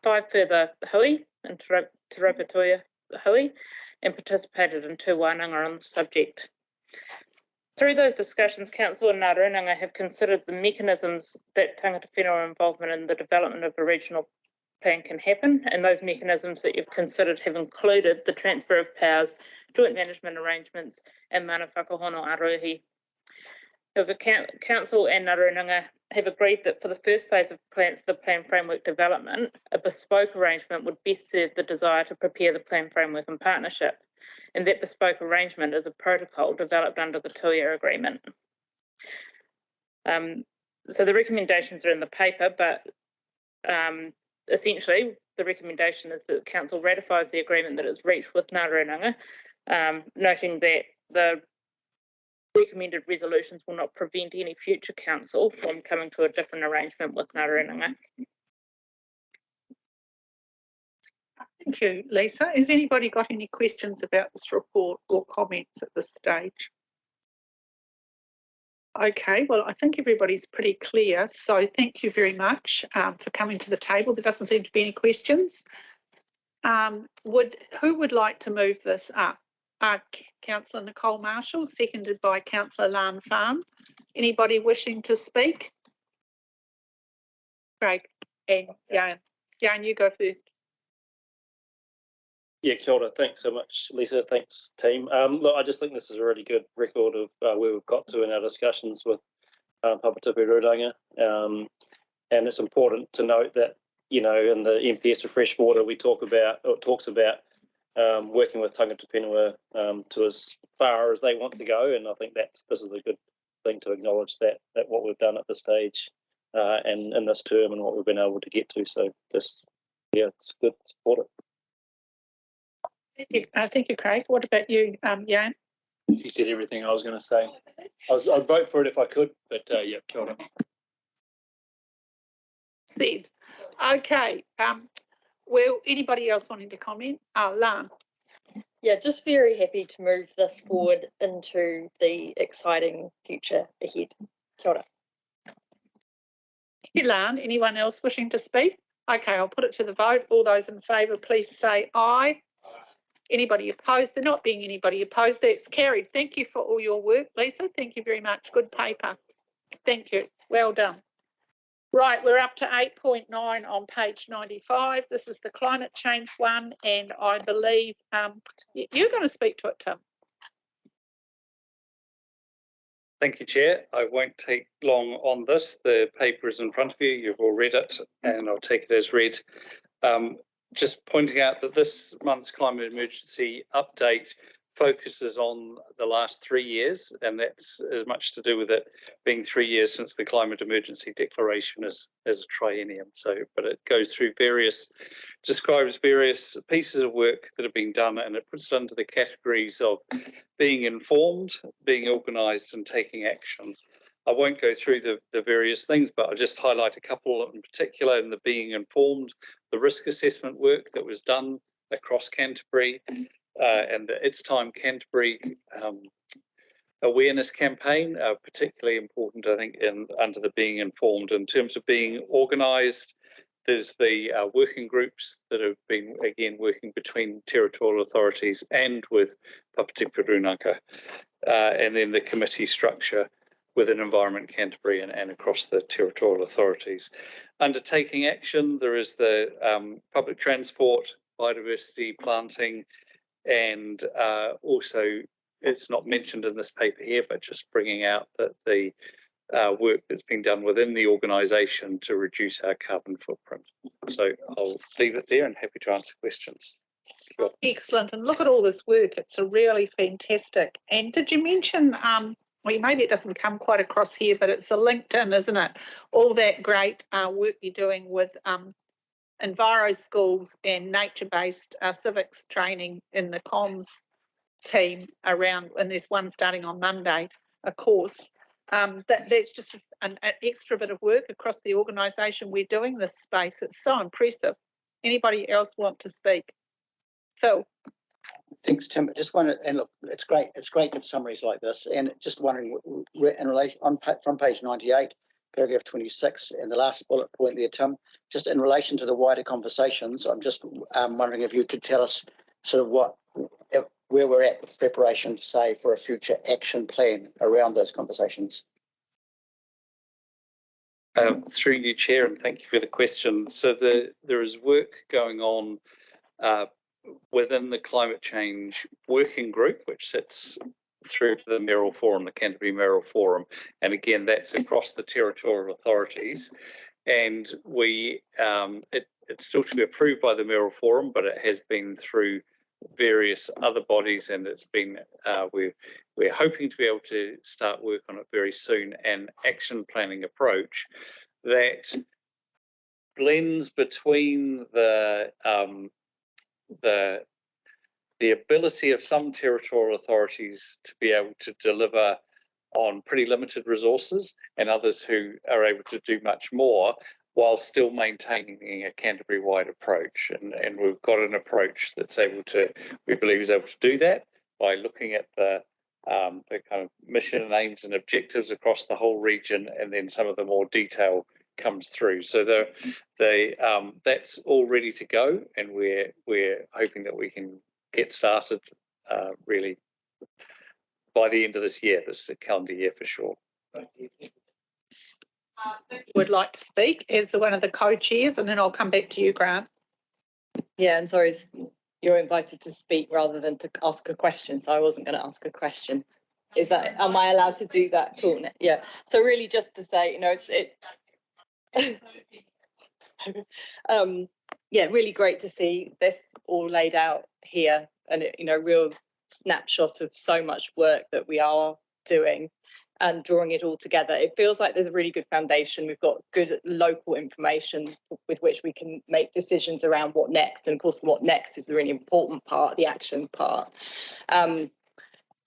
S19: 5 further hui in Te Raupatoia hui and participated in 2 wānanga on the subject. Through those discussions, Council and Ngā Runanga have considered the mechanisms that Tangata Whenua involvement in the development of a regional plan can happen, and those mechanisms that you've considered have included the transfer of powers, joint management arrangements and mana whakahono arohi. However, Council and Ngā Runanga have agreed that for the first phase of the plan framework development, a bespoke arrangement would best serve the desire to prepare the plan framework in partnership, and that bespoke arrangement is a protocol developed under the 2-year agreement. So the recommendations are in the paper, but essentially the recommendation is that Council ratifies the agreement that is reached with Ngā Runanga, noting that the recommended resolutions will not prevent any future council from coming to a different arrangement with Ngā Runanga.
S1: Thank you, Lisa. Has anybody got any questions about this report or comments at this stage? Okay, well, I think everybody's pretty clear. So thank you very much for coming to the table. There doesn't seem to be any questions. Who would like to move this up? Councillor Nicole Marshall, seconded by Councillor Lan Farm. Anybody wishing to speak? Craig and Jan. Jan, you go first.
S17: Yeah, kia ora. Thanks so much, Lisa. Thanks, team. Look, I just think this is a really good record of where we've got to in our discussions with Papatupi Ruranga. And it's important to note that, you know, in the MPS of Freshwater, we talks about working with Tangata Whenua to as far as they want to go, and I think this is a good thing to acknowledge that what we've done at this stage and in this term and what we've been able to get to. So it's good to support it.
S1: Thank you, Craig. What about you, Jan?
S2: You said everything I was going to say. I'd vote for it if I could, but yeah, kia ora.
S1: Steve. Okay. Well, anybody else wanting to comment? Lan.
S3: Yeah, just very happy to move this forward into the exciting future ahead. Kia ora.
S1: Thank you, Lan. Anyone else wishing to speak? Okay, I'll put it to the vote. All those in favour, please say aye. Anybody opposed? There not being anybody opposed, that's carried. Thank you for all your work, Lisa. Thank you very much. Good paper. Thank you. Well done. Right, we're up to 8.9 on page 95. This is the climate change one, and I believe you're going to speak to it, Tim.
S20: Thank you, Chair. I won't take long on this. The paper is in front of you. You've all read it, and I'll take it as read. Just pointing out that this month's climate emergency update focuses on the last 3 years, and that's as much to do with it being 3 years since the climate emergency declaration as a triennium. So, but it goes through describes various pieces of work that have been done, and it puts it under the categories of being informed, being organised, and taking action. I won't go through the various things, but I'll just highlight a couple in particular. In the being informed, the risk assessment work that was done across Canterbury, and the It's Time Canterbury awareness campaign, particularly important, I think, under the being informed. In terms of being organised, there's the working groups that have been, again, working between territorial authorities and with Papati Purunaka, and then the committee structure within Environment Canterbury and across the territorial authorities. Undertaking action, there is the public transport, biodiversity, planting, and also, it's not mentioned in this paper here, but just bringing out that the work that's been done within the organisation to reduce our carbon footprint. So I'll leave it there and happy to answer questions.
S1: Excellent, and look at all this work. It's a really fantastic. And did you mention, well, maybe it doesn't come quite across here, but it's a LinkedIn, isn't it? All that great work you're doing with Enviro schools and nature-based civics training in the comms team around, and there's one starting on Monday, of course. That's just an extra bit of work across the organisation. We're doing this space. It's so impressive. Anybody else want to speak? Phil.
S4: Thanks, Tim. Just wondered, and look, it's great to have summaries like this. And just wondering, in relation from page 98, paragraph 26, and the last bullet point there, Tim, just in relation to the wider conversations, I'm just wondering if you could tell us sort of where we're at with preparation, say, for a future action plan around those conversations.
S20: Through you, Chair, and thank you for the question. So there is work going on within the climate change working group, which sits through to the Mayoral Forum, the Canterbury Mayoral Forum, and again, that's across the territorial authorities. And it's still to be approved by the Mayoral Forum, but it has been through various other bodies, and it's been we're hoping to be able to start work on it very soon. An action planning approach that blends between the ability of some territorial authorities to be able to deliver on pretty limited resources and others who are able to do much more while still maintaining a Canterbury-wide approach. And we've got an approach that's we believe is able to do that by looking at the kind of mission and aims and objectives across the whole region, and then some of the more detail comes through. So that's all ready to go, and we're hoping that we can get started really by the end of this year, this calendar year for sure.
S1: Would like to speak as one of the co-chairs, and then I'll come back to you, Grant.
S16: Yeah, and sorry, you're invited to speak rather than to ask a question, so I wasn't going to ask a question. Am I allowed to do that talk? Yeah, so really just to say, it's yeah, really great to see this all laid out here, and real snapshot of so much work that we are doing and drawing it all together. It feels like there's a really good foundation. We've got good local information with which we can make decisions around what next. And of course, what next is the really important part, the action part.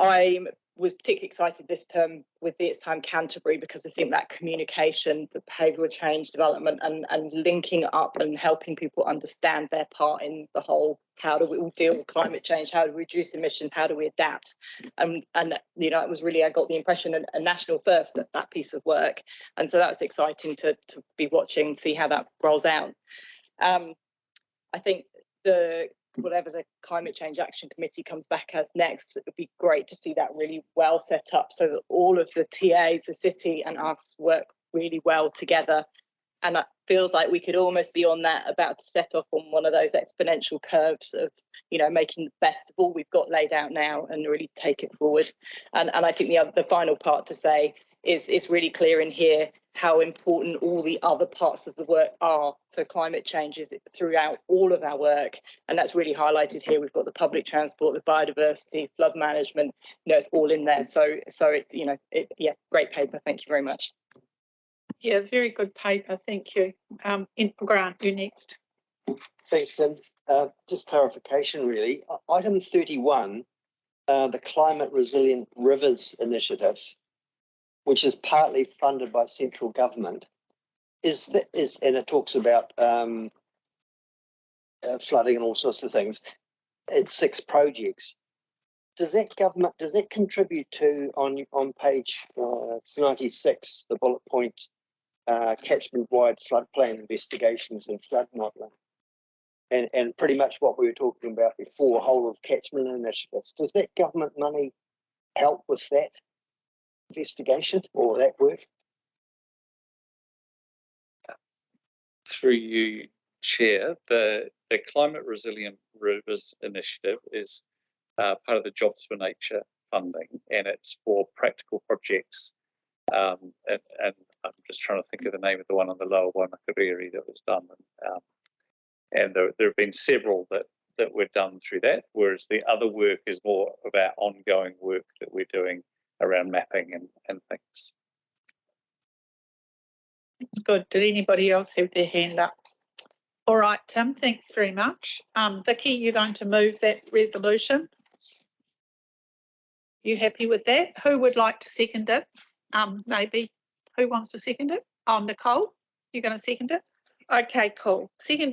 S16: I was particularly excited this term with the It's Time Canterbury, because I think that communication, the behavioural change development, and linking up and helping people understand their part in the whole, how do we all deal with climate change, how do we reduce emissions, how do we adapt, and it was really, I got the impression, a national first at that piece of work, and so that was exciting to be watching, see how that rolls out. I think whatever the Climate Change Action Committee comes back as next, it would be great to see that really well set up so that all of the TAs, the city and us work really well together and it feels like we could almost be on that, about to set off on one of those exponential curves of, you know, making the best of all we've got laid out now and really take it forward. And I think the final part to say is it's really clear in here how important all the other parts of the work are. So climate change is throughout all of our work, and that's really highlighted here. We've got the public transport, the biodiversity, flood management, you know, it's all in there. So it, you know, yeah, great paper. Thank you very much.
S1: Yeah, very good paper. Thank you. Grant, you next.
S15: Thanks, Tim. Just clarification, really. Item 31, the Climate Resilient Rivers Initiative, which is partly funded by central government, and it talks about flooding and all sorts of things. It's 6 projects. Does that contribute to on page it's 96, the bullet point, catchment-wide floodplain investigations and flood modelling, and pretty much what we were talking about before, whole of catchment initiatives. Does that government money help with that investigation or that work?
S20: Through you, Chair, the Climate Resilient Rivers Initiative is part of the Jobs for Nature funding, and it's for practical projects. And I'm just trying to think of the name of the one on the lower Whakamutunga that was done. And there have been several that were done through that, whereas the other work is more about ongoing work that we're doing around mapping and things.
S1: That's good. Did anybody else have their hand up? All right, Tim, thanks very much. Vicky, you're going to move that resolution. You happy with that? Who would like to second it? Maybe, who wants to second it? Oh, Nicole, you're going to second it? Okay, cool.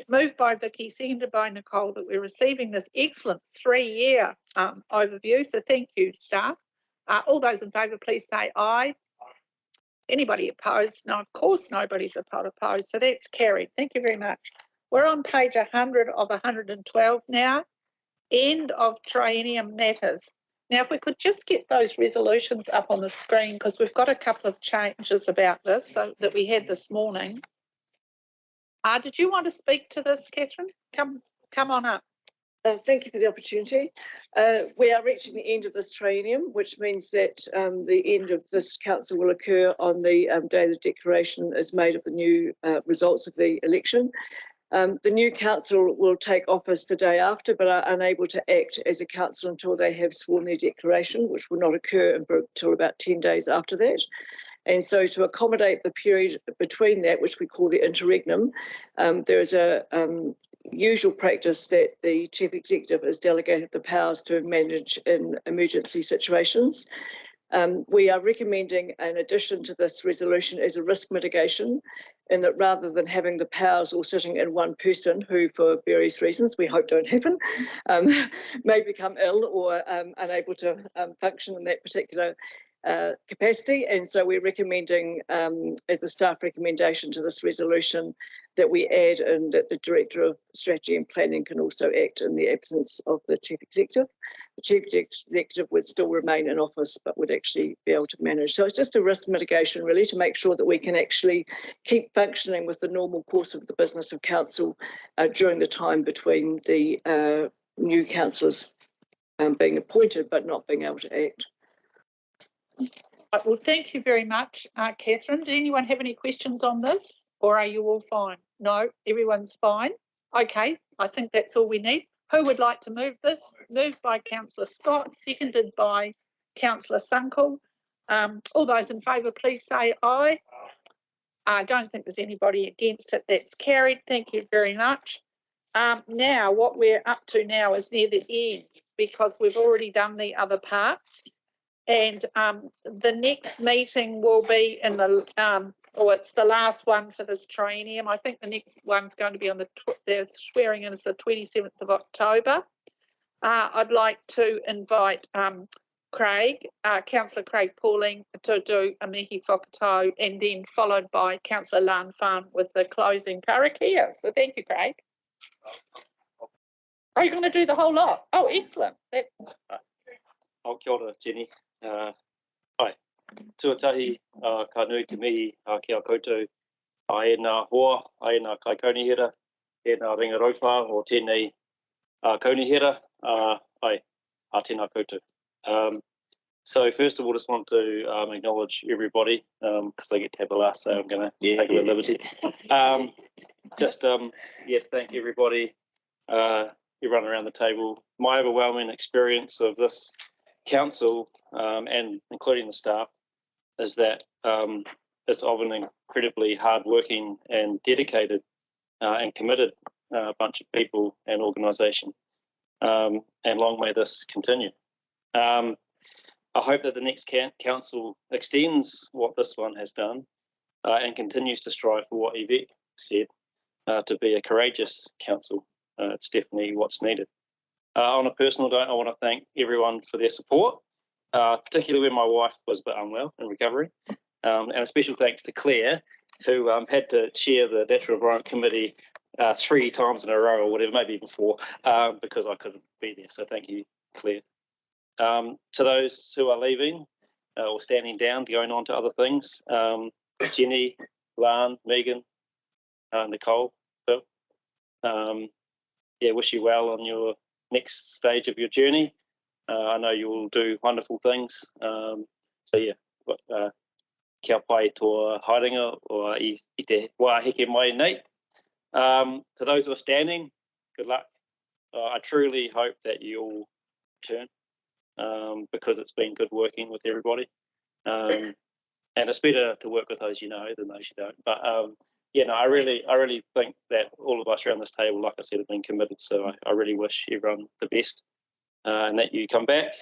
S1: Moved by Vicky, seconded by Nicole, that we're receiving this excellent 3-year overview. So thank you, staff. All those in favour, please say aye. Anybody opposed? No, of course nobody's opposed. So that's carried. Thank you very much. We're on page 100 of 112 now. End of Triennium Matters. Now, if we could just get those resolutions up on the screen, because we've got a couple of changes about this that we had this morning. Did you want to speak to this, Catherine? Come on up.
S12: Thank you for the opportunity. We are reaching the end of this triennium, which means that the end of this council will occur on the day the declaration is made of the new results of the election. The new council will take office the day after, but are unable to act as a council until they have sworn their declaration, which will not occur until about 10 days after that. And so to accommodate the period between that, which we call the interregnum, there is a usual practice that the Chief Executive is delegated the powers to manage in emergency situations. We are recommending an addition to this resolution as a risk mitigation, in that rather than having the powers all sitting in one person who, for various reasons we hope don't happen, may become ill or unable to function in that particular capacity. And so we're recommending, as a staff recommendation to this resolution, that we add in that the Director of Strategy and Planning can also act in the absence of the Chief Executive. The Chief Executive would still remain in office, but would actually be able to manage. So it's just a risk mitigation, really, to make sure that we can actually keep functioning with the normal course of the business of council during the time between the new councillors being appointed but not being able to act.
S1: Well, thank you very much, Catherine. Did anyone have any questions on this, or are you all fine? No, everyone's fine. Okay, I think that's all we need. Who would like to move this? Moved by Councillor Scott, seconded by Councillor Sunkel. All those in favour, please say aye. I don't think there's anybody against it. That's carried. Thank you very much. Now, what we're up to now is near the end, because we've already done the other part. And the next meeting will be in the, it's the last one for this triennium. I think the next one's going to be on the swearing in is the 27th of October. I'd like to invite Craig, Councillor Craig Pauling, to do a Mihi whakatau, and then followed by Councillor Lan Fan with the closing Karakia. So thank you, Craig. Are you going to do the whole lot? Oh, excellent.
S17: Kia ora, Jenny. Hi. Tuatahi, ka nui te mihi, kia koutou. e nā hoa, e nā kai kaunihera, e nā ringaropa o tēnei kaunihera, ai, a tēnā koutou. So first of all, just want to acknowledge everybody, because I get to have the last say, I'm going to take a bit of liberty. Yeah, thank everybody, everyone around the table. My overwhelming experience of this council, and including the staff, is that it's of an incredibly hardworking and dedicated and committed bunch of people and organisation. And long may this continue. I hope that the next council extends what this one has done and continues to strive for what Yvette said, to be a courageous council. It's definitely what's needed. On a personal note, I want to thank everyone for their support, particularly when my wife was a bit unwell in recovery. And a special thanks to Claire, who had to chair the Natural Environment Committee 3 times in a row, or whatever, maybe even 4, because I couldn't be there. So thank you, Claire. To those who are leaving or standing down, going on to other things, Jenny, Lan, Megan, Nicole, Phil, yeah, wish you well on your next stage of your journey. I know you will do wonderful things. So yeah, kia pai tō haerenga o I te wāheke mai nei. To those who are standing, good luck. I truly hope that you all return, because it's been good working with everybody. And it's better to work with those you know than those you don't. But yeah, no, I really think that all of us around this table, like I said, have been committed. So I really wish everyone the best, and that you come back.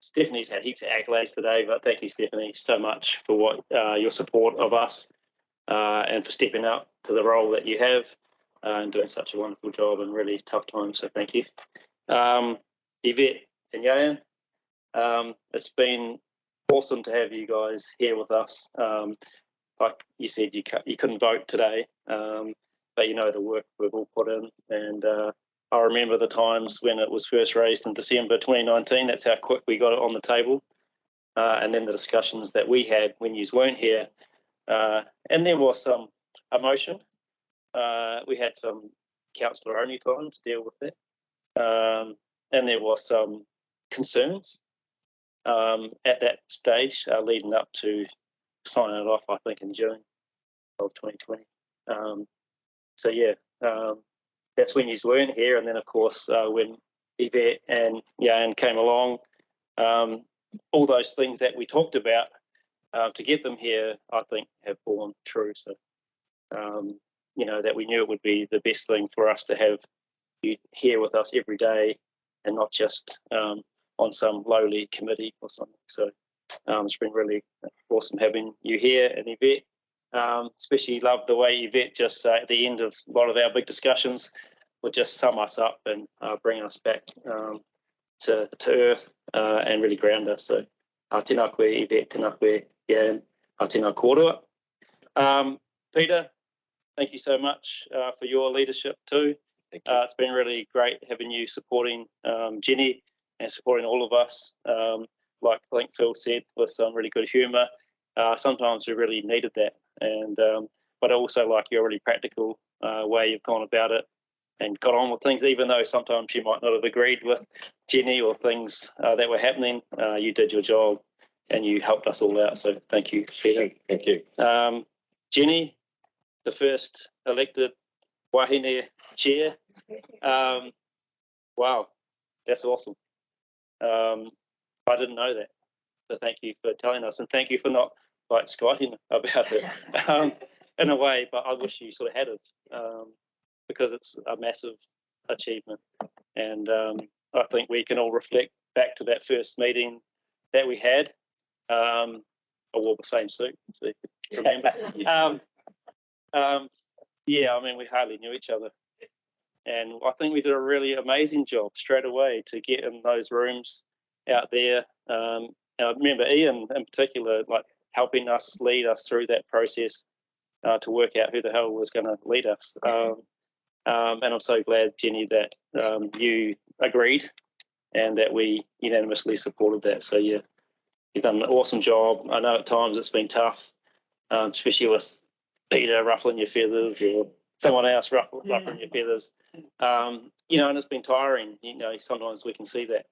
S17: Stephanie's had heaps of accolades today, but thank you, Stephanie, so much for what your support of us and for stepping up to the role that you have and doing such a wonderful job in really tough times. So thank you. Yvette and Yayan, it's been awesome to have you guys here with us. Like you said, you couldn't vote today, but you know the work we've all put in, and I remember the times when it was first raised in December 2019. That's how quick we got it on the table, and then the discussions that we had when you weren't here, and there was some emotion. We had some councillor only time to deal with that, and there was some concerns at that stage leading up to signing it off, I think, in June of 2020. So yeah, that's when you weren't here. And then, of course, when Yvette and Jan came along, all those things that we talked about to get them here, I think, have borne true. So, you know, that we knew it would be the best thing for us to have you here with us every day and not just on some lowly committee or something. So it's been really awesome having you here. And Yvette, especially love the way Yvette just at the end of a lot of our big discussions would just sum us up and bring us back to earth and really ground us. So tēnā koe Yvette, tēnā koe Jan, tēnā kōrua. Peter, thank you so much for your leadership too. It's been really great having you supporting Jenny and supporting all of us. Like I think Phil said, with some really good humour. Sometimes we really needed that, and but also like your really practical way you've gone about it and got on with things, even though sometimes you might not have agreed with Jenny or things that were happening. You did your job and you helped us all out. So thank you, Peter. Thank you. Jenny, the first elected Wahine chair. Wow, that's awesome. I didn't know that, so thank you for telling us, and thank you for not like Skying about it in a way, but I wish you sort of had it, because it's a massive achievement, and I think we can all reflect back to that first meeting that we had. I wore the same suit, so you can remember. Yeah, I mean, we hardly knew each other, and I think we did a really amazing job straight away to get in those rooms out there. And I remember Ian in particular, like helping us lead us through that process to work out who the hell was going to lead us. And I'm so glad, Jenny, that you agreed and that we unanimously supported that. So yeah, you've done an awesome job. I know at times it's been tough, especially with Peter ruffling your feathers or someone else ruffling your feathers. You know, and it's been tiring. You know, sometimes we can see that.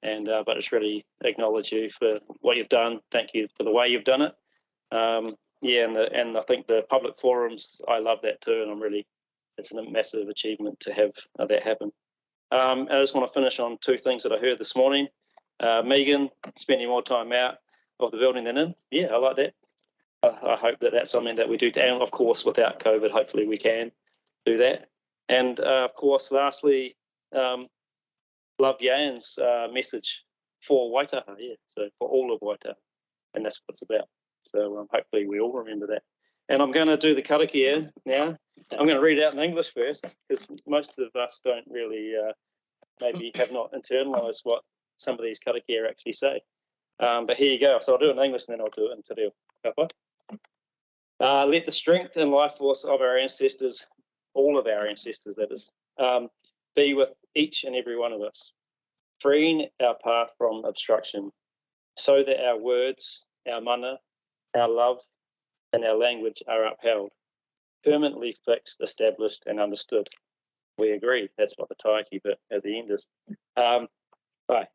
S17: And but it's really acknowledge you for what you've done. Thank you for the way you've done it. Yeah, and I think the public forums, I love that too, and I'm really, it's a massive achievement to have that happen. I just want to finish on two things that I heard this morning. Megan spending more time out of the building than in. Yeah, I like that. I hope that that's something that we do, and of course, without COVID, hopefully we can do that. And of course, lastly, love Jan's message for Waitaha, yeah, so for all of Waitaha, and that's what it's about. So hopefully we all remember that. And I'm going to do the karakia now. I'm going to read it out in English first, because most of us don't really, maybe have not internalised what some of these karakia actually say. But here you go. So I'll do it in English and then I'll do it in Te Reo. Let the strength and life force of our ancestors, all of our ancestors that is, be with each and every one of us, freeing our path from obstruction, so that our words, our mana, our love, and our language are upheld, permanently fixed, established, and understood. We agree. That's what the taiki bit at the end is. Bye. I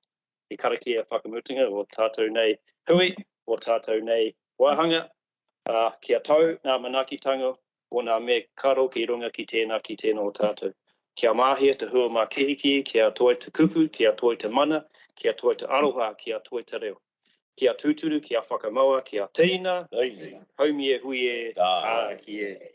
S17: karakia Whakamutunga o tātou nei hui, o tātou nei wahanga, kia tau ngā manakitanga o ngā me karo ki runga ki tēnā o tātou. Kia mahia te hua mā kihiki, kia toi te kupu, kia toi te mana, kia toi te aroha, kia toi te reo. Kia tūturu, kia whakamaua, kia tīna, haumie huie, tā kie.